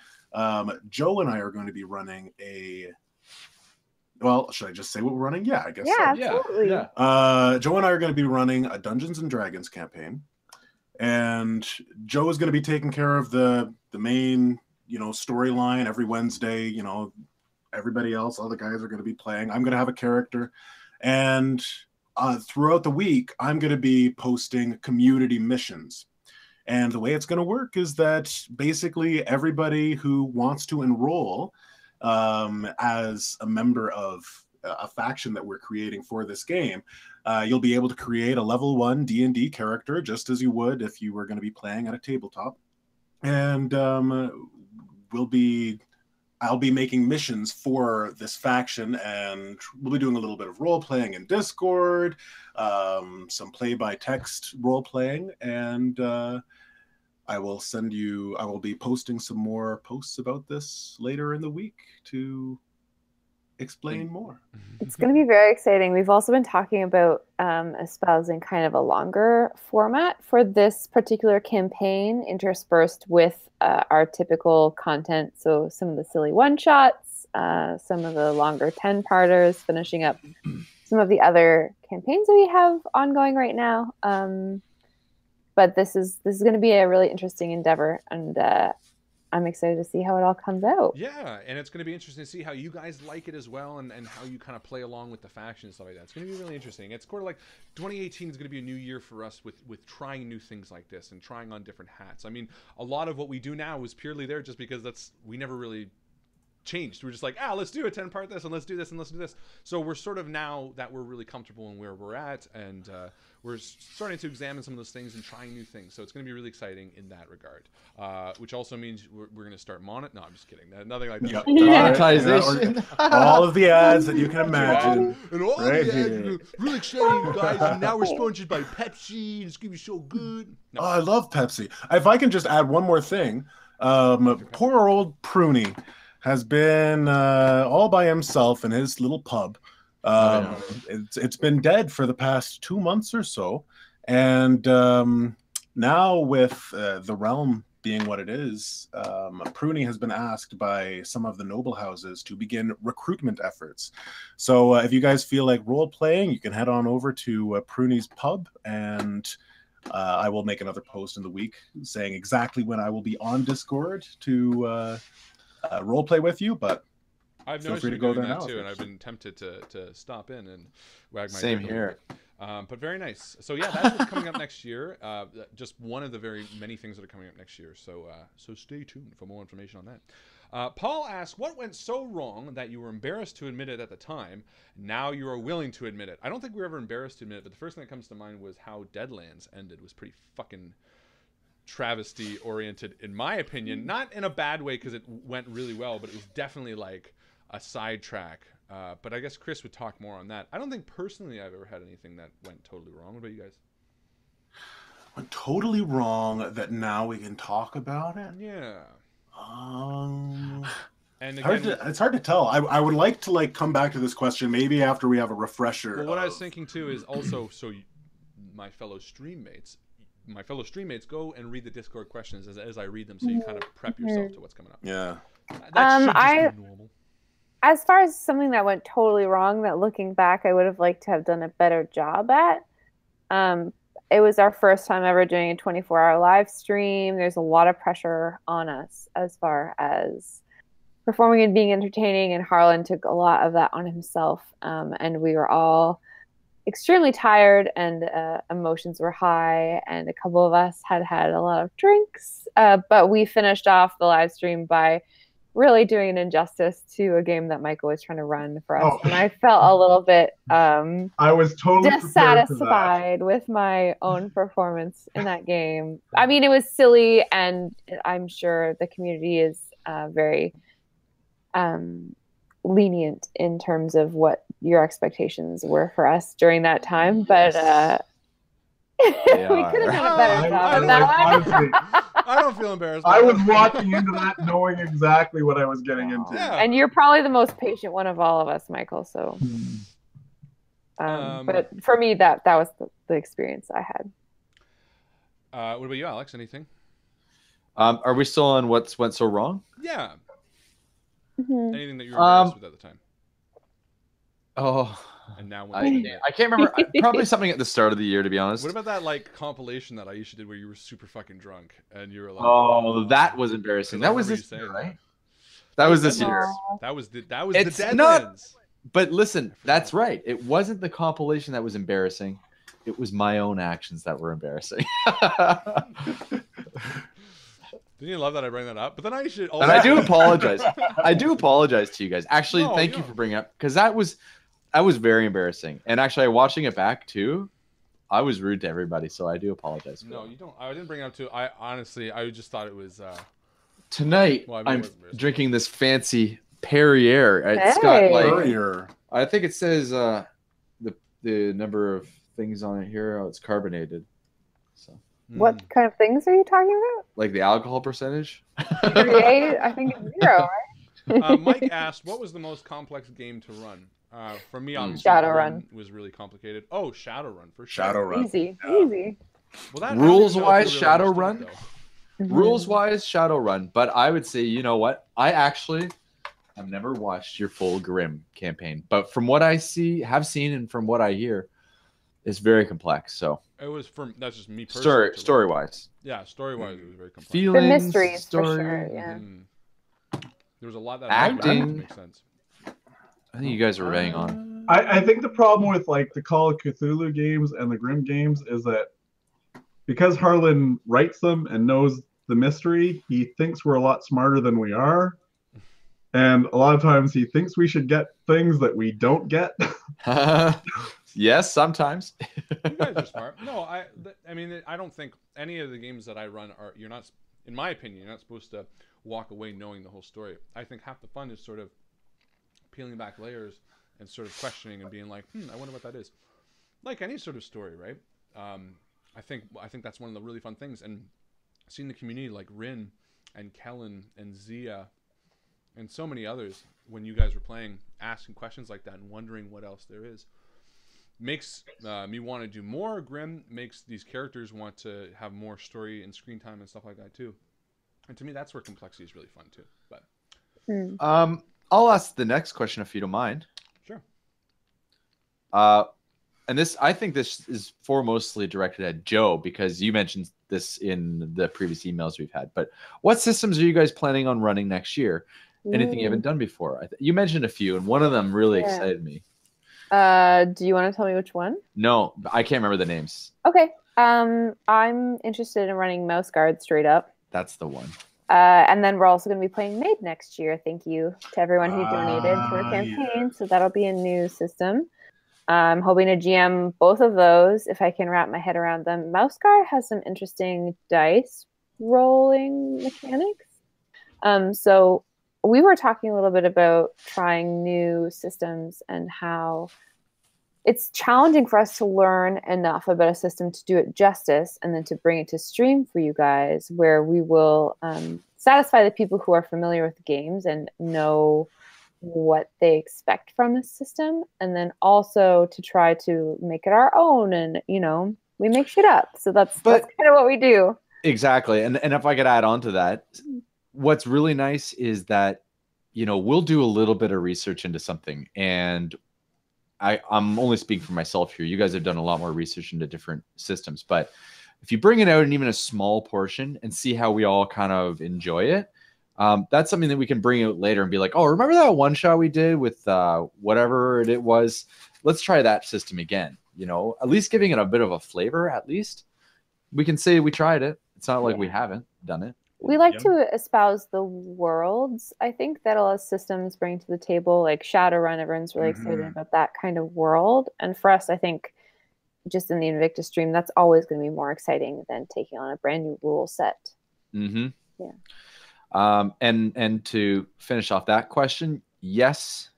D: Joe and I are going to be running well, should I just say what we're running? Yeah, I guess so.
E: Absolutely.
D: Yeah. Joe and I are going to be running a Dungeons and Dragons campaign. And Joe is going to be taking care of the main, storyline every Wednesday. Everybody else, all the guys are going to be playing. I'm going to have a character. And throughout the week, I'm going to be posting community missions. And the way it's going to work is that basically everybody who wants to enroll as a member of a faction that we're creating for this game, you'll be able to create a level 1 D&D character just as you would if you were going to be playing at a tabletop. And I'll be making missions for this faction, and we'll be doing a little bit of role-playing in Discord, some play-by-text role-playing, and I will be posting some more posts about this later in the week to explain more.
E: It's going to be very exciting. We've also been talking about espousing kind of a longer format for this particular campaign, interspersed with our typical content. So some of the silly one-shots, some of the longer 10-parters, finishing up some of the other campaigns that we have ongoing right now. But this is going to be a really interesting endeavor, and I'm excited to see how it all comes out.
A: Yeah, and it's going to be interesting to see how you guys like it as well, and how you kind of play along with the faction and stuff like that. It's going to be really interesting. It's sort of like 2018 is going to be a new year for us with trying new things like this and trying on different hats. I mean, a lot of what we do now is purely there just because we never really changed. We're just like, let's do a 10-part this, and let's do this, and let's do this. So we're sort of, now that we're really comfortable in where we're at, and we're starting to examine some of those things and trying new things. So it's going to be really exciting in that regard. Which also means we're going to start No, I'm just kidding. Nothing like that.
F: Monetization.
D: All of the ads that you can imagine.
A: And all the ads, really exciting, guys. And now we're sponsored by Pepsi. It's going to be so good. No.
D: Oh, I love Pepsi. If I can just add one more thing. Poor old Pruny has been all by himself in his little pub. It's been dead for the past 2 months or so, and now with the realm being what it is, Pruny has been asked by some of the noble houses to begin recruitment efforts. So if you guys feel like role playing, you can head on over to Pruny's pub, and I will make another post in the week saying exactly when I will be on Discord to role play with you, but
A: I've noticed you doing that too, and I've been tempted to stop in and wag my
F: same here.
A: But very nice. So yeah, that's what's coming up next year. Just one of the very many things that are coming up next year. So so stay tuned for more information on that. Paul asks, what went so wrong that you were embarrassed to admit it at the time? Now you are willing to admit it. I don't think we were ever embarrassed to admit it, but the first thing that comes to mind was how Deadlands ended. Was pretty fucking travesty oriented, in my opinion. Not in a bad way, because it went really well, but it was definitely like a sidetrack. But I guess Chris would talk more on that. I don't think personally I've ever had anything that went totally wrong. What about you guys?
D: Went totally wrong that now we can talk about it?
A: Yeah. And
D: again, it's hard to tell. I would like to come back to this question maybe after we have a refresher.
A: Well, what I was thinking too is also, so my fellow stream mates, go and read the Discord questions as I read them, so you kind of prep yourself to what's coming up.
D: Yeah.
A: That should just be normal.
E: As far as something that went totally wrong, that looking back I would have liked to have done a better job at, it was our first time ever doing a 24-hour live stream. There's a lot of pressure on us as far as performing and being entertaining, and Harlan took a lot of that on himself. And we were all extremely tired, and emotions were high, and a couple of us had a lot of drinks. But we finished off the live stream by really doing an injustice to a game that Michael was trying to run for us. And I felt a little bit
C: I was totally
E: dissatisfied with my own performance in that game. I mean, it was silly, and I'm sure the community is very lenient in terms of what your expectations were for us during that time, but we could have done a better job of that one.
A: I don't feel embarrassed.
C: I was walking into that knowing exactly what I was getting into.
A: Yeah.
E: And you're probably the most patient one of all of us, Michael. So, but for me, that was the experience I had.
A: What about you, Alex? Anything?
F: Are we still on what's went so wrong?
A: Yeah.
E: Mm-hmm.
A: Anything that you were embarrassed with at the time?
F: Oh.
A: And now
F: I can't remember. Probably something at the start of the year, to be honest.
A: What about that compilation that Aisha did where you were super fucking drunk and you were like,
F: "Oh, that was embarrassing." That was this year, right? That was this year.
A: That was the
F: Deadlands. Not. But listen, that's right. It wasn't the compilation that was embarrassing. It was my own actions that were embarrassing.
A: Didn't you love that I bring that up? But then I should also...
F: And I do apologize. I do apologize to you guys. Actually, thank you for bringing it up, because that was very embarrassing. And actually, watching it back too, I was rude to everybody, so I do apologize.
A: No, you don't. I didn't bring it up too. I honestly, I just thought it was.
F: Tonight, I'm drinking this fancy Perrier. It's got
D: Perrier.
F: I think it says the number of things on it here. Oh, it's carbonated. So.
E: What kind of things are you talking about?
F: Like the alcohol percentage?
E: 38, I think it's 0, right?
A: Mike asked, what was the most complex game to run? For me, obviously,
E: Shadowrun
A: was really complicated. Oh, Shadowrun, for sure.
D: Shadowrun.
E: Easy.
A: Well,
F: rules-wise, Shadowrun. Rules-wise, Shadowrun. But I would say, you know what? I actually I've never watched your full Grimm campaign, but from what I have seen, and from what I hear, it's very complex. So
A: it was that's just me personally.
F: Story wise.
A: Yeah, story wise, it was very complex.
F: Feelings,
E: the mysteries
F: story,
E: for sure. Yeah.
A: There was a lot that
F: acting
A: makes sense.
F: I think you guys are bang on.
C: I think the problem with like the Call of Cthulhu games and the Grimm games is that because Harlan writes them and knows the mystery, he thinks we're a lot smarter than we are. And a lot of times he thinks we should get things that we don't get.
F: Yes, sometimes.
A: You guys are smart. No, I mean, I don't think any of the games that I run are, you're not, in my opinion, you're not supposed to walk away knowing the whole story. I think half the fun is sort of peeling back layers and sort of questioning and being like, I wonder what that is. Like any sort of story, right? I think that's one of the really fun things. And seeing the community like Rin and Kellen and Zia and so many others, when you guys were playing, asking questions like that and wondering what else there is, makes me want to do more. Grimm makes these characters want to have more story and screen time and stuff like that too. And to me, that's where complexity is really fun too. But
F: I'll ask the next question if you don't mind.
A: Sure.
F: And I think this is foremostly directed at Joe, because you mentioned this in the previous emails we've had. But what systems are you guys planning on running next year? Anything you haven't done before? You mentioned a few, and one of them really excited me.
E: Do you want to tell me which one?
F: No, I can't remember the names.
E: Okay. I'm interested in running Mouse Guard straight up.
F: That's the one.
E: And then we're also going to be playing Maid next year. Thank you to everyone who donated to our campaign. Yeah. So that'll be a new system. I'm hoping to GM both of those if I can wrap my head around them. Mouse Guard has some interesting dice rolling mechanics. So we were talking a little bit about trying new systems and how it's challenging for us to learn enough about a system to do it justice and then to bring it to stream for you guys, where we will satisfy the people who are familiar with the games and know what they expect from the system, and then also to try to make it our own. And, you know, we make shit up. So that's kind of what we do. Exactly.
F: And if I could add on to that, what's really nice is that, you know, we'll do a little bit of research into something, and I'm only speaking for myself here. You guys have done a lot more research into different systems, but if you bring it out in even a small portion and see how we all kind of enjoy it, that's something that we can bring out later and be like, oh, remember that one shot we did with whatever it was? Let's try that system again. You know, at least giving it a bit of a flavor. At least we can say we tried it. It's not like we haven't done it.
E: We like to espouse the worlds, I think, that a lot of systems bring to the table, like Shadowrun. Everyone's really excited about that kind of world. And for us, I think, just in the Invictus stream, that's always going to be more exciting than taking on a brand new rule set. Yeah.
F: And to finish off that question, yes,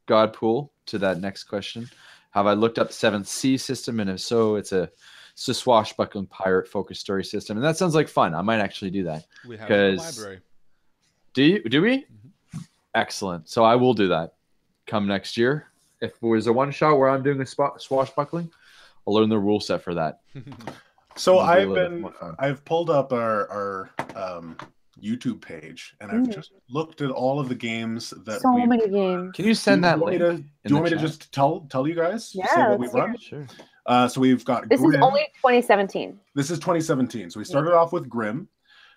F: Godpool, to that next question. Have I looked up the 7th Sea system? And if so, it's a swashbuckling pirate focused story system, and that sounds like fun. I might actually do that.
A: We have it in the library.
F: Do we? Excellent. So I will do that come next year. If there's a one shot where I'm doing a swashbuckling, I'll learn the rule set for that.
D: So I've pulled up our YouTube page, and I've just looked at all of the games that
E: many games.
F: Can you send that link?
D: Do you want me to just tell you guys?
E: Yeah,
D: say what we've run?
F: Sure.
D: So we've got
E: This
D: Grimm.
E: is only 2017.
D: This is 2017. So we started off with Grimm.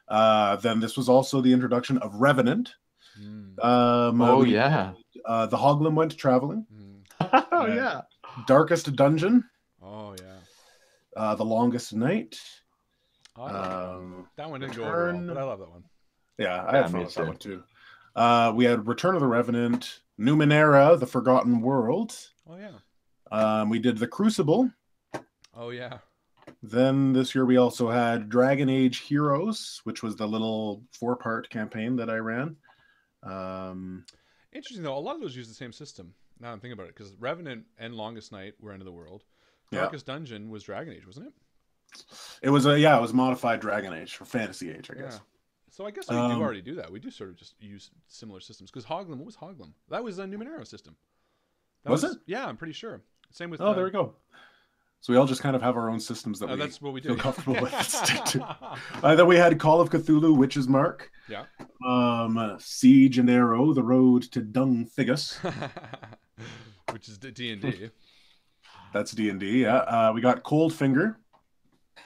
D: Then this was also the introduction of Revenant. The Hoglin Went Traveling.
F: Oh, yeah.
D: Darkest Dungeon.
A: Oh, yeah.
D: The Longest Night.
A: That one didn't go over well, but I love that one.
D: Yeah, I had fun with that one too. We had Return of the Revenant, Numenera, The Forgotten World.
A: Oh, yeah.
D: We did The Crucible.
A: Oh, yeah.
D: Then this year we also had Dragon Age Heroes, which was the little 4-part campaign that I ran.
A: Interesting, though. A lot of those use the same system. Now I'm thinking about it, because Revenant and Longest Night were End of the World. Darkest Dungeon was Dragon Age, wasn't it?
D: It was it was modified Dragon Age, or Fantasy Age, I guess.
A: So I guess we do already do that. We do sort of just use similar systems. Because Hoglin, what was Hoglin? That was a Numenera system.
D: Was it?
A: Yeah, I'm pretty sure. Same with.
D: Oh, there we go. So we all just kind of have our own systems that
A: that's what we do.
D: Feel comfortable with. Stick to. Then we had Call of Cthulhu, Witch's Mark.
A: Yeah.
D: Siege and Arrow, The Road to Dunfigus.
A: Which is D&D.
D: That's D&D, yeah. We got Cold Finger.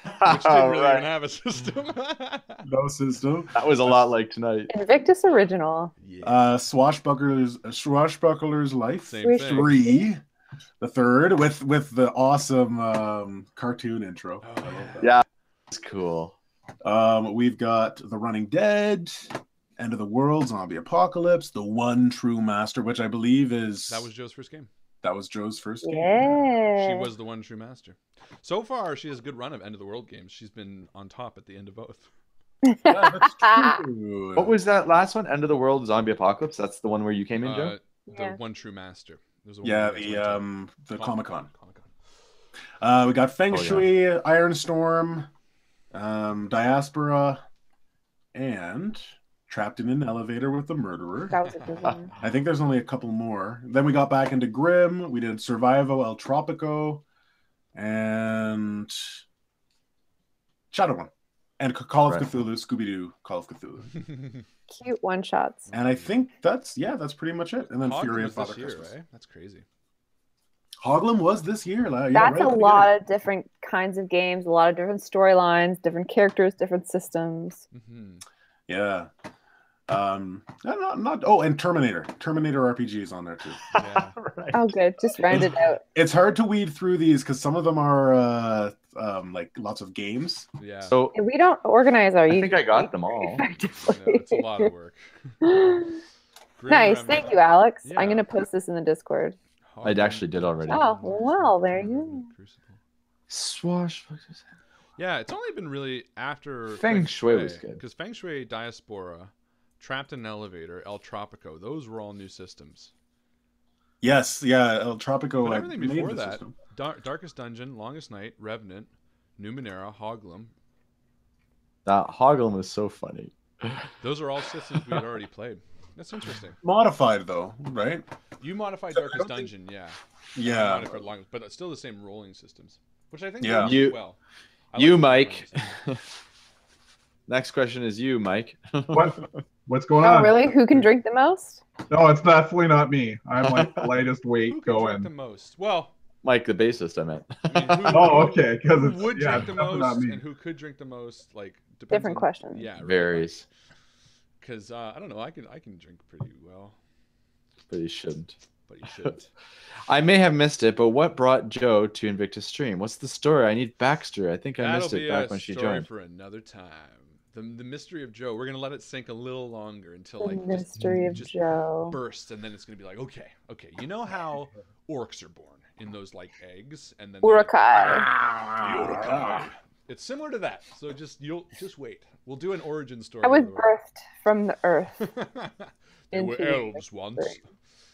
A: Which didn't really even have a system.
D: No system.
F: That was a lot like tonight.
E: Invictus original.
A: Yeah.
D: Swashbuckler's Life.
A: Same thing.
D: 3. The third with the awesome cartoon intro.
A: Oh, yeah.
F: Yeah, it's cool.
D: We've got The Running Dead, End of the World, Zombie Apocalypse, The One True Master, which I believe is...
A: That was Joe's first game.
D: That was Joe's first game.
E: Yeah.
A: She was the one true master. So far, she has a good run of End of the World games. She's been on top at the end of both.
D: Yeah, that's true.
F: What was that last one? End of the World, Zombie Apocalypse? That's the one where you came in, Joe?
A: The one true master. There's a
D: Yeah, the Comic-Con. We got Feng Shui, Iron Storm, Diaspora, and Trapped in an Elevator with the Murderer.
E: That was a good one.
D: I think there's only a couple more. Then we got back into Grimm. We did Survivo El Tropico and Shadow One. And Call of Cthulhu, Scooby-Doo, Call of Cthulhu.
E: Cute one-shots.
D: And I think that's pretty much it. And then Fury of Father
A: Christmas.
D: Christmas.
A: Right? That's crazy.
D: Hoglum was this year.
E: That's a lot of different kinds of games, a lot of different storylines, different characters, different systems.
A: Mm-hmm.
D: Yeah. And Terminator. Terminator RPG is on there too.
A: Yeah.
F: Right.
E: Oh, good. Just round it out.
D: It's hard to weed through these because some of them are like lots of games.
A: Yeah.
F: So
E: We don't organize our
F: I think I got them all.
E: effectively.
A: It's a lot of work.
E: Nice. Thank you, Alex.
A: Yeah.
E: I'm going to post this in the Discord.
F: I actually did already.
E: Oh, well, there you go.
F: Swashbucklers.
A: Yeah, it's only been really after
F: Feng Shui was good.
A: Because Feng Shui, Diaspora, Trapped in an Elevator, El Tropico, those were all new systems.
D: Yes, yeah, El Tropico.
A: But everything before that, Darkest Dungeon, Longest Night, Revenant, Numenera, Hoglum.
F: That Hoglum was so funny.
A: Those are all systems we had already played. That's interesting.
D: Modified though, right?
A: You modified Darkest Dungeon, yeah.
D: Yeah.
A: Modified Long, but it's still the same rolling systems, which I think
D: Yeah.
A: works well. I
F: You,
A: like
F: Mike. Next question is you, Mike.
C: What's going
E: Oh,
C: on?
E: really? Who can drink the most?
C: No, it's definitely not me. I'm like the lightest weight
A: Who could drink
C: going.
A: the most? Well,
F: Mike, the bassist, I meant.
A: I mean, who,
C: Oh, okay. Because
A: who
C: it's
A: would
C: yeah,
A: drink the
C: it's definitely not
A: most,
C: me.
A: and who could drink the most? Like depends
E: Different
A: on,
E: question.
A: Yeah, really,
F: Varies.
A: Because I don't know, I can drink pretty well,
F: But you shouldn't.
A: but you shouldn't.
F: I may have missed it, but what brought Joe to Invictus Stream? What's the story? I need backstory. I think I missed it back when she joined.
A: For another time. The mystery of Joe. We're gonna let it sink a little longer until
E: The
A: like
E: mystery of
A: just
E: Joe.
A: bursts, and then it's gonna be like, okay. You know how orcs are born in those like eggs, and then
E: Urukai.
A: Urukai. It's similar to that. So you'll wait. We'll do an origin story.
E: I was
A: by the way.
E: birthed from the earth.
A: They were
E: into
A: elves
E: the
A: once.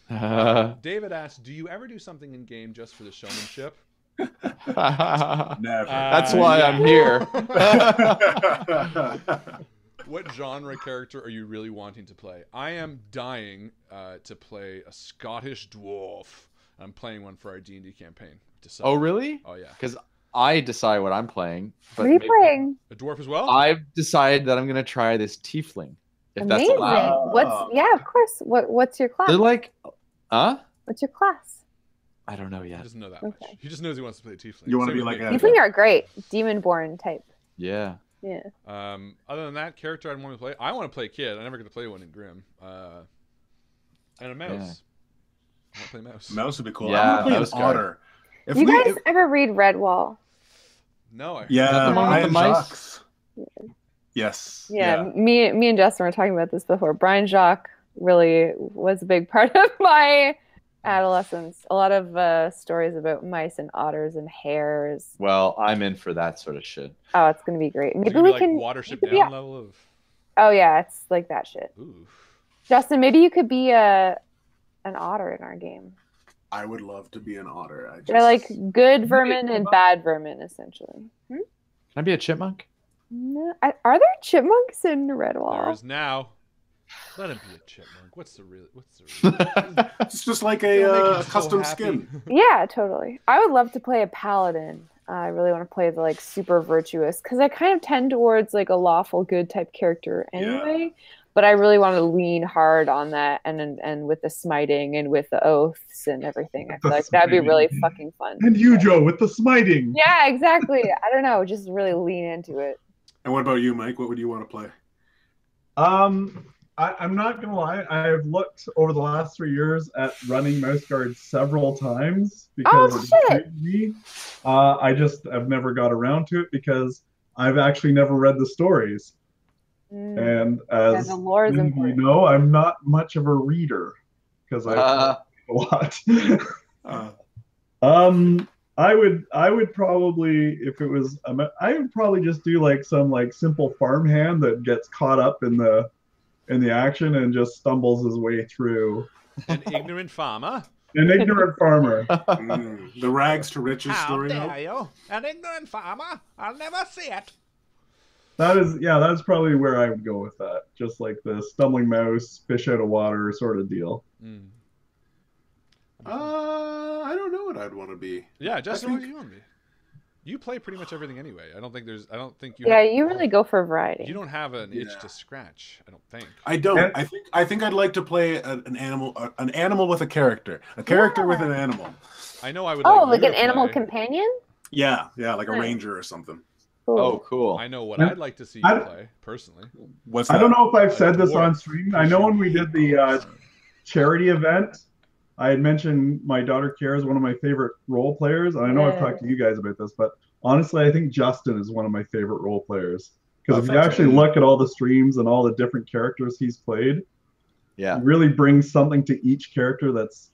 E: mystery.
A: David asked, "Do you ever do something in game just for the showmanship?"
D: Never.
F: That's why I'm here.
A: What genre character are you really wanting to play? I am dying to play a Scottish dwarf. I'm playing one for our D&D campaign.
F: Oh, really?
A: Oh, yeah.
F: Because I decide what I'm playing. But
E: What are you playing?
A: A dwarf as well?
F: I've decided that I'm going to try this tiefling. If
E: Amazing.
F: that's allowed.
E: Yeah, of course. What's your class?
F: They're like, huh?
E: What's your class?
F: I don't know
A: He
F: yet.
A: doesn't know that
E: Okay.
A: much. He just knows he wants to play a tiefling.
D: You wanna
A: Same
D: be
A: with
D: like
A: me.
D: a-
E: Tiefling are great. Demon-born type.
F: Yeah.
E: Yeah.
A: Other than that, character I want to play. I want to play a kid. I never get to play one in Grimm. And a mouse.
F: Yeah.
A: I want to play mouse.
D: Mouse would be cool.
F: Yeah,
D: I'm gonna play an
F: mouse guy.
D: otter. If
E: You
D: we,
E: guys ever read Redwall?
A: No.
D: yeah,
F: Is that the one with the
D: Brian
F: mice?
D: Jacques. Yes.
E: Yeah, Me and Justin were talking about this before. Brian Jacques really was a big part of my adolescence. A lot of stories about mice and otters and hares.
F: Well, I'm in for that sort of shit.
E: Oh, it's gonna be great.
A: Is it
E: Maybe
A: gonna
E: we
A: be
E: can.
A: like Watership
E: you could be
A: Down
E: a-
A: level of.
E: Oh yeah, it's like that shit.
A: Ooh.
E: Justin, maybe you could be an otter in our game.
D: I would love to be an otter.
E: They're like good vermin and bad vermin, essentially.
F: Can I be a chipmunk?
E: No, are there chipmunks in Redwall?
A: There is now. Let him be a chipmunk. What's the real?
D: It's just like
A: It'll make
D: a
A: him so
D: custom
A: happy.
D: skin.
E: Yeah, totally. I would love to play a paladin. I really want to play the like super virtuous because I kind of tend towards like a lawful good type character anyway. But I really want to lean hard on that and with the smiting and with the oaths and everything. I feel like that'd be really fucking fun.
C: And you, Joe, with the smiting.
E: Yeah, exactly. I don't know, just really lean into it.
D: And what about you, Mike? What would you want to play?
C: I'm not gonna lie. I have looked over the last 3 years at running Mouse Guard several times because it intrigued me. I just have never got around to it because I've actually never read the stories. And as
E: the lore is
C: you know, I'm not much of a reader because I read a lot. I would probably, if it was, I would probably just do like some like simple farmhand that gets caught up in the action and just stumbles his way through.
A: An ignorant farmer.
C: An ignorant farmer.
D: The rags to riches story.
A: How dare you? An ignorant farmer? I'll never see it.
C: That's probably where I would go with that. Just like the stumbling mouse, fish out of water sort of deal.
D: I don't know what I'd want to be.
A: Yeah, Justin, what do you want to be? You play pretty much everything anyway. I don't think you.
E: Yeah, you really go for variety.
A: You don't have an itch to scratch. I don't think.
D: I don't. I think I'd like to play an animal with a character with an animal.
A: I know I would.
E: Like an animal companion.
D: Yeah, like a ranger or something.
E: Cool.
F: Oh, cool.
A: I know what I'd like to see you play personally.
C: I don't know if I've said this on stream. I know when we did the charity event, I had mentioned my daughter Kara is one of my favorite role players. And I know I've talked to you guys about this, but honestly, I think Justin is one of my favorite role players. Because if you actually look at all the streams and all the different characters he's played, he really brings something to each character that's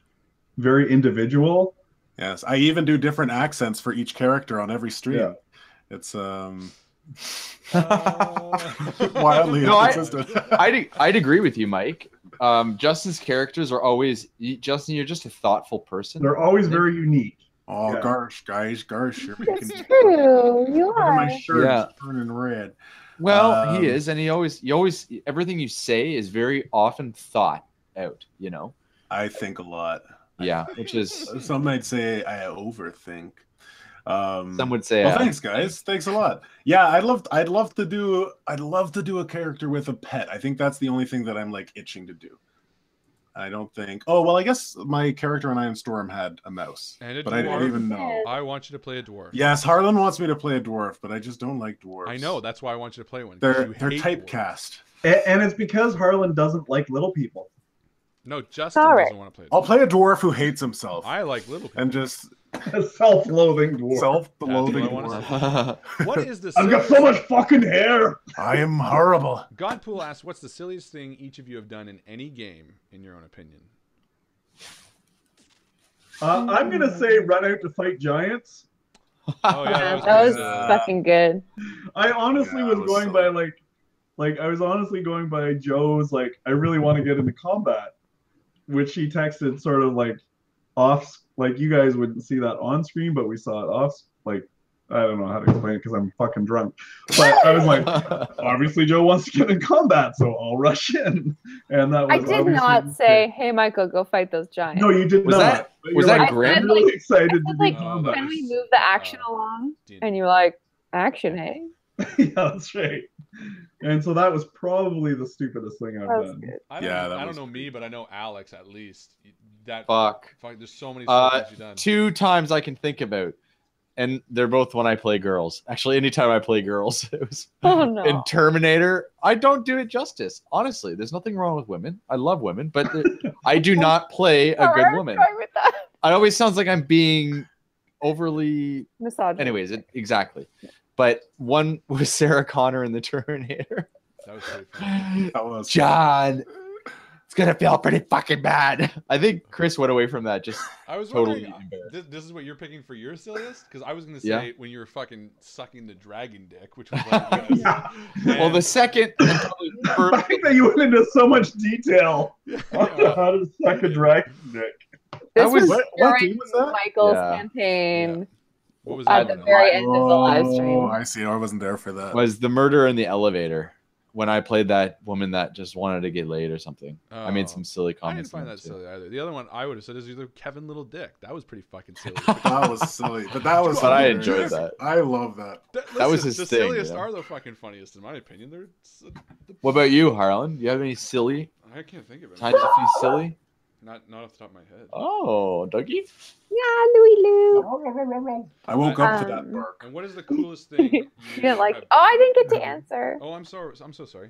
C: very individual.
D: Yes, I even do different accents for each character on every stream. Yeah. It's wildly inconsistent.
F: I'd agree with you, Mike. Justin's characters are always Justin. You're just a thoughtful person.
C: They're always very unique.
D: Oh, gosh, guys, you're making
E: me true. You are.
D: My shirt's turning red.
F: Well, he is, and you always everything you say is very often thought out. You know,
D: I think a lot.
F: Yeah, which is
D: some might say I overthink.
F: Some would say,
D: well, thanks, guys. Thanks a lot. Yeah, I'd love to do a character with a pet. I think that's the only thing that I'm like itching to do. I don't think. Oh well, I guess my character on Iron Storm had a mouse, but I didn't even know.
A: I want you to play a dwarf.
D: Yes, Harlan wants me to play a dwarf, but I just don't like dwarves.
A: I know. That's why I want you to play one.
D: They're typecast,
C: and it's because Harlan doesn't like little people.
A: No, Justin doesn't want to play.
D: I'll play a dwarf who hates himself.
A: I like little people.
D: And just
C: a self-loathing dwarf.
D: Self-loathing dwarf.
A: What is the?
C: I've got so much fucking hair.
D: I am horrible.
A: Godpool asks, "What's the silliest thing each of you have done in any game, in your own opinion?"
C: I'm gonna say run out to fight giants.
A: Oh yeah,
E: that was fucking good.
C: I honestly was going by like I was honestly going by Joe's like I really want to get into combat, which he texted sort of like off, like you guys wouldn't see that on screen, but we saw it off. Like I don't know how to explain it because I'm fucking drunk. But I was like, obviously Joe wants to get in combat, so I'll rush in. And that was
E: I did not say, "Hey, Michael, go fight those giants."
C: No, you did not.
F: Was that Grim?
C: I'm really excited to do
E: combat. Can we move the action along? And you're like, action, hey?
C: Yeah, that's right. And so that was probably the stupidest thing I've done.
E: Good.
A: I don't know me, but I know Alex at least.
F: Fuck.
A: There's so many stories you've done.
F: 2 times I can think about. And they're both when I play girls. Actually, anytime I play girls, it was in Terminator. I don't do it justice. Honestly, there's nothing wrong with women. I love women, but I do not play a good woman. It always sounds like I'm being overly
E: misogynist.
F: Anyways, exactly. But one was Sarah Connor in the Terminator.
A: That was pretty funny.
D: That was
F: John. It's gonna feel pretty fucking bad. I think Chris went away from that just
A: I was
F: totally
A: wondering, this is what you're picking for your silliest? Because I was gonna say when you were fucking sucking the dragon dick, which was like,
F: well, the second and
C: probably I think that you went into so much detail on how to suck a dragon dick.
E: This was
D: what game was that?
E: Michael's campaign.
A: Yeah. What was
E: at the very end of the live stream?
D: Oh, I see. I wasn't there for that.
F: Was the murder in the elevator? when I played that woman that just wanted to get laid or something. I made some silly
A: I didn't
F: comments.
A: find that silly either. The other one I would have said is either Kevin Little Dick. That was pretty fucking silly.
D: That was silly, but that was.
F: But I
D: hilarious.
F: enjoyed that.
D: I love that.
F: That was his
A: the
F: thing,
A: silliest
F: yeah.
A: are the fucking funniest, in my opinion. They're.
F: What about you, Harlan? Do you have any silly
A: I can't think of it.
F: times you feel silly?
A: Not off the top of my head.
F: Oh, Dougie?
E: Yeah, Louie Lou.
D: I woke up to that bark.
A: And what is the coolest thing?
E: You didn't like. Oh, I didn't get to answer.
A: Oh, I'm sorry. I'm so sorry.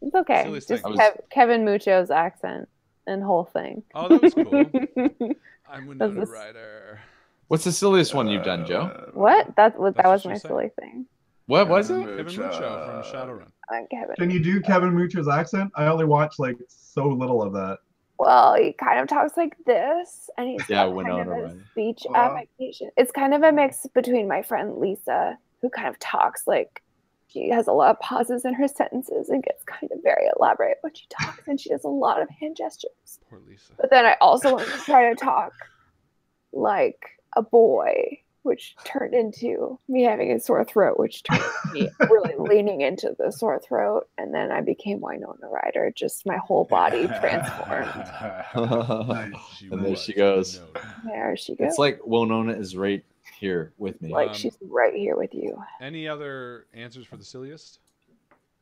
E: It's okay.
A: Silliest
E: Just
A: thing.
E: Kevin Mucho's accent and whole thing.
A: Oh, that was cool. I'm Winona
E: this-
A: Ryder.
F: What's the silliest one you've done, Joe?
E: What? That was
A: what
E: my
A: she said.
E: silly thing.
F: What was it?
A: Kevin Mucho from Shadowrun.
E: Kevin.
C: Can you do Kevin Mucho's accent? I only watch like so little of that.
E: Well, he kind of talks like this, and he's
F: Yeah,
E: got kind
F: Winona
E: of a
F: Ryder.
E: speech affectation. It's kind of a mix between my friend Lisa, who kind of talks like she has a lot of pauses in her sentences and gets kind of very elaborate when she talks, and she does a lot of hand gestures.
A: Poor Lisa.
E: But then I also wanted to try to talk like a boy, which turned into me having a sore throat, which turned into me really leaning into the sore throat. And then I became Winona Ryder. Just my whole body transformed.
F: And there she goes.
E: There she goes.
F: It's like Winona is right here with me.
E: Like she's right here with you.
A: Any other answers for the silliest?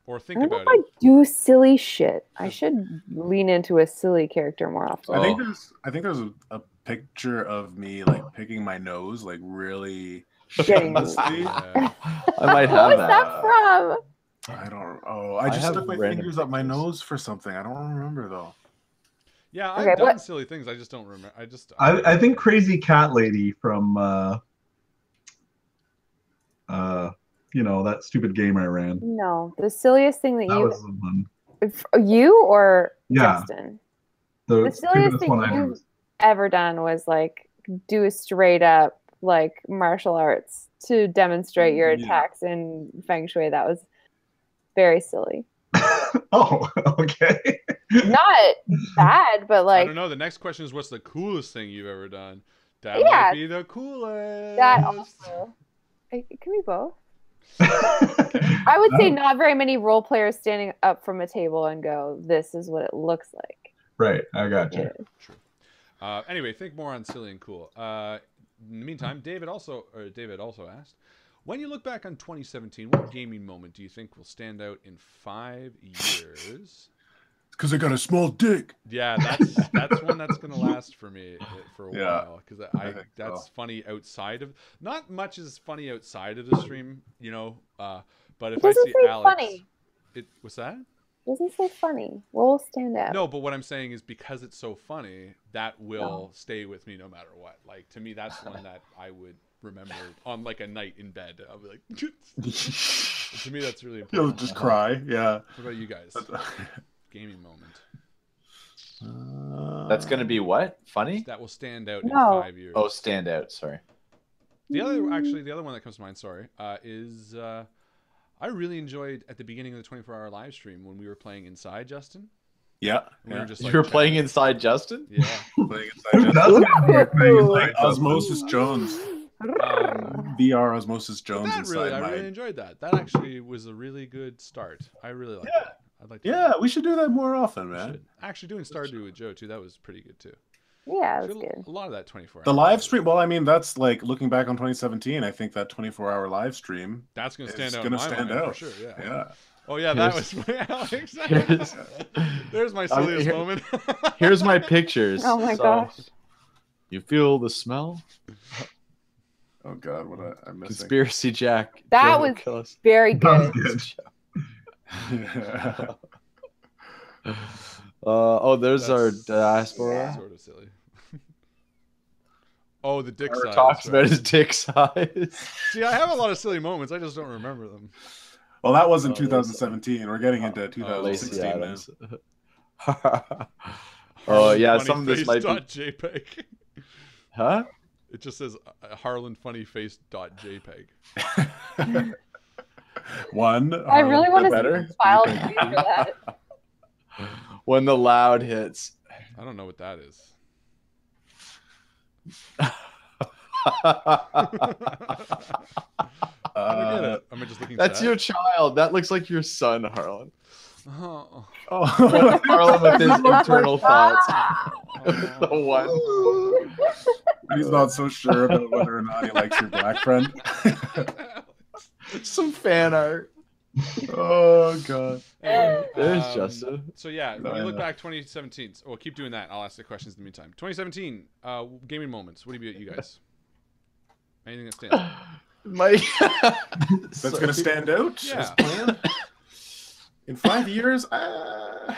A: Or think
E: I don't know
A: about
E: if
A: it.
E: I do silly shit. I should lean into a silly character more often.
D: I think there's a picture of me like picking my nose, like really
E: Getting
D: shamelessly.
A: Yeah.
F: I might
E: What
F: have
E: was
F: that.
E: that from?
D: I don't. Oh, I just
F: have
D: stuck my
F: random
D: fingers up my
F: pictures.
D: nose for something. I don't remember though.
A: Yeah, I've
E: Okay,
A: done
E: what-
A: silly things. I just don't remember.
C: I think Crazy Cat Lady from you know, that stupid game I ran.
E: No, the silliest thing that
C: That was the one.
E: you or
C: Yeah.
E: Justin?
C: The
E: The silliest
C: stupidest
E: thing
C: one I
E: you've
C: did.
E: ever done was like do a straight up like martial arts to demonstrate your
D: Yeah.
E: attacks in Feng Shui. That was very silly.
C: Oh, okay.
E: Not bad, but
A: I
E: like
A: don't know. The next question is, what's the coolest thing you've ever done? That
E: Yeah.
A: might be the coolest.
E: that also. It can be both. I would say not very many role players standing up from a table and go, "This is what it looks like."
C: Right, I got you.
A: Anyway, think more on silly and cool. In the meantime, David also asked, when you look back on 2017, what gaming moment do you think will stand out in 5 years?
D: Because I got a small dick.
A: Yeah, that's one that's gonna last for me for a while, because
D: I think
A: that's
D: so.
A: funny outside of, not much is funny outside of the stream, you know. But if
E: It doesn't
A: I see
E: say
A: Alex,
E: funny.
A: What's that?
E: It doesn't say funny. What will stand out?
A: No, but what I'm saying is because it's so funny, that will stay with me no matter what. Like, to me, that's one that I would remember on like a night in bed. I'll be like, to me, that's really
D: You'll
A: important.
D: just cry. Yeah.
A: What about you guys? Gaming moment
F: That's gonna be what? Funny?
A: that will stand out
E: No.
A: in 5 years.
F: Oh, stand out. Sorry.
A: The other one that comes to mind, is I really enjoyed at the beginning of the 24-hour live stream when we were playing inside, Justin.
D: Yeah.
A: We were just
F: You
A: like
F: were playing
A: chatting.
F: inside Justin?
A: Yeah.
D: Playing
C: Who
D: inside
C: doesn't enjoy playing inside
D: like
C: Justin?
D: Osmosis Jones. VR Osmosis Jones
A: That
D: inside
A: really, I
D: my.
A: really enjoyed that. That actually was a really good start. I really liked it. I'd like to
D: Yeah, we should do that more often,
A: we
D: man.
A: should. Actually, doing Stardew with Joe too. That was pretty good too.
E: Yeah, it was
A: Should-
E: good.
A: A lot of that 24 hours.
D: The live stream. Well, I mean, that's like looking back on 2017. I think that 24-hour live stream.
A: That's gonna
D: It's
A: stand out.
D: gonna
A: in my
D: stand
A: mind,
D: out.
A: for sure. Yeah.
D: Yeah.
A: Oh yeah, that
F: Here's-
A: was my Alex.
F: here's-
A: There's my silliest
F: here-
A: moment.
F: Here's my pictures.
E: Oh my
F: So,
E: gosh.
F: You feel the smell?
D: Oh God, what I'm missing.
F: Conspiracy Jack.
E: That
F: Joe will
E: was-
F: kill us.
E: Very
C: That
E: good.
C: was good.
F: There's our
A: That's
F: diaspora.
A: Sort of silly. Oh, the dick
F: Or
A: size.
F: talks
A: right.
F: about his dick size.
A: See, I have a lot of silly moments. I just don't remember them.
D: Well, that was in
F: Oh,
D: 2017. We're getting into
F: Lacey
D: 2016 now.
F: Adams. Oh yeah, some of this might be.
A: JPEG.
F: Huh?
A: It just says Harlan funny face .jpeg.
D: One.
E: I really want to
F: better?
E: see file for that.
F: When the loud hits.
A: I don't know what that is. I don't get it. Am I just looking
F: That's
A: sad?
F: your child. That looks like your son, Harlan.
A: Oh.
F: Harlan with his internal thoughts. The one.
D: He's not so sure about whether or not he likes your black friend.
F: Some fan art.
D: Oh god.
A: Anyway,
F: There's Justin.
A: So yeah, when you look back 2017, well, keep doing that. I'll ask the questions in the meantime. 2017, gaming moments. What do you guys? Anything that stands out?
D: That's gonna stand out.
A: Yeah.
D: As planned. In 5 years, I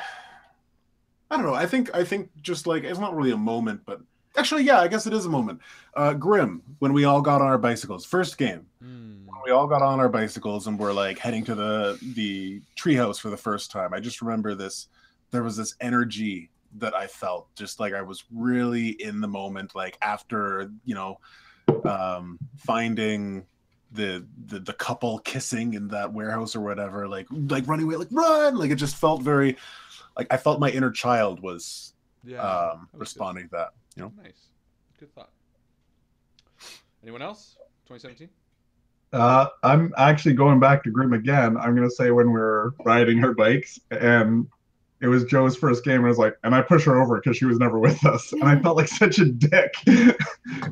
D: don't know. I think just like it's not really a moment, but actually, yeah, I guess it is a moment. Grim, when we all got on our bicycles, first game. When we all got on our bicycles and we're like heading to the treehouse for the first time. I just remember this. There was this energy that I felt, just like I was really in the moment. Like after finding the couple kissing in that warehouse or whatever, like running away, like run, like it just felt very, like I felt my inner child was responding to that.
A: Nice, good thought. Anyone else? 2017.
C: I'm actually going back to Grim again. I'm gonna say when we were riding her bikes and it was Joe's first game, and I was like, and I pushed her over because she was never with us, and I felt like such a dick. And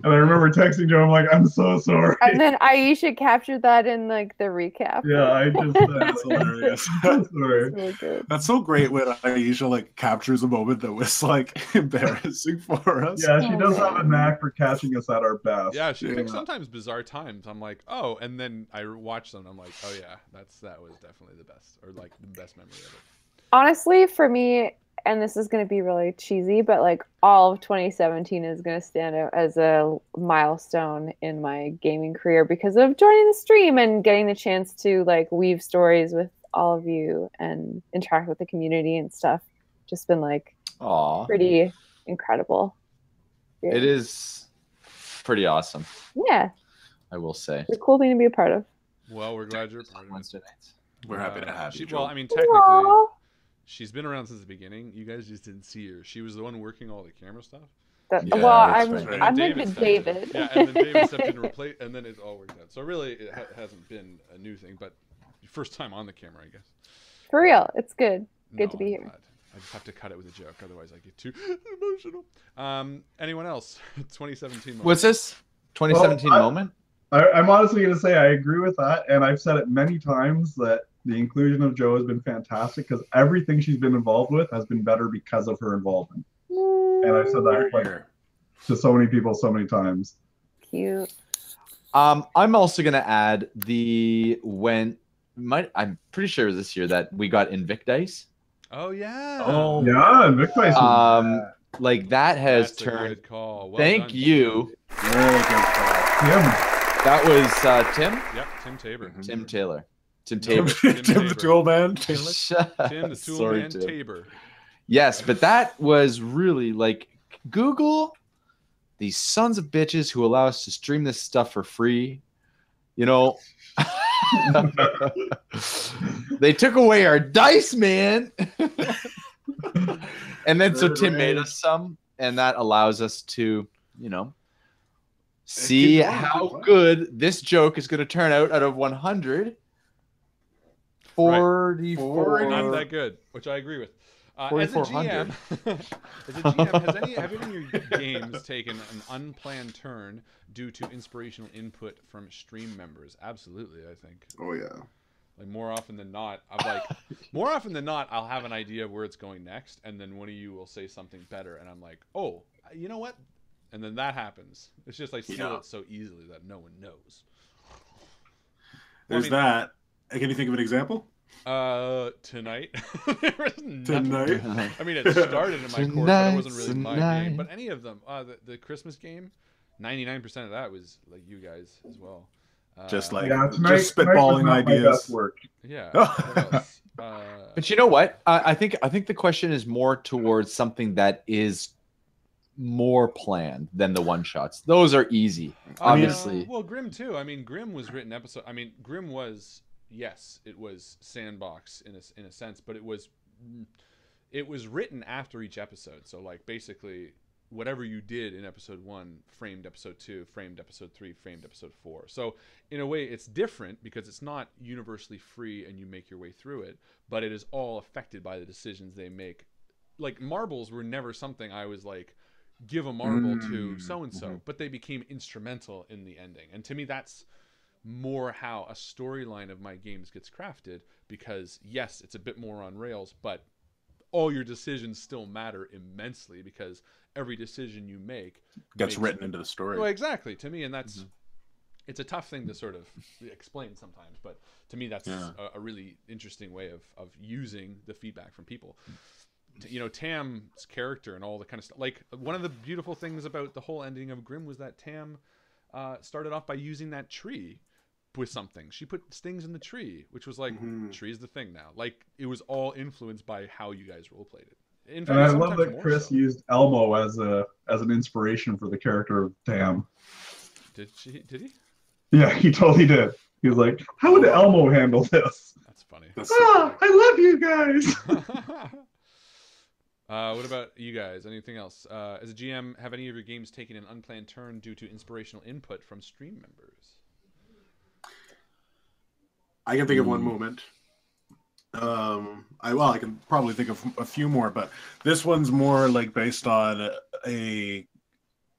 C: I remember texting Joe, I'm like, I'm so sorry.
E: And then Aisha captured that in like the recap.
C: Yeah, I just
D: That's hilarious.
C: sorry.
E: So
D: That's so great when Aisha like captures a moment that was like embarrassing for us.
C: Yeah, she does have a knack for catching us at our best.
A: Yeah, she picks sometimes bizarre times. I'm like, oh, and then I watch them. And I'm like, oh yeah, that was definitely the best, or like the best memory of it.
E: Honestly, for me, and this is going to be really cheesy, but like all of 2017 is going to stand out as a milestone in my gaming career because of joining the stream and getting the chance to like weave stories with all of you and interact with the community and stuff. Just been like pretty incredible. Yeah.
F: It is pretty awesome.
E: Yeah.
F: I will say.
E: It's a cool thing to be a part of.
A: Well, we're glad you're a part of
F: Wednesday nights.
D: We're happy to have you.
A: Well, I mean, technically, she's been around since the beginning. You guys just didn't see her. She was the one working all the camera stuff.
E: Well, I'm with David.
A: Yeah, and then David stepped in to replace, and then it all worked out. So really, it hasn't been a new thing, but first time on the camera, I guess.
E: For real, it's good. Good to be here.
A: Glad. I just have to cut it with a joke, otherwise I get too emotional. Anyone else? 2017 moment.
F: What's this? 2017 moment?
C: I'm honestly going to say I agree with that, and I've said it many times that the inclusion of Joe has been fantastic because everything she's been involved with has been better because of her involvement. And I've said that like, to so many people so many times.
E: Cute.
F: I'm also going to add I'm pretty sure it was this year that we got INVICTUS.
A: Oh yeah.
C: Oh yeah, INVICTUS.
F: Like that has
A: That's
F: turned.
A: a good call. Well
F: Thank
A: done,
F: you.
D: Really good call.
C: Tim.
F: That was Tim.
A: Yep, Tim Tabor.
F: Tim Taylor. Tim
A: Tim
F: Tabor.
D: Tim the Tool Man.
A: Tim the Tool
F: Sorry,
A: Man
F: Tim.
A: Tabor.
F: Yes, but that was really like Google, these sons of bitches who allow us to stream this stuff for free. You know, they took away our dice, man. And then so Tim made us some, and that allows us to, see how good this joke is going to turn out of 100. 44.
A: Not that good, which I agree with. As a GM, have any of your games taken an unplanned turn due to inspirational input from stream members? Absolutely, I think.
D: Oh yeah.
A: Like more often than not, I'll have an idea of where it's going next, and then one of you will say something better, and I'm like, oh, you know what? And then that happens. It's just like steal it so easily that no one knows.
D: There's that. Can you think of an example?
A: Tonight. There was nothing.
D: Tonight.
A: I mean, it started in my course, but it wasn't really my game. But any of them, the Christmas game, 99% of that was like you guys as well.
D: Just like
C: tonight,
D: just spitballing ideas.
C: Work.
A: Yeah. What else?
F: But you know what? I think the question is more towards something that is more planned than the one shots. Those are easy, obviously.
A: Well, Grim too. I mean, Grim was written episode. I mean, Grim was. Yes, it was sandbox in a sense, but it was written after each episode. So like basically, whatever you did in episode 1 framed episode 2, framed episode 3, framed episode 4. So in a way it's different because it's not universally free and you make your way through it, but it is all affected by the decisions they make. Like marbles were never something I was like, give a marble to so-and-so, but they became instrumental in the ending. And to me, that's more how a storyline of my games gets crafted, because yes, it's a bit more on rails, but all your decisions still matter immensely because every decision you make
D: gets written into the story.
A: Well, exactly, to me. And that's it's a tough thing to sort of explain sometimes, but to me that's a really interesting way of using the feedback from people. You know, Tam's character and all the kind of stuff. Like, one of the beautiful things about the whole ending of Grimm was that Tam started off by using that tree with something. She put stings in the tree, which was like, tree's the thing now. Like, it was all influenced by how you guys role played it. In fact,
C: and I love that Chris used Elmo as an inspiration for the character of Tam.
A: Did he?
C: Yeah, he totally did. He was like, how would Elmo handle this?
A: That's funny.
C: I love you guys.
A: What about you guys? Anything else? As a GM, have any of your games taken an unplanned turn due to inspirational input from stream members?
D: I can think of one moment. I can probably think of a few more, but this one's more like based on a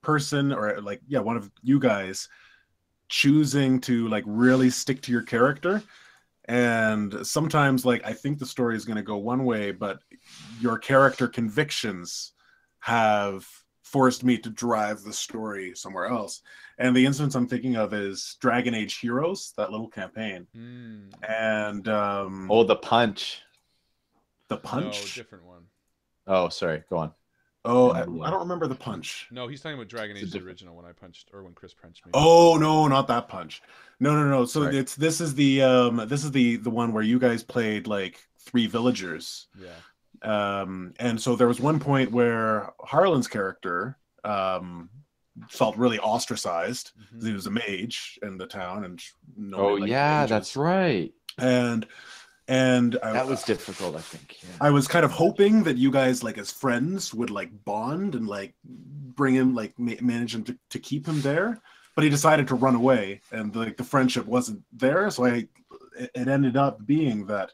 D: person or like, one of you guys choosing to like really stick to your character. And sometimes, like, I think the story is going to go one way, but your character convictions have forced me to drive the story somewhere else. And the instance I'm thinking of is Dragon Age Heroes, that little campaign. And
F: the punch.
D: The punch?
A: No, different one.
F: Oh, sorry. Go on.
D: Oh, I don't remember the punch.
A: No, he's talking about Dragon Age the original, when I punched, or when Chris punched me.
D: Oh no, not that punch. No. So this is the one where you guys played like 3 villagers.
A: Yeah.
D: And so there was one point where Harlan's character felt really ostracized. He was a mage in the town, and
F: that's right.
D: And
F: that was difficult, I think. Yeah.
D: I was kind of hoping that you guys, like as friends, would like bond and like bring him, like manage him to keep him there. But he decided to run away, and like the friendship wasn't there. So it ended up being that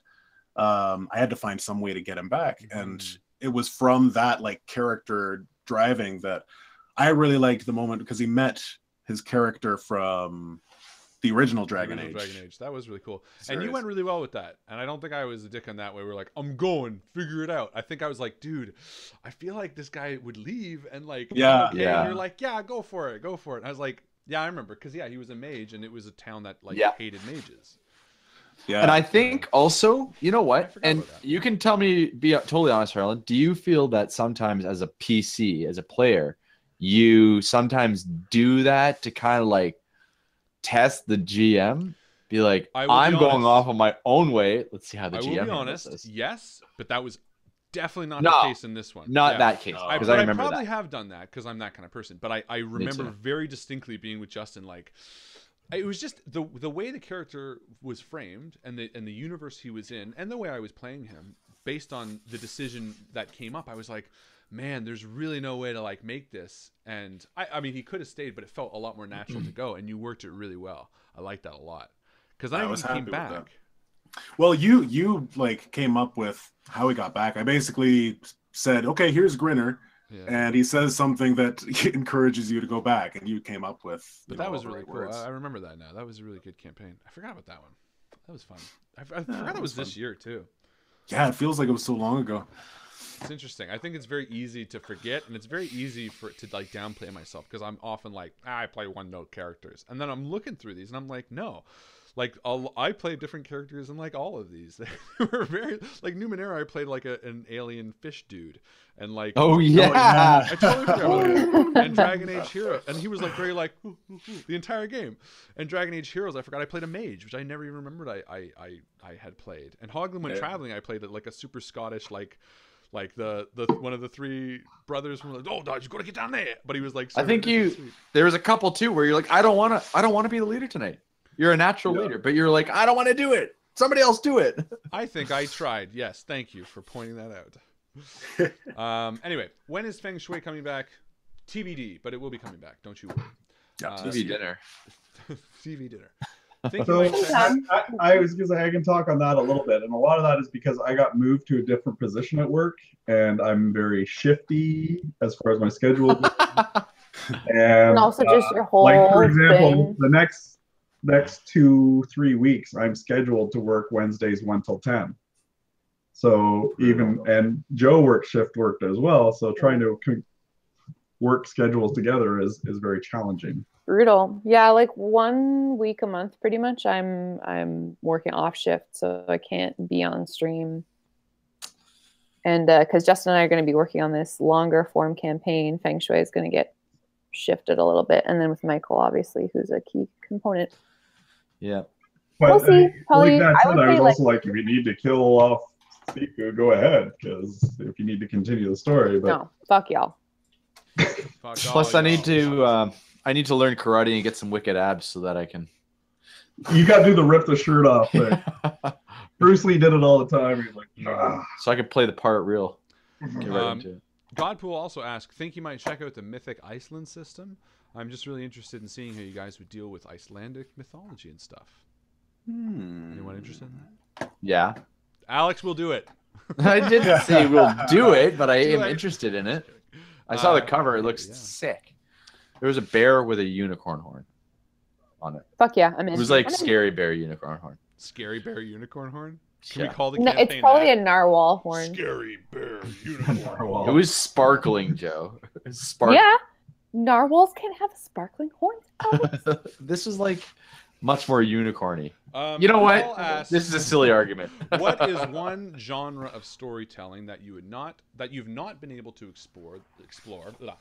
D: I had to find some way to get him back, and it was from that like character driving that I really liked the moment, because he met his character from the original Dragon Age.
A: That was really cool. And you went really well with that. And I don't think I was a dick on that way. We're like, I'm going, figure it out. I think I was like, dude, I feel like this guy would leave and like, And you're like, yeah, go for it. And I was like, yeah, I remember. Because he was a mage, and it was a town that like hated mages.
F: Yeah. And I think also, you know what? And you can tell me, be totally honest, Harlan, do you feel that sometimes as a PC, as a player, you sometimes do that to kind of like test the GM, be like, I'm going off on my own way. Let's see how the GM. I will be honest.
A: Yes, but that was definitely not the case in this one.
F: Not that case. Because I remember
A: probably have done that because I'm that kind of person. But I remember very distinctly being with Justin. Like, it was just the way the character was framed and the universe he was in and the way I was playing him based on the decision that came up. I was like, man, there's really no way to like make this. And I mean, he could have stayed, but it felt a lot more natural to go. And you worked it really well. I liked that a lot. Because I was came back.
D: Well, you like came up with how he got back. I basically said, okay, here's Grinner. Yeah. And he says something that encourages you to go back, and you came up with.
A: But that was really cool. I remember that now. That was a really good campaign. I forgot about that one. That was fun. I forgot it was this year too.
D: Yeah, it feels like it was so long ago.
A: It's interesting. I think it's very easy to forget, and it's very easy to like downplay myself, because I'm often like, I play one-note characters, and then I'm looking through these, and I'm like, no. Like, I played different characters in like all of these. They were very like Numenera. I played like an alien fish dude, and like
F: I
A: totally forgot about it. And Dragon Age Hero, and he was like very like the entire game. And Dragon Age Heroes, I forgot I played a mage, which I never even remembered I had played. And Hoglin When Traveling, I played like a super Scottish like the one of the 3 brothers from like, oh, dog, you gotta get down there. But he was like,
F: I think there was a couple too where you're like, I don't want to be the leader tonight. You're a natural leader, but you're like, I don't want to do it. Somebody else do it.
A: I think I tried. Yes, thank you for pointing that out. Anyway, when is Feng Shui coming back? TBD, but it will be coming back. Don't you worry.
D: Yeah,
F: TV dinner.
A: TV dinner. Think
C: So
A: you might check out-
C: I was gonna say I can talk on that a little bit, and a lot of that is because I got moved to a different position at work, and I'm very shifty as far as my schedule goes.
E: And also just your whole
C: like for example,
E: thing.
C: the next 2-3 weeks, I'm scheduled to work Wednesdays 1 till 10. So and Joe worked as well. So trying to work schedules together is very challenging.
E: Brutal. Yeah, like 1 week a month pretty much I'm working off shift, so I can't be on stream. And because Justin and I are going to be working on this longer form campaign, Feng Shui is going to get shifted a little bit. And then with Mycl, obviously, who's a key component.
F: Yeah.
C: But
E: We'll see. Probably,
C: like that said, I was
E: say,
C: also like, if you need to kill off Spiku, go ahead, because if you need to continue the story. But
E: no, fuck y'all.
A: Fuck
F: Plus,
A: all
F: I need
A: y'all.
F: to learn karate and get some wicked abs so that I can.
C: you got to do the rip the shirt off thing. Bruce Lee did it all the time. He's like, ah.
F: So I can play the part real. Get right into it.
A: Godpool also asked, think you might check out the Mythic Iceland system? I'm just really interested in seeing how you guys would deal with Icelandic mythology and stuff. Anyone interested in that?
F: Yeah.
A: Alex will do it.
F: I didn't say we'll do it, but I am
A: it.
F: interested in it. I saw the cover. It looks sick. There was a bear with a unicorn horn on it.
E: Fuck yeah, I'm in.
F: It was like Scary Bear unicorn horn.
A: Scary Bear unicorn horn? Can
F: Yeah.
A: we call the
E: No,
A: campaign
E: it's probably
A: that?
E: a narwhal horn.
A: Scary Bear unicorn.
F: It was sparkling, Joe. It was sparkling.
E: Yeah, narwhals can have sparkling horns.
F: This is like much more unicorny.
A: You
F: You know what?
A: Paul asked,
F: This is a silly argument.
A: what is one genre of storytelling that you've not been able to explore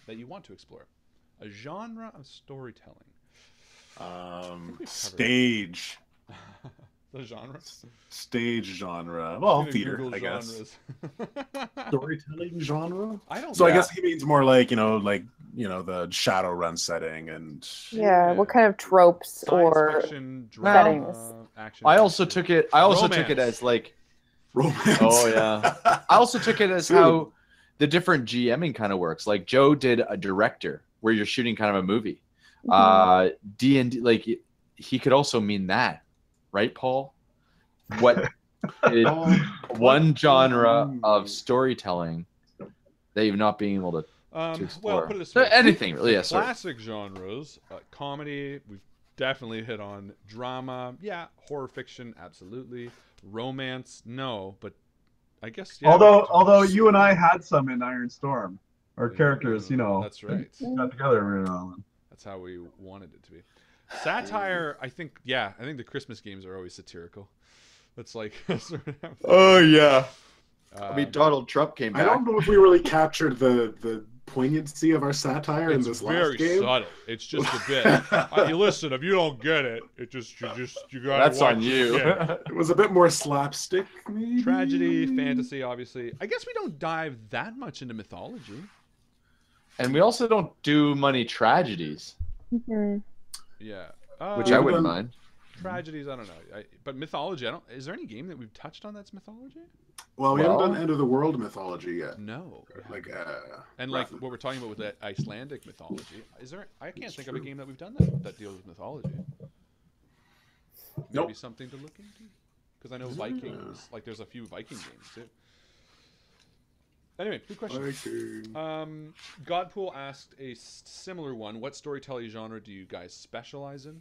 A: that you want to explore? A genre of storytelling.
D: Stage.
A: The genre.
D: Stage genre. Well,
A: Gonna
D: theater,
A: Google
D: I guess.
A: genres.
D: Storytelling genre.
A: I don't.
D: So
F: Yeah.
D: I guess he means more like the Shadowrun setting and.
E: Yeah, what kind of tropes
A: Science
E: or
A: fiction, drama,
E: settings?
A: action.
F: I also took it. I also took it
A: Romance.
F: as like.
D: Romance.
F: Oh yeah. I also took it as how the different GMing kind of works. Like Joe did a director where you're shooting kind of a movie. D&D, like he could also mean that, right, Paul? What is one genre of storytelling that you've not been able to explore?
A: Well, put it this way.
F: Anything really. Yeah, sorry.
A: Classic genres, comedy, we've definitely hit on. Drama, yeah. Horror fiction, absolutely. Romance, no. But I guess, yeah.
C: Although you and I had some in Iron Storm. Our characters,
A: That's right.
C: got together every now and then.
A: That's how we wanted it to be. Satire, I think the Christmas games are always satirical. That's like.
F: Oh yeah.
A: I
F: mean, Donald Trump came back.
D: I don't know if we really captured the poignancy of our satire in this last
A: very
D: game.
A: subtle. It's just a bit. You listen, if you don't get it, you gotta.
F: That's
A: watch
F: on
A: it
F: you.
A: again.
D: It was a bit more slapstick, maybe.
A: Tragedy, fantasy, obviously. I guess we don't dive that much into mythology.
F: And we also don't do many tragedies,
A: Yeah.
F: which I wouldn't mind.
A: Tragedies, I don't know. But mythology, I don't. Is there any game that we've touched on that's mythology?
D: Well, we haven't done end of the world mythology yet.
A: No. And
D: rough.
A: like what we're talking about with that Icelandic mythology, is there? I can't think of a game that we've done that deals with mythology. Maybe
D: Nope.
A: something to look into, because I know Vikings. Like there's a few Viking games too. Anyway, good question. Godpool asked a similar one. What storytelling genre do you guys specialize in?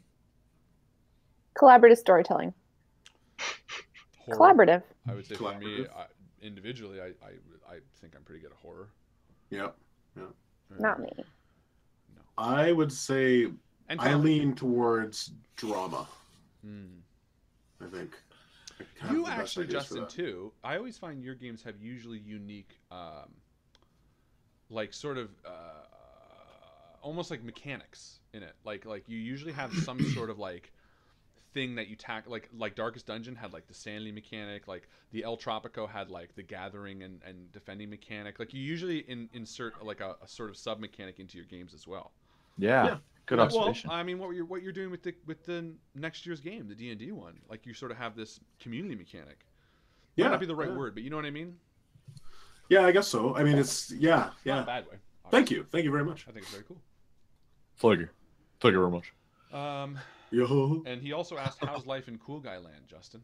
E: Collaborative storytelling.
A: Horror.
E: Collaborative.
A: I would say for me, individually, I think I'm pretty good at horror.
D: Yep.
E: Not me.
A: No.
D: I would say
A: And
D: I lean towards drama. I think.
A: You actually, Justin, too. I always find your games have usually unique, like sort of, almost like mechanics in it. Like you usually have some sort of like thing that you tackle. Like Darkest Dungeon had like the Stanley mechanic. Like the El Tropico had like the gathering and defending mechanic. Like you usually insert like a sort of sub mechanic into your games as well.
F: Yeah. Good observation.
A: Well, I mean, what you're doing with the next year's game, the D&D one, like you sort of have this community mechanic. Might not be the right word, but you know what I mean.
D: Yeah, I guess so. I mean, it's
A: Not in a bad way.
D: Thank you very much.
A: I think it's very cool.
F: Thank you very much.
D: Yo.
A: And he also asked, how's life in Cool Guy Land, Justin?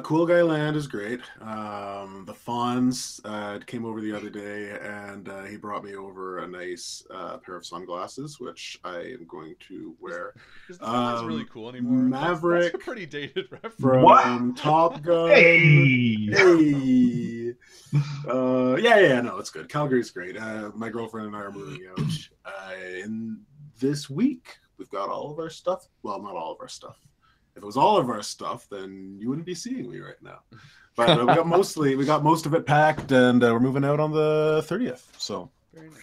D: Cool Guy Land is great. The Fonz came over the other day, and he brought me over a nice pair of sunglasses, which I am going to wear.
A: Is the Fonz really cool anymore?
D: Maverick.
A: That's a pretty dated reference.
D: From Top Gun.
C: Hey!
D: No, it's good. Calgary's great. My girlfriend and I are moving out in this week. We've got all of our stuff. Well, not all of our stuff. If it was all of our stuff, then you wouldn't be seeing me right now. But we got most of it packed, and we're moving out on the 30th. So
A: very nice.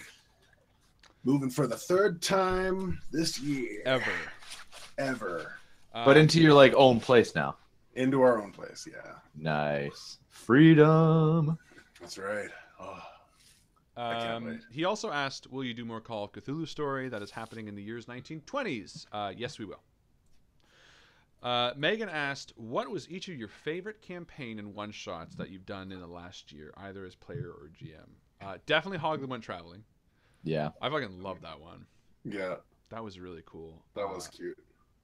D: Moving for the third time this year. Ever.
F: But into your like own place now.
D: Into our own place, yeah.
F: Nice. Freedom.
D: That's right. Oh, I can't wait.
A: He also asked, will you do more Call of Cthulhu story that is happening in the years 1920s? Yes, we will. Megan asked, what was each of your favorite campaign and one-shots that you've done in the last year, either as player or GM? Definitely Hoglin Went Traveling.
F: Yeah.
A: I fucking love that one.
D: Yeah.
A: That was really cool.
D: That was cute.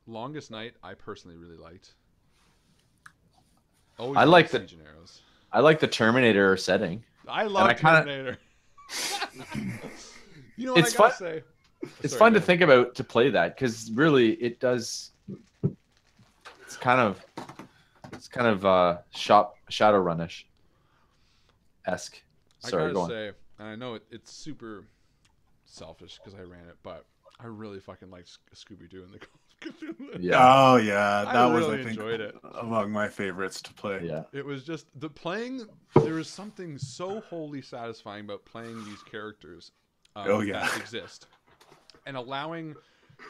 A: Longest Night, I personally really liked.
F: I like the Siege and Arrows. I like the Terminator setting.
A: I love Terminator. You know what
F: it's
A: I gotta
F: fun.
A: say?
F: It's fun to think about to play that because really it does. It's kind of Shadowrun-ish esque. Sorry,
A: I
F: go
A: gotta
F: on.
A: say, and I know it's super selfish because I ran it, but I really fucking liked Scooby-Doo and the Call of Cthulhu.
D: Yeah. Oh yeah, that was
A: really
D: I think
A: enjoyed it.
D: Among my favorites to play.
F: Yeah.
A: It was just the playing. There was something so wholly satisfying about playing these characters that exist, and allowing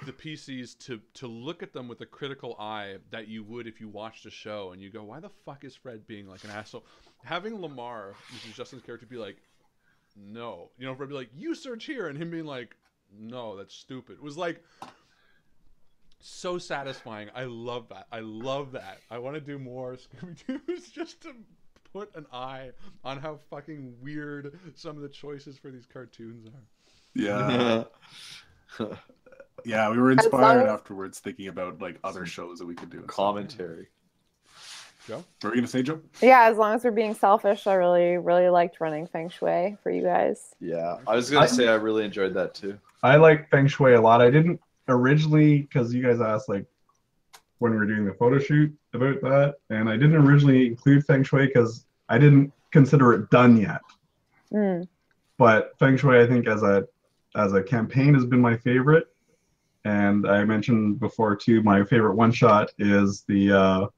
A: the PCs to look at them with a critical eye that you would if you watched a show and you go, why the fuck is Fred being like an asshole? Having Lamar, which is Justin's character, be like, no, Fred be like, you search here, and him being like, no, that's stupid. It was like so satisfying. I love that. I want to do more Scooby-Doo's just to put an eye on how fucking weird some of the choices for these cartoons are.
D: Yeah. Yeah, we were inspired afterwards thinking about like other shows that we could do.
F: Commentary.
A: Joe?
D: What were you gonna say, Joe?
E: Yeah, as long as we're being selfish, I really, really liked running Feng Shui for you guys.
F: Yeah, I was gonna say I really enjoyed that too.
C: I like Feng Shui a lot. I didn't originally, because you guys asked like when we were doing the photo shoot about that, and I didn't originally include Feng Shui because I didn't consider it done yet.
E: Mm.
C: But Feng Shui, I think as a campaign has been my favorite. And I mentioned before too, my favorite one shot is the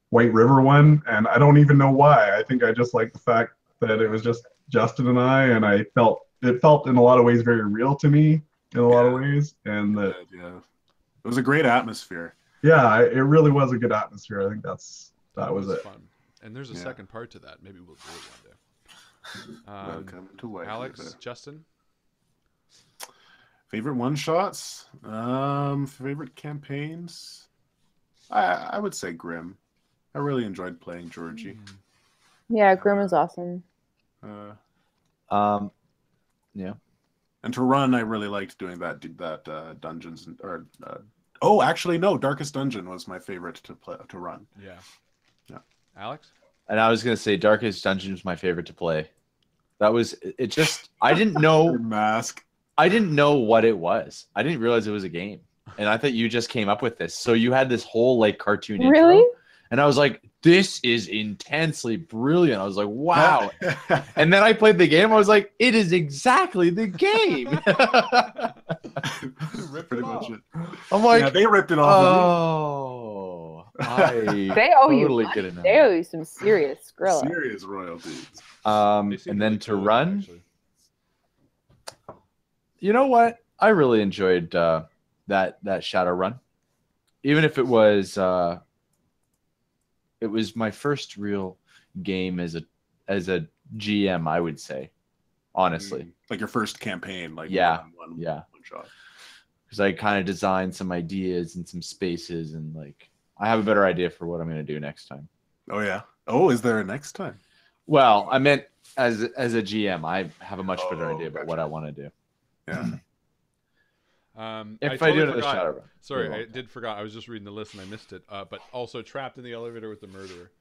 C: White River one, and I don't even know why. I think I just like the fact that it was just Justin and I, and it felt in a lot of ways very real to me in a lot of ways, and that
D: it was a great atmosphere.
C: Yeah, it really was a good atmosphere. I think that was it.
A: Fun. And there's a second part to that. Maybe we'll do it one day.
D: Welcome to White
A: Alex,
D: River.
A: Justin.
D: Favorite one shots? Favorite campaigns? I would say Grimm. I really enjoyed playing Georgie.
E: Yeah, Grimm is awesome.
F: Yeah.
D: And to run, I really liked doing that dungeons actually no, Darkest Dungeon was my favorite to run.
A: Yeah. Alex?
F: And I was gonna say Darkest Dungeon was my favorite to play. That was it. Just I didn't know
D: mask.
F: I didn't know what it was. I didn't realize it was a game, and I thought you just came up with this. So you had this whole like cartoon intro, and I was like, "This is intensely brilliant." I was like, "Wow!" And then I played the game. I was like, "It is exactly the game."
D: Pretty much it.
F: I'm like,
D: they ripped it off.
F: Oh,
E: they owe
F: totally
E: you
F: get it now.
E: They owe you some serious Skrilla.
D: Serious royalties.
F: And then to run. Actually. You know what? I really enjoyed that Shadowrun, even if it was my first real game as a GM. I would say, honestly,
D: like your first campaign, like one shot.
F: Because I kind of designed some ideas and some spaces, and like I have a better idea for what I'm going to do next time.
D: Oh yeah. Oh, is there a next time?
F: Well, I meant as a GM, I have a much better idea about what I want to do.
D: Yeah.
F: If
A: I
F: I do
A: totally
F: another
A: forgot.
F: Shadowrun.
A: Sorry, I did forgot. I was just reading the list and I missed it. But also Trapped in the Elevator with the Murderer.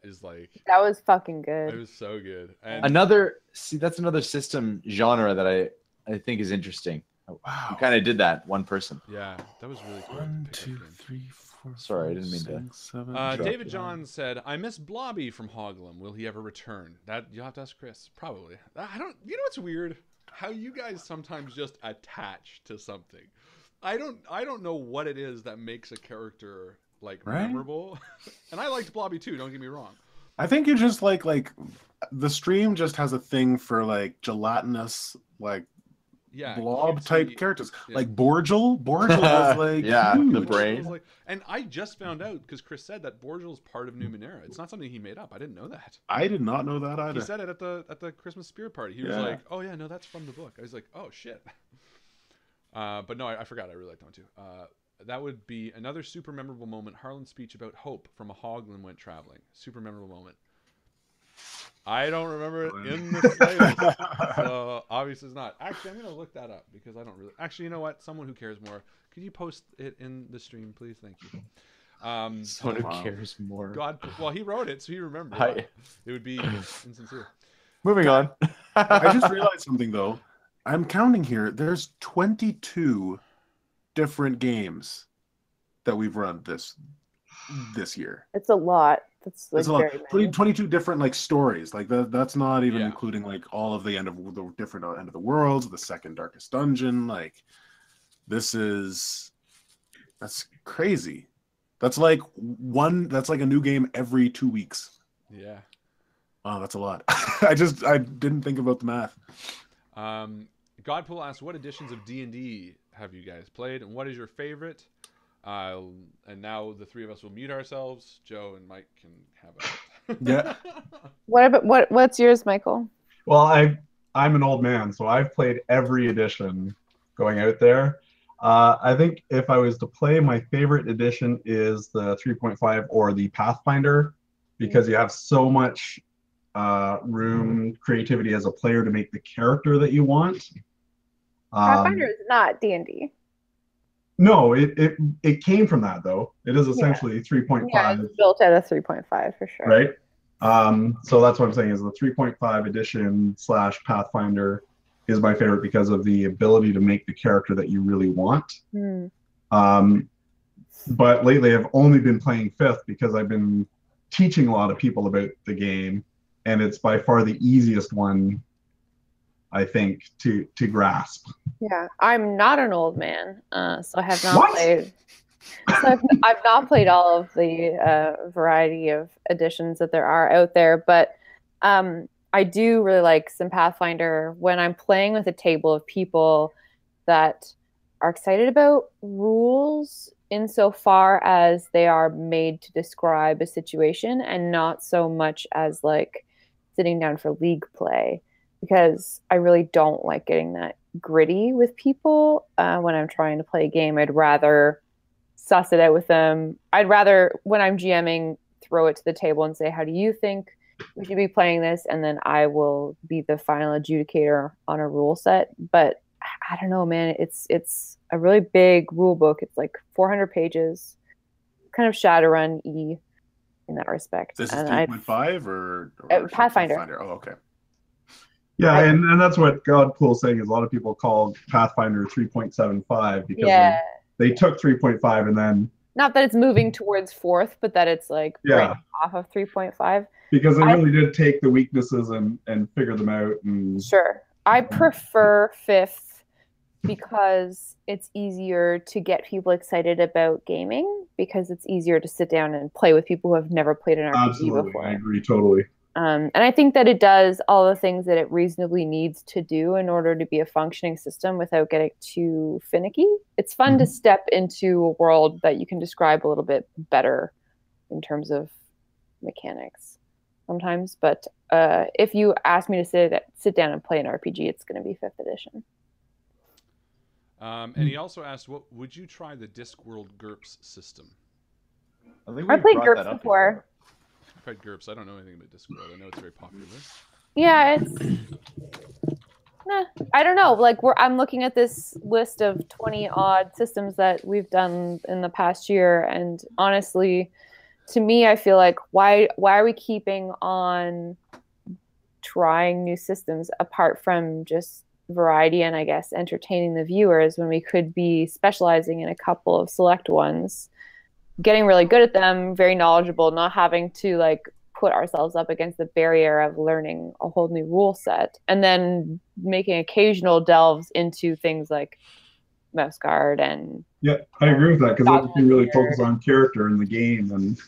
A: Is like
E: That was fucking
A: it
E: good.
A: was so good. And
F: That's another system genre that I think is interesting.
D: Wow.
F: You kind of did that, one person.
A: yeah, that was really cool.
D: 1,
A: Pick up
D: 2,
A: game.
D: 3, 4.
F: Sorry, I didn't mean to.
D: 6, 7.
A: David John said, "I miss Blobby from Hoglum. Will he ever return?" That you'll have to ask Chris. Probably. I don't. You know what's weird? How you guys sometimes just attach to something. I don't know what it is that makes a character like memorable. And I liked Blobby too. Don't get me wrong.
D: I think you just like the stream just has a thing for like gelatinous blob type characters, like Borgel. Borgel was like
F: the
D: huge.
F: brain.
A: And I just found out because Chris said that Borgel is part of Numenera. It's not something he made up. I didn't know that.
D: I did not know that either.
A: He said it at the Christmas spirit party. He was like, "Oh yeah, no, that's from the book." I was like, "Oh shit." But no, I forgot. I really liked that one too. That would be another super memorable moment. Harlan's speech about hope from a Hoglin went traveling. Super memorable moment. I don't remember it in the slightest. So obviously it's not. Actually, I'm gonna look that up because I don't really. Actually, you know what? Someone who cares more. Could you post it in the stream, please? Thank you.
F: Someone who cares more.
A: God, well, he wrote it, so he remembered. It would be insincere.
F: Moving on.
D: I just realized something though. I'm counting here. There's 22 different games that we've run this year.
E: It's a lot. That's like
D: it's a lot.
E: very
D: 22 different like stories. Like that's not even including like all of the different end of the worlds, the second darkest dungeon. Like that's crazy. That's like a new game every 2 weeks.
A: Yeah.
D: Wow, that's a lot. I didn't think about the math.
A: Godpool asks, what editions of D&D have you guys played, and what is your favorite? And now the three of us will mute ourselves. Joe and Mike can have it.
D: Yeah.
E: What's yours, Michael?
C: Well, I'm an old man, so I've played every edition going out there. I think if I was to play, my favorite edition is the 3.5 or the Pathfinder, because you have so much room, creativity as a player to make the character that you want.
E: Pathfinder is not D&D.
C: No, it came from that though. It is essentially 3.5.
E: Yeah, it's built at a 3.5 for sure.
C: Right. So that's what I'm saying is the 3.5 edition / Pathfinder is my favorite because of the ability to make the character that you really want. But lately I've only been playing 5th because I've been teaching a lot of people about the game, and it's by far the easiest one, I think, to grasp.
E: Yeah, I'm not an old man, so I have not played. So I've not played all of the variety of editions that there are out there, but I do really like some Pathfinder when I'm playing with a table of people that are excited about rules insofar as they are made to describe a situation and not so much as like sitting down for league play, because I really don't like getting that gritty with people when I'm trying to play a game. I'd rather suss it out with them. I'd rather, when I'm GMing, throw it to the table and say, how do you think we should be playing this? And then I will be the final adjudicator on a rule set. But I don't know, man. It's a really big rule book. It's like 400 pages, kind of Shadowrun-y in that respect.
D: This is 3.5 or
E: Pathfinder.
D: Oh, okay.
C: Yeah, and that's what Godpool's saying is a lot of people call Pathfinder 3.75 because they took 3.5 and then...
E: Not that it's moving towards 4th, but that it's like right off of 3.5.
C: Because they really did take the weaknesses and figure them out.
E: Sure. I prefer 5th because it's easier to get people excited about gaming, because it's easier to sit down and play with people who have never played an RPG before.
C: I agree totally.
E: And I think that it does all the things that it reasonably needs to do in order to be a functioning system without getting too finicky. It's fun to step into a world that you can describe a little bit better in terms of mechanics sometimes. But if you ask me to sit down and play an RPG, it's going to be 5th edition.
A: And he also asked, "What would you try the Discworld GURPS system?"
E: I played GURPS before.
A: played GURPS. So I don't know anything about Discworld. I know it's very popular.
E: Yeah, it's. I don't know. Like I'm looking at this list of 20 odd systems that we've done in the past year, and honestly, to me, I feel like why are we keeping on trying new systems apart from just variety and I guess entertaining the viewers when we could be specializing in a couple of select ones, getting really good at them, very knowledgeable, not having to like put ourselves up against the barrier of learning a whole new rule set, and then making occasional delves into things like Mouse Guard and
C: yeah, I agree with that because then you can really focus on character in the game and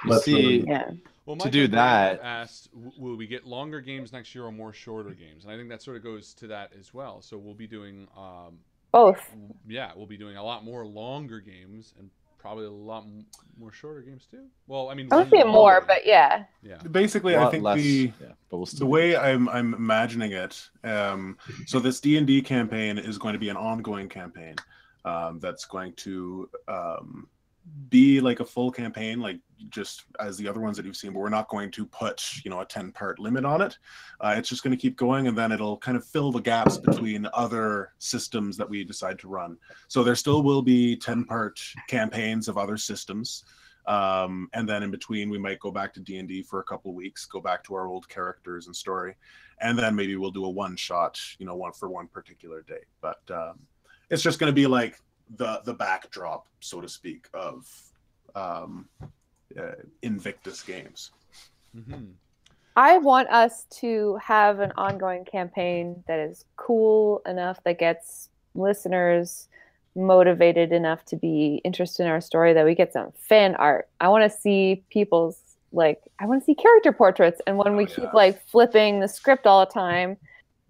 F: let's see.
E: Yeah.
A: Well,
F: to do that,
A: asked, will we get longer games next year or more shorter games? And I think that sort of goes to that as well. So we'll be doing
E: both.
A: Yeah, we'll be doing a lot more longer games and probably a lot more shorter games too. Well, I mean,
E: I would say more, but yeah.
A: Yeah.
D: Basically, I think the way I'm imagining it. So this D&D campaign is going to be an ongoing campaign. That's going to be like a full campaign, like just as the other ones that you've seen, but we're not going to put, you know, a 10-part limit on it. It's just going to keep going, and then it'll kind of fill the gaps between other systems that we decide to run. So there still will be 10-part campaigns of other systems. And then in between, we might go back to D&D for a couple of weeks, go back to our old characters and story. And then maybe we'll do a one-shot, you know, one for one particular day. But it's just going to be like the backdrop, so to speak, of Invictus games.
A: Mm-hmm.
E: I want us to have an ongoing campaign that is cool enough, that gets listeners motivated enough to be interested in our story, that we get some fan art. I want to see people's, like, I want to see character portraits. And when we keep like flipping the script all the time,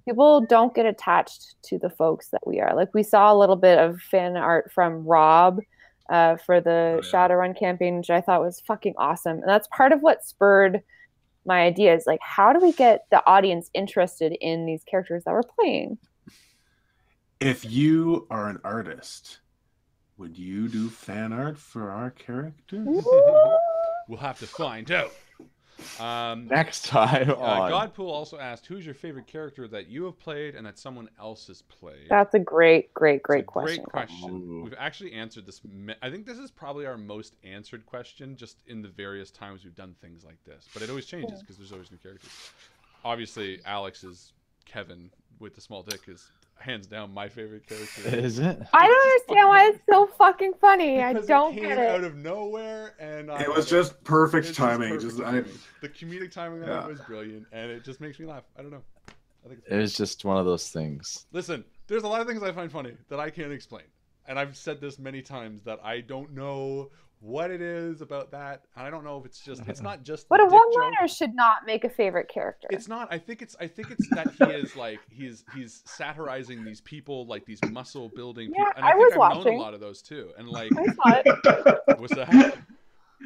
E: people don't get attached to the folks that we are. Like, we saw a little bit of fan art from Rob for the Shadowrun campaign, which I thought was fucking awesome. And that's part of what spurred my idea, is like, how do we get the audience interested in these characters that we're playing?
D: If you are an artist, would you do fan art for our characters?
A: We'll have to find out.
F: Next time on.
A: Godpool also asked, who's your favorite character that you have played and that someone else has played?
E: That's a great question.
A: Great question. We've actually answered this. I think this is probably our most answered question, just in the various times we've done things like this. But it always changes because there's always new characters. Obviously, Alex's Kevin with the small dick is hands down my favorite character.
F: Is it?
E: I don't understand why it's so fucking funny.
A: Because
E: I don't
A: it
E: get
A: came
E: it.
A: out of nowhere, and
D: it was just perfect timing.
A: The comedic timing of it was brilliant, and it just makes me laugh. I don't know. I think
F: it was just one of those things.
A: Listen, there's a lot of things I find funny that I can't explain, and I've said this many times that I don't know what it is about that. I don't know if it's just, it's not just.
E: But a one-liner should not make a favorite character.
A: It's not. I think it's that he is like he's satirizing these people, like these muscle building people.
E: Yeah,
A: And I think I've known a lot of those too. And like,
E: I saw it.
A: What's that?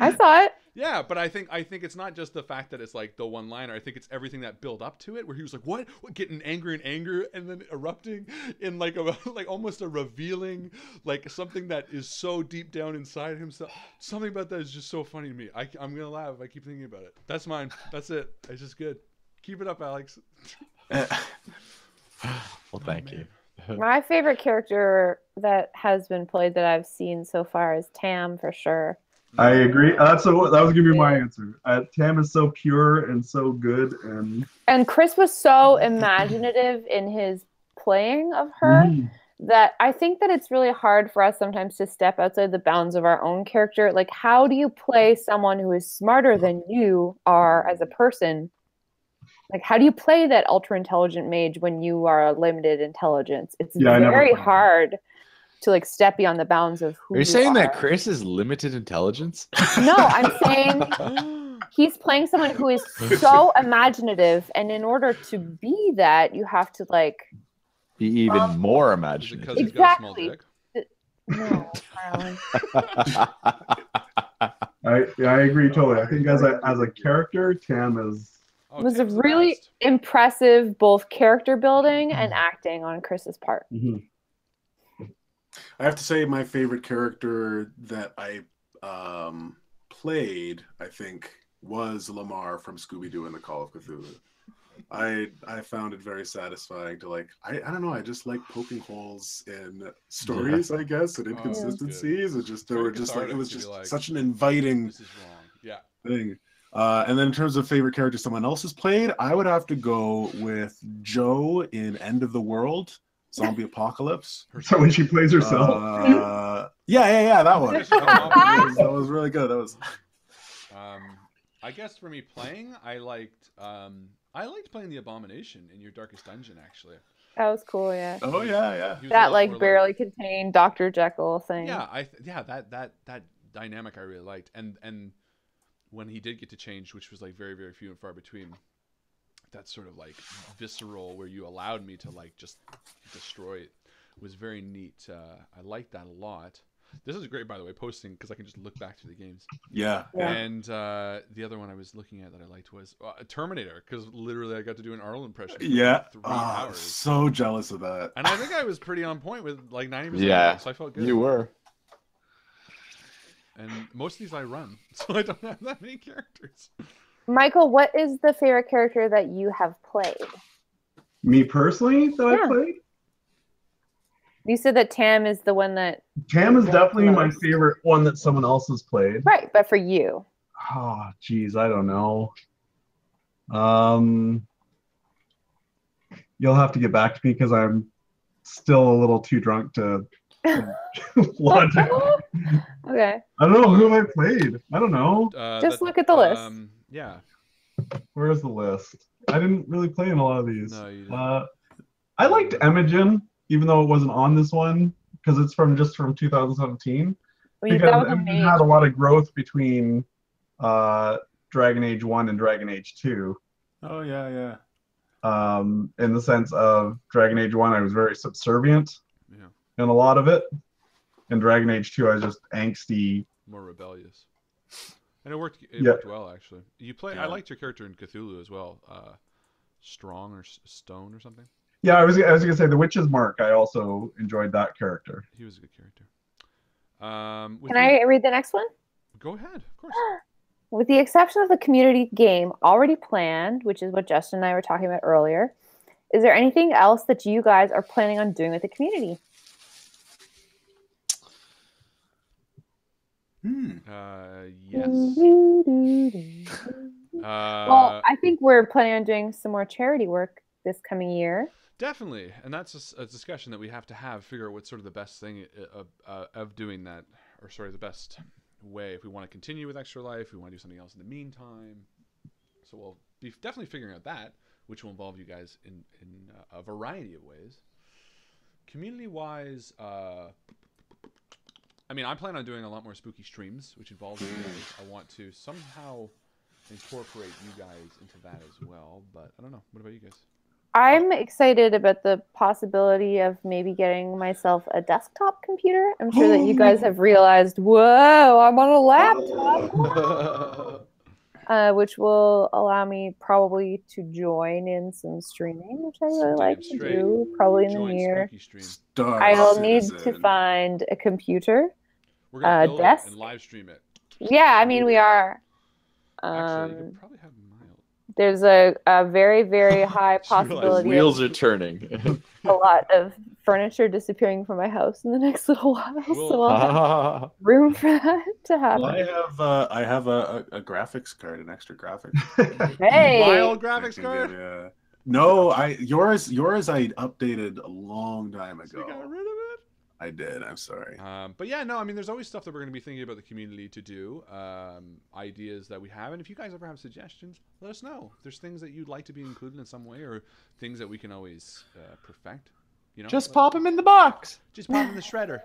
E: I saw it.
A: Yeah, but I think it's not just the fact that it's like the one-liner. I think it's everything that built up to it, where he was like, "What? Getting angry and anger, and then erupting in like a like almost a revealing, like something that is so deep down inside himself. Something about that is just so funny to me. I'm gonna laugh if I keep thinking about it. That's mine. That's it. It's just good. Keep it up, Alex.
F: Well, thank you.
E: My favorite character that has been played that I've seen so far is Tam, for sure.
C: I agree. That was gonna be my answer. Tam is so pure and so good, and
E: Chris was so imaginative in his playing of her that I think that it's really hard for us sometimes to step outside the bounds of our own character. Like, how do you play someone who is smarter than you are as a person? Like, how do you play that ultra intelligent mage when you are a limited intelligence? It's very hard to like step beyond the bounds of who you are.
F: Are you saying that Chris is limited intelligence?
E: No, I'm saying he's playing someone who is so imaginative, and in order to be that, you have to like
F: be even more imaginative.
E: Exactly. No, Harlan.
C: I agree totally. I think as a character, Tam was
E: a really impressive both character building and acting on Chris's part.
C: Mm-hmm.
D: I have to say my favorite character that I played, I think, was Lamar from Scooby-Doo and the Call of Cthulhu. I found it very satisfying to like I don't know, I just like poking holes in stories, I guess, and inconsistencies. It just it was just like, such an inviting
A: this is wrong.
D: thing. And then in terms of favorite character someone else has played, I would have to go with Joe in End of the World, Zombie Apocalypse.
C: So when she plays herself.
D: Yeah, that one. That was really good. That was
A: I guess for me playing, I liked playing the Abomination in your Darkest Dungeon, actually.
E: That was cool, yeah.
D: Oh yeah.
E: That like barely contained Dr. Jekyll thing.
A: Yeah, that dynamic I really liked, and when he did get to change, which was like very, very few and far between, that sort of like visceral where you allowed me to like just destroy it was very neat. I liked that a lot. This is great, by the way, posting, because I can just look back through the games.
D: Yeah.
A: And the other one I was looking at that I liked was Terminator, because literally I got to do an Arl impression. For 3 hours.
D: So jealous of that.
A: And I think I was pretty on point with like 90%.
B: Yeah,
A: so I felt good.
B: You were.
A: And most of these I run, so I don't have that many characters.
E: Michael, what is the favorite character that you have played?
C: Me personally, that I played?
E: You said that Tam is the one that...
C: Tam is definitely my favorite one that someone else has played.
E: Right, but for you?
C: Oh, geez, I don't know. You'll have to get back to me because I'm still a little too drunk to logic.
E: Okay.
C: I don't know who I played. I don't know.
E: Just look at the list.
A: Yeah.
C: Where's the list? I didn't really play in a lot of these.
A: No, you didn't.
C: I liked Imogen, even though it wasn't on this one, because it's from 2017. Because Imogen had a lot of growth between Dragon Age 1 and Dragon Age 2.
D: Oh, yeah.
C: In the sense of Dragon Age 1, I was very subservient in a lot of it. In Dragon Age 2, I was just angsty.
A: More rebellious. And it worked worked well, actually. I liked your character in Cthulhu as well. Strong or Stone or something?
C: Yeah, I was gonna say the Witch's Mark. I also enjoyed that character.
A: He was a good character.
E: Can I read the next one?
A: Go ahead, of course.
E: With the exception of the community game already planned, which is what Justin and I were talking about earlier, is there anything else that you guys are planning on doing with the community?
A: Yes.
E: Well, I think we're planning on doing some more charity work this coming year.
A: Definitely, and that's a discussion that we have to have. Figure out what's sort of the best thing of doing that, or sorry, the best way. If we want to continue with Extra Life, we want to do something else in the meantime. So we'll be definitely figuring out that, which will involve you guys in a variety of ways. Community-wise, I mean, I plan on doing a lot more spooky streams, which involves you guys. I want to somehow incorporate you guys into that as well, but I don't know. What about you guys?
E: I'm excited about the possibility of maybe getting myself a desktop computer. I'm sure that you guys have realized, whoa, I'm on a laptop. Which will allow me probably to join in some streaming, which I really like to do, probably in the year. I'll need to find a computer,
A: we're gonna build
E: desk,
A: it and live stream it.
E: Yeah, I mean, we are.
A: Actually, you could probably have
E: There's a very, very high possibility.
B: Wheels are turning.
E: A lot of furniture disappearing from my house in the next little while, so I'll have room for that to happen.
D: Well, I have a graphics card, an extra graphics.
E: Hey,
A: Wild graphics card.
D: Yeah. No, yours I updated a long time ago.
A: So you got rid of it?
D: I did. I'm sorry.
A: But yeah, no, I mean, there's always stuff that we're going to be thinking about the community to do, ideas that we have. And if you guys ever have suggestions, let us know. If there's things that you'd like to be included in some way, or things that we can always perfect. You know,
F: just pop them in the box.
A: Just pop them in the shredder.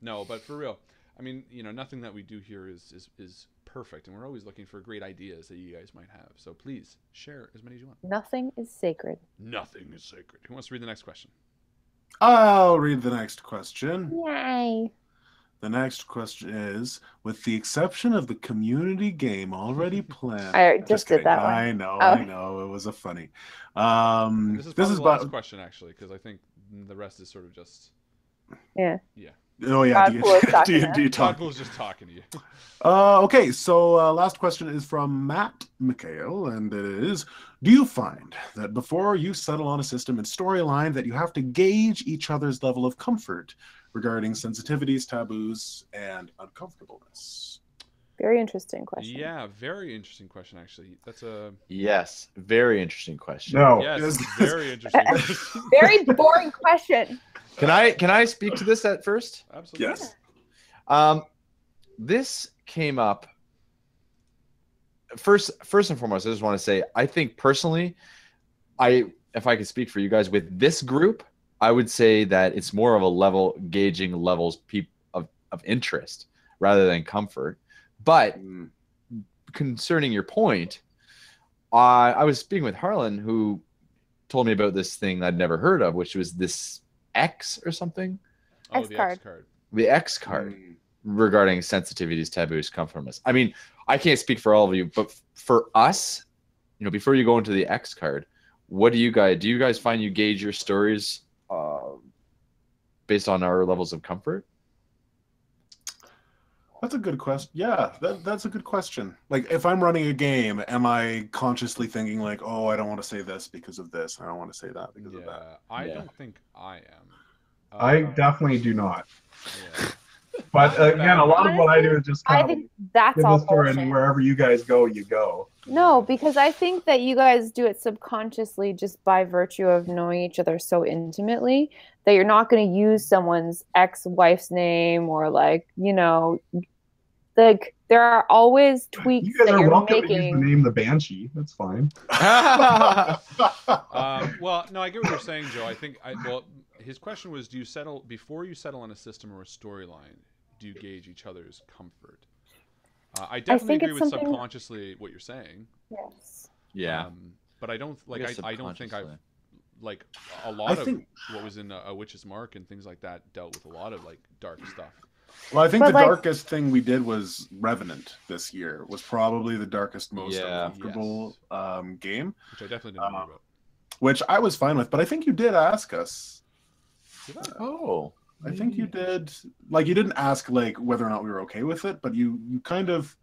A: No, but for real, I mean, you know, nothing that we do here is perfect, and we're always looking for great ideas that you guys might have. So please share as many as you want.
E: Nothing is sacred.
A: Nothing is sacred. Who wants to read the next question?
D: I'll read the next question.
E: Yay.
D: The next question is, with the exception of the community game already planned.
E: I just did that one.
D: I know. It was a funny.
A: This is the last question, actually, because I think the rest is sort of just...
E: Yeah.
A: Yeah.
D: Oh yeah, D&D talk.
A: Godpool's just talking to you.
D: Okay, so last question is from Matt McHale, and it is: do you find that before you settle on a system and storyline that you have to gauge each other's level of comfort regarding sensitivities, taboos, and uncomfortableness?
E: Very interesting question.
A: Yeah, very interesting question, actually. That's a...
F: Yes, very interesting question.
C: No.
A: Yes, very interesting question.
E: Very boring question.
F: Can I speak to this at first?
A: Absolutely.
D: Yes.
F: This came up first and foremost. I just want to say, I think personally, if I could speak for you guys with this group, I would say that it's more of a level gauging levels of interest rather than comfort. But concerning your point, I was speaking with Harlan, who told me about this thing I'd never heard of, which was this X or something.
A: Oh,
E: X
A: the
E: card.
A: X card.
F: The X card regarding sensitivities, taboos, comfortableness. I mean, I can't speak for all of you, but for us, before you go into the X card, what do you guys find you gauge your stories based on our levels of comfort?
D: That's a good question. Yeah, that's a good question. Like, if I'm running a game, am I consciously thinking like, oh, I don't want to say this because of this, I don't want to say that because of that?
A: I don't think I am.
C: I definitely do not.
A: Yeah.
C: But again, a lot of what I do is just
E: I
C: kind
E: think
C: of
E: that's
C: give
E: all
C: the story,
E: bullshit.
C: and wherever you guys go, you go.
E: No, because I think that you guys do it subconsciously just by virtue of knowing each other so intimately that you're not going to use someone's ex-wife's name or like there are always tweaks
C: You guys
E: that
C: are
E: you're
C: welcome to use
E: making.
C: the name the Banshee. That's fine.
A: Well, no, I get what you're saying, Joe. I think his question was: do you settle before you settle on a system or a storyline? Do you gauge each other's comfort? I definitely agree with subconsciously what you're saying.
E: Yes.
F: Yeah.
A: But I don't like. I don't think I've like a lot
D: I
A: of
D: think
A: what was in A Witch's Mark and things like that dealt with a lot of like dark stuff.
D: Well, I think
E: But,
D: the
E: like-
D: darkest thing we did was Revenant this year. Was probably the darkest, most
F: Yeah.
D: uncomfortable game,
A: Which I definitely didn't know about.
D: which I was fine with. But I think you did ask us.
A: Did I?
F: Oh.
D: I think you did. Like, you didn't ask like whether or not we were okay with it, but you kind of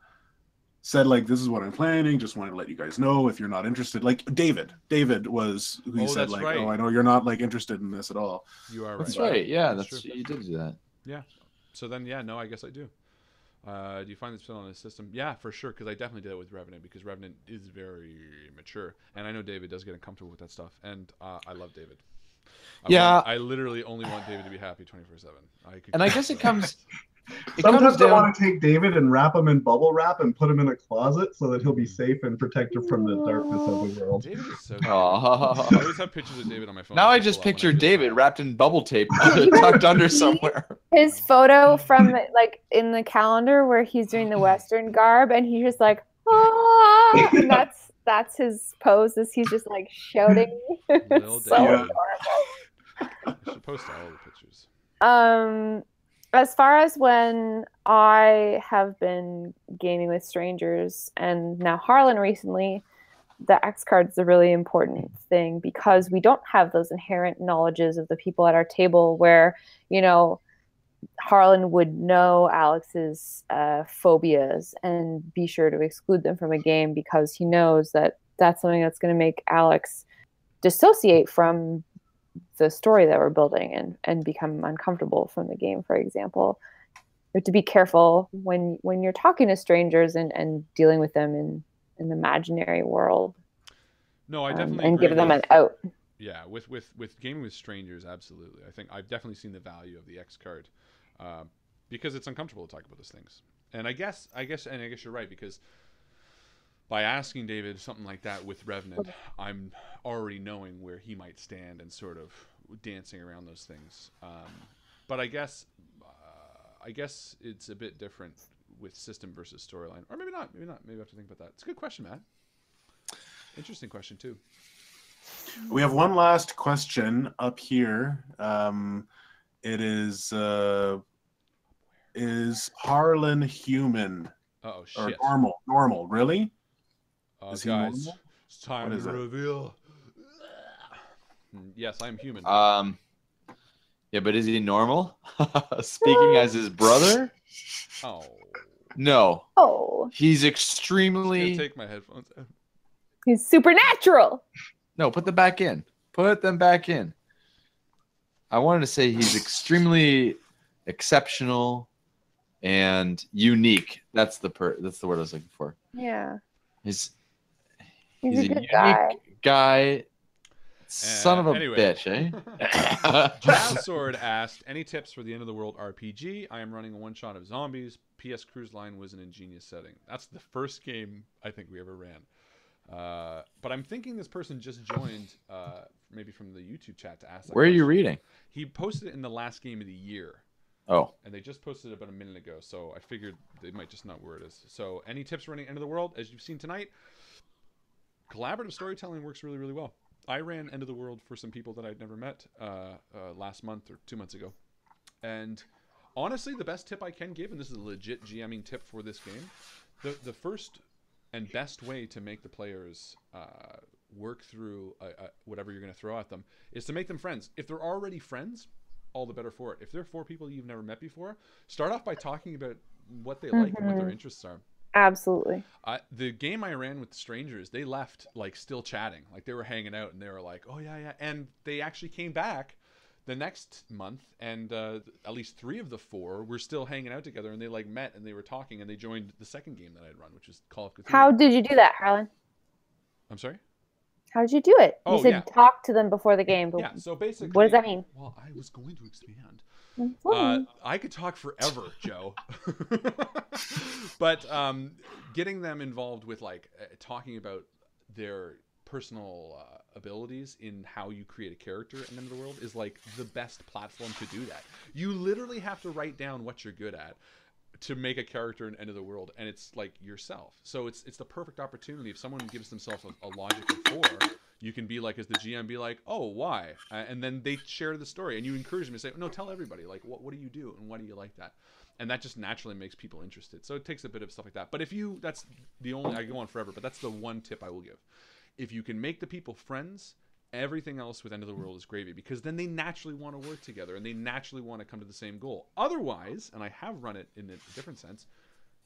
D: said like, this is what I'm planning. Just wanted to let you guys know if you're not interested. Like David was who you said
A: that's
D: like,
A: right.
D: oh, I know you're not like interested in this at all.
A: You are right.
F: That's right. Yeah,
A: That's
F: that's
A: true.
F: you did do that.
A: Yeah. So then, yeah, no, I guess I do. Do you find this still on the system? Yeah, for sure, because I definitely did it with Revenant, because Revenant is very mature. And I know David does get uncomfortable with that stuff, and I love David. I literally only want David to be happy 24/7.
F: And I guess it comes...
C: Sometimes I
F: down...
C: want to take David and wrap him in bubble wrap and put him in a closet so that he'll be safe and protected from the darkness of the world.
A: David is so cute.
F: Oh.
A: I always have pictures of David on my phone.
F: Now I just picture David wrapped in bubble tape tucked under somewhere.
E: His photo from like in the calendar where he's doing the Western garb and he's just like, ah, and that's his pose, is he's just like shouting.
A: Little
E: So
A: David.
E: adorable.
A: I should post all the pictures.
E: As far as when I have been gaming with strangers, and now Harlan recently, the X card is a really important thing because we don't have those inherent knowledges of the people at our table where, Harlan would know Alex's phobias and be sure to exclude them from a game because he knows that that's something that's going to make Alex dissociate from the story that we're building and become uncomfortable from the game, for example. You have to be careful when you're talking to strangers and dealing with them in an imaginary world.
A: No, I definitely
E: and
A: agree
E: give them
A: with-
E: an out.
A: Yeah, with gaming with strangers, absolutely. I think I've definitely seen the value of the X card because it's uncomfortable to talk about those things. And I guess you're right, because by asking David something like that with Revenant, I'm already knowing where he might stand and sort of dancing around those things. But I guess it's a bit different with system versus storyline, or maybe not. Maybe I have to think about that. It's a good question, Matt. Interesting question too.
D: We have one last question up here. It is Harlan human
A: Oh
D: or
A: shit!
D: normal? Really? Is he
A: Guys,
D: normal?
A: it's time
D: What
A: to
D: is it?
A: reveal. Yes, I'm human.
F: Yeah, but is he normal? Speaking as his brother?
A: Oh.
F: No.
E: Oh.
F: He's
A: I'm
F: extremely...
A: gonna take my headphones out.
E: He's supernatural.
F: No, put them back in. Put them back in. I wanted to say he's extremely exceptional and unique. That's the word I was looking for.
E: Yeah.
F: He's
E: a
F: a
E: good
F: unique guy. Son of a
A: Anyway.
F: bitch, eh?
A: Jazz Sword asked, any tips for the end of the world RPG? I am running a one-shot of zombies. PS Cruise Line was an ingenious setting. That's the first game I think we ever ran. But I'm thinking this person just joined, maybe from the YouTube chat to ask that
F: Where are you
A: question.
F: reading?
A: He posted it in the last game of the year.
F: Oh.
A: And they just posted it about a minute ago, so I figured they might just not where it is. So any tips running End of the World? As you've seen tonight, collaborative storytelling works really, really well. I ran End of the World for some people that I'd never met last month or 2 months ago. And honestly, the best tip I can give, and this is a legit GMing tip for this game, the first and best way to make the players work through whatever you're going to throw at them is to make them friends. If they're already friends, all the better for it. If they're 4 people you've never met before, start off by talking about what they like and what their interests are.
E: Absolutely.
A: The game I ran with strangers, they left like still chatting, like they were hanging out, and they were like, "Oh yeah," and they actually came back the next month, and at least 3 of the 4 were still hanging out together, and they like met and they were talking, and they joined the second game that I'd run, which was Call of Cthulhu.
E: How did you do that, Harlan?
A: I'm sorry.
E: How did you do it?
A: Oh,
E: you said
A: yeah.
E: Talk to them before the game. But
A: yeah. So basically,
E: what does that mean?
A: Well, I was going to expand.
E: Mm-hmm.
A: I could talk forever, Joe. But getting them involved with like talking about their personal abilities in how you create a character in End of the World is like the best platform to do that. You literally have to write down what you're good at to make a character in End of the World, and it's like yourself. So it's the perfect opportunity. If someone gives themselves a logic of 4, you can be like, as the GM, be like, oh, why? And then they share the story, and you encourage them to say, no, tell everybody, like, what do you do, and why do you like that? And that just naturally makes people interested. So it takes a bit of stuff like that. But that's the only, I go on forever, but that's the one tip I will give. If you can make the people friends, everything else with End of the World is gravy, because then they naturally want to work together, and they naturally want to come to the same goal. Otherwise, and I have run it in a different sense,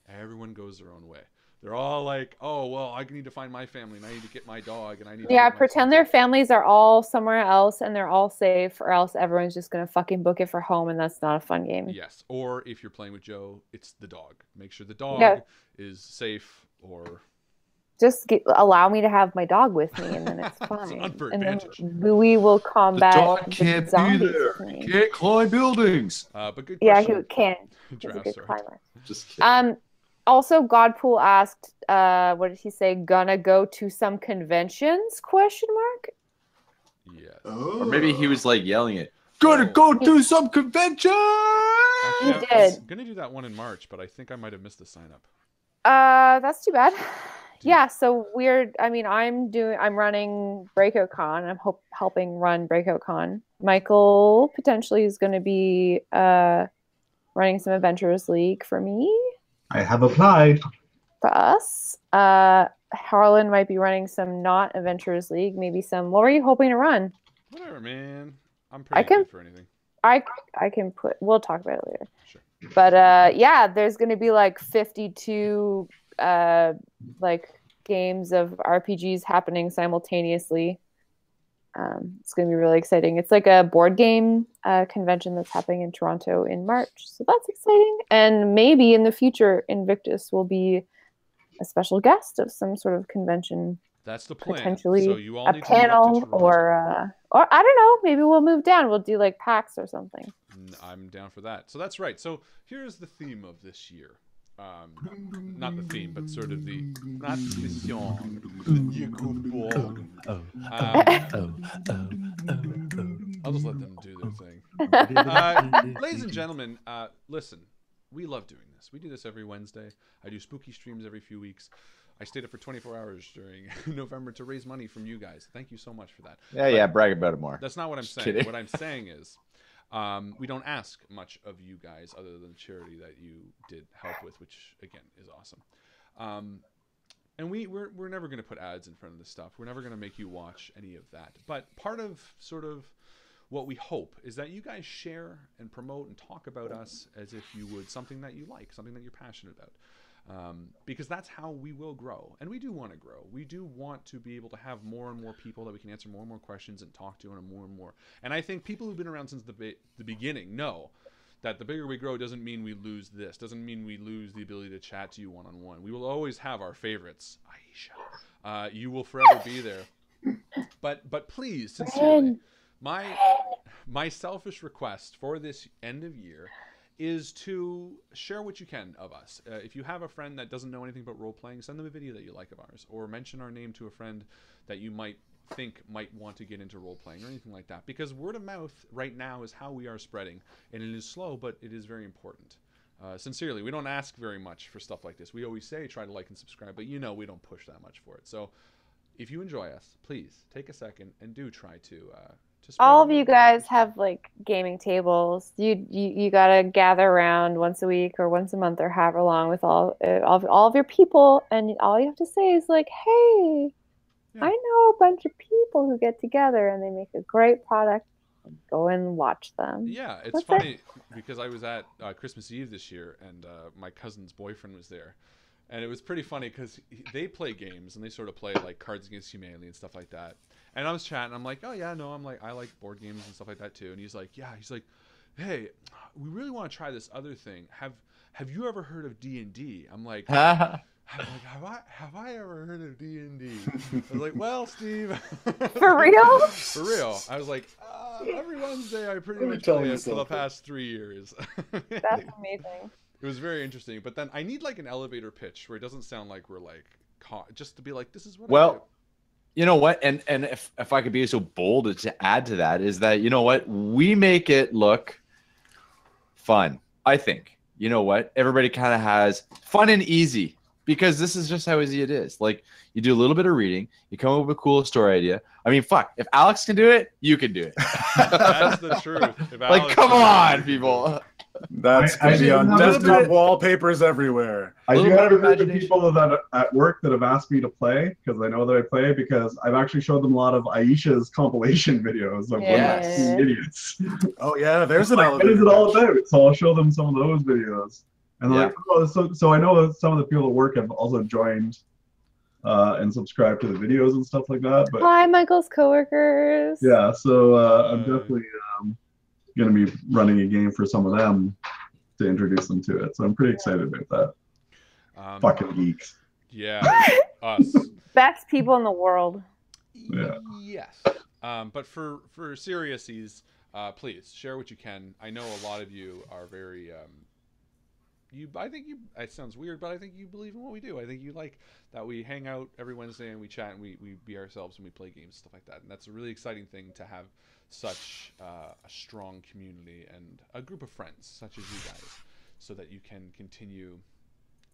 A: everyone goes their own way. They're all like, oh, well, I need to find my family, and I need to get my dog, and I need to get
E: pretend their families are all somewhere else, and they're all safe, or else everyone's just going to fucking book it for home, and that's not a fun game.
A: Yes, or if you're playing with Joe, it's the dog. Make sure the dog is safe, or...
E: Just allow me to have my dog with me, and then it's fine. And then we will combat
F: the dog can't
E: zombies
F: be there. He can't climb buildings.
A: But good question.
E: Yeah, he can. He's a good climber.
F: Just kidding.
E: Also, Godpool asked, what did he say? Gonna go to some conventions? Question mark.
A: Yes.
F: Or maybe he was like yelling it. Gonna go to some convention.
A: Actually,
E: He did.
A: I was gonna do that one in March, but I think I might have missed the sign up.
E: That's too bad. Yeah, so weird. I mean, I'm running Breakout Con. I'm helping run Breakout Con. Mycl potentially is going to be running some Adventurers League for me.
C: I have applied.
E: For us. Harlan might be running some not Adventurers League, maybe some. What were you hoping to run?
A: Whatever, man. I'm pretty good for anything.
E: I can put. We'll talk about it later.
A: Sure.
E: But yeah, there's going to be like 52 like games of RPGs happening simultaneously. It's going to be really exciting. It's like a board game convention that's happening in Toronto in March, so that's exciting. And maybe in the future, Invictus will be a special guest of some sort of convention.
A: That's the plan.
E: Potentially
A: so you all
E: a
A: need
E: panel,
A: to move up to Toronto.
E: or I don't know. Maybe we'll move down. We'll do like PAX or something.
A: I'm down for that. So that's right. So here's the theme of this year. Not the theme, but sort of the not the song. You goofball. I'll just let them do their thing. Ladies and gentlemen, listen, we love doing this. We do this every Wednesday. I do spooky streams every few weeks. I stayed up for 24 hours during November to raise money from you guys. Thank you so much for that.
F: Yeah, brag about it more.
A: That's not what I'm saying.
F: Kidding.
A: What I'm saying is, we don't ask much of you guys other than the charity that you did help with, which again is awesome. And we're never going to put ads in front of this stuff. We're never going to make you watch any of that. But part of sort of what we hope is that you guys share and promote and talk about us as if you would something that you like, something that you're passionate about. Because that's how we will grow. And we do want to grow. We do want to be able to have more and more people that we can answer more and more questions and talk to, and more and more. And I think people who've been around since the beginning know that the bigger we grow doesn't mean we lose this, doesn't mean we lose the ability to chat to you one-on-one. We will always have our favorites. Aisha, you will forever be there. But please, sincerely, my selfish request for this end of year is to share what you can of us. If you have a friend that doesn't know anything about role-playing, send them a video that you like of ours, or mention our name to a friend that you might think might want to get into role-playing or anything like that. Because word of mouth right now is how we are spreading, and it is slow, but it is very important. Sincerely, we don't ask very much for stuff like this. We always say try to like and subscribe, but you know we don't push that much for it. So if you enjoy us, please take a second and do try to
E: all of you guys have like gaming tables. You gotta gather around once a week or once a month or however long with all of your people, and all you have to say is like, hey, I know a bunch of people who get together and they make a great product. Go and watch them.
A: Yeah, it's funny because I was at Christmas Eve this year, and my cousin's boyfriend was there. And it was pretty funny because they play games, and they sort of play like Cards Against Humanity and stuff like that. And I was chatting. I'm like, oh yeah, no, I like board games and stuff like that too. And he's like, yeah. He's like, hey, we really want to try this other thing. Have you ever heard of D&D? I'm like, have I ever heard of D&D? I was like, well, Steve.
E: For real?
A: For real. I was like, every Wednesday I pretty much play it for the past 3 years.
E: That's amazing.
A: It was very interesting, but then I need like an elevator pitch where it doesn't sound like we're like just to be like, this is what I do.
F: You know what, and if I could be so bold to add to that, is that, you know what, we make it look fun. I think, you know what, everybody kind of has fun and easy, because this is just how easy it is. Like, you do a little bit of reading, you come up with a cool story idea. I mean, fuck, if Alex can do it, you can do it.
A: That's the truth.
F: Like, come on, people.
D: That's going to be on desktop wallpapers everywhere.
C: I do have a group of people that at work that have asked me to play, because I know that I play, because I've actually showed them a lot of Aisha's compilation videos of idiots.
D: Oh yeah, there's an
C: elevator. What is it all about? So I'll show them some of those videos. And they're like, oh, so I know that some of the people at work have also joined and subscribed to the videos and stuff like that. But
E: hi, Michael's coworkers.
C: Yeah, so I'm definitely going to be running a game for some of them to introduce them to it. So I'm pretty excited about that. Fucking geeks.
A: Yeah, us.
E: Best people in the world.
C: Yeah.
A: Yes. But for seriousies, please share what you can. I know a lot of you are very it sounds weird, but I think you believe in what we do. I think you like that we hang out every Wednesday and we chat and we be ourselves and we play games, stuff like that. And that's a really exciting thing to have such a strong community and a group of friends such as you guys, so that you can continue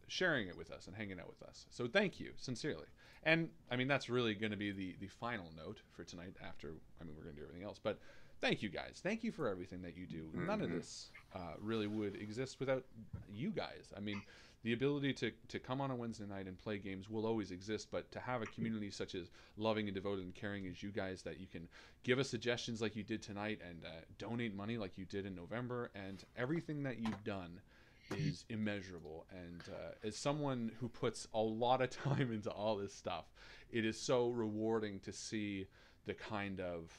A: sharing it with us and hanging out with us. So thank you, sincerely. And I mean, that's really going to be the final note for tonight after, I mean, we're going to do everything else, but thank you guys. Thank you for everything that you do. None of this really would exist without you guys. I mean, the ability to come on a Wednesday night and play games will always exist, but to have a community such as loving and devoted and caring as you guys, that you can give us suggestions like you did tonight, and donate money like you did in November, and everything that you've done is immeasurable. And as someone who puts a lot of time into all this stuff, it is so rewarding to see the kind of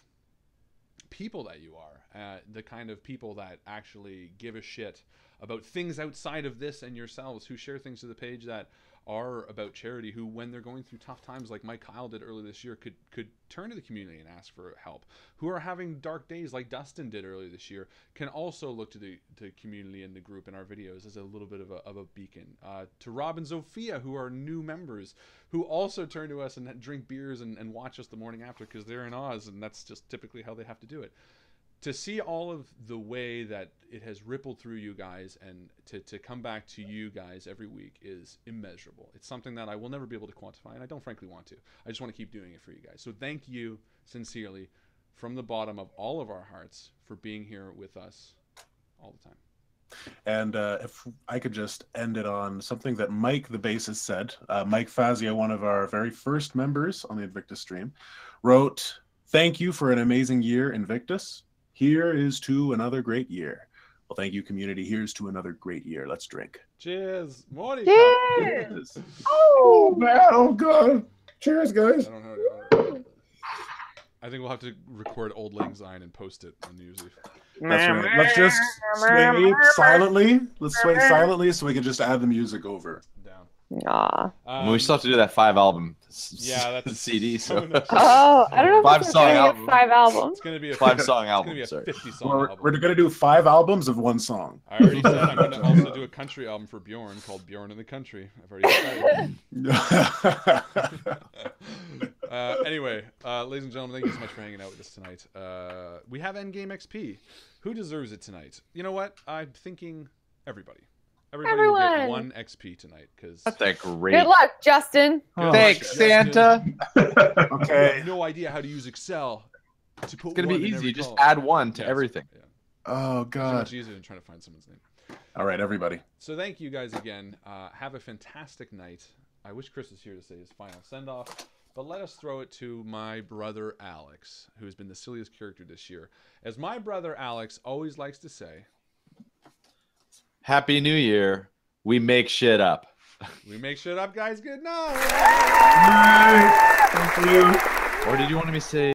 A: people that you are, the kind of people that actually give a shit about things outside of this and yourselves, who share things to the page that are about charity, who, when they're going through tough times like Mike Kyle did earlier this year, could turn to the community and ask for help, who are having dark days like Dustin did earlier this year, can also look to the community and the group in our videos as a little bit of a beacon. To Rob and Sophia, who are new members, who also turn to us and drink beers and watch us the morning after because they're in Oz, and that's just typically how they have to do it. To see all of the way that it has rippled through you guys, and to come back to you guys every week, is immeasurable. It's something that I will never be able to quantify, and I don't frankly want to. I just want to keep doing it for you guys. So thank you sincerely from the bottom of all of our hearts for being here with us all the time.
D: And if I could just end it on something that Mike, the bassist, said. Mike Fazio, one of our very first members on the Invictus stream, wrote, "Thank you for an amazing year, Invictus. Here is to another great year. Well, thank you, community. Here's to another great year. Let's drink.
A: Cheers. Morty.
E: Cheers.
C: Oh, man. Oh, God. Cheers, guys.
A: I don't know. I think we'll have to record Old Lang Syne and post it on Newsy.
D: That's right. Let's just sway silently. Let's sway silently so we can just add the music over.
A: Down.
E: Aw.
F: We still have to do that 5-album
A: Yeah, that's
F: the CD. So
E: Oh, I don't know if
F: 5-song
E: it's
F: album.
E: 5 albums.
A: It's going to be a
F: 5-song
A: It's
F: album.
A: going to be a
F: Sorry.
A: 50-song album.
D: We're going to do 5 albums of 1 song.
A: I already said I'm going to also do a country album for Bjorn called Bjorn in the Country. I've already started. Anyway, ladies and gentlemen, thank you so much for hanging out with us tonight. We have Endgame XP. Who deserves it tonight? You know what? I'm thinking everybody. Everybody will get
E: Everyone.
A: 1 XP tonight. Because
F: That's a great.
E: Good luck, Justin.
F: Thanks, Santa.
A: I
D: Okay.
A: have no idea how to use Excel to put
F: It's gonna
A: one
F: be
A: in
F: easy.
A: every
F: Just
A: column.
F: add 1 to
A: Yeah,
F: everything.
A: Yeah.
D: Oh,
A: So
D: God.
A: much easier than trying to find someone's name.
D: All right, everybody.
A: So thank you guys again. Have a fantastic night. I wish Chris was here to say his final send-off, but let us throw it to my brother Alex, who has been the silliest character this year. As my brother Alex always likes to say,
F: Happy New Year. We make shit up.
A: we make shit up, guys. Good night.
C: Thank you.
F: Or did you want me to say?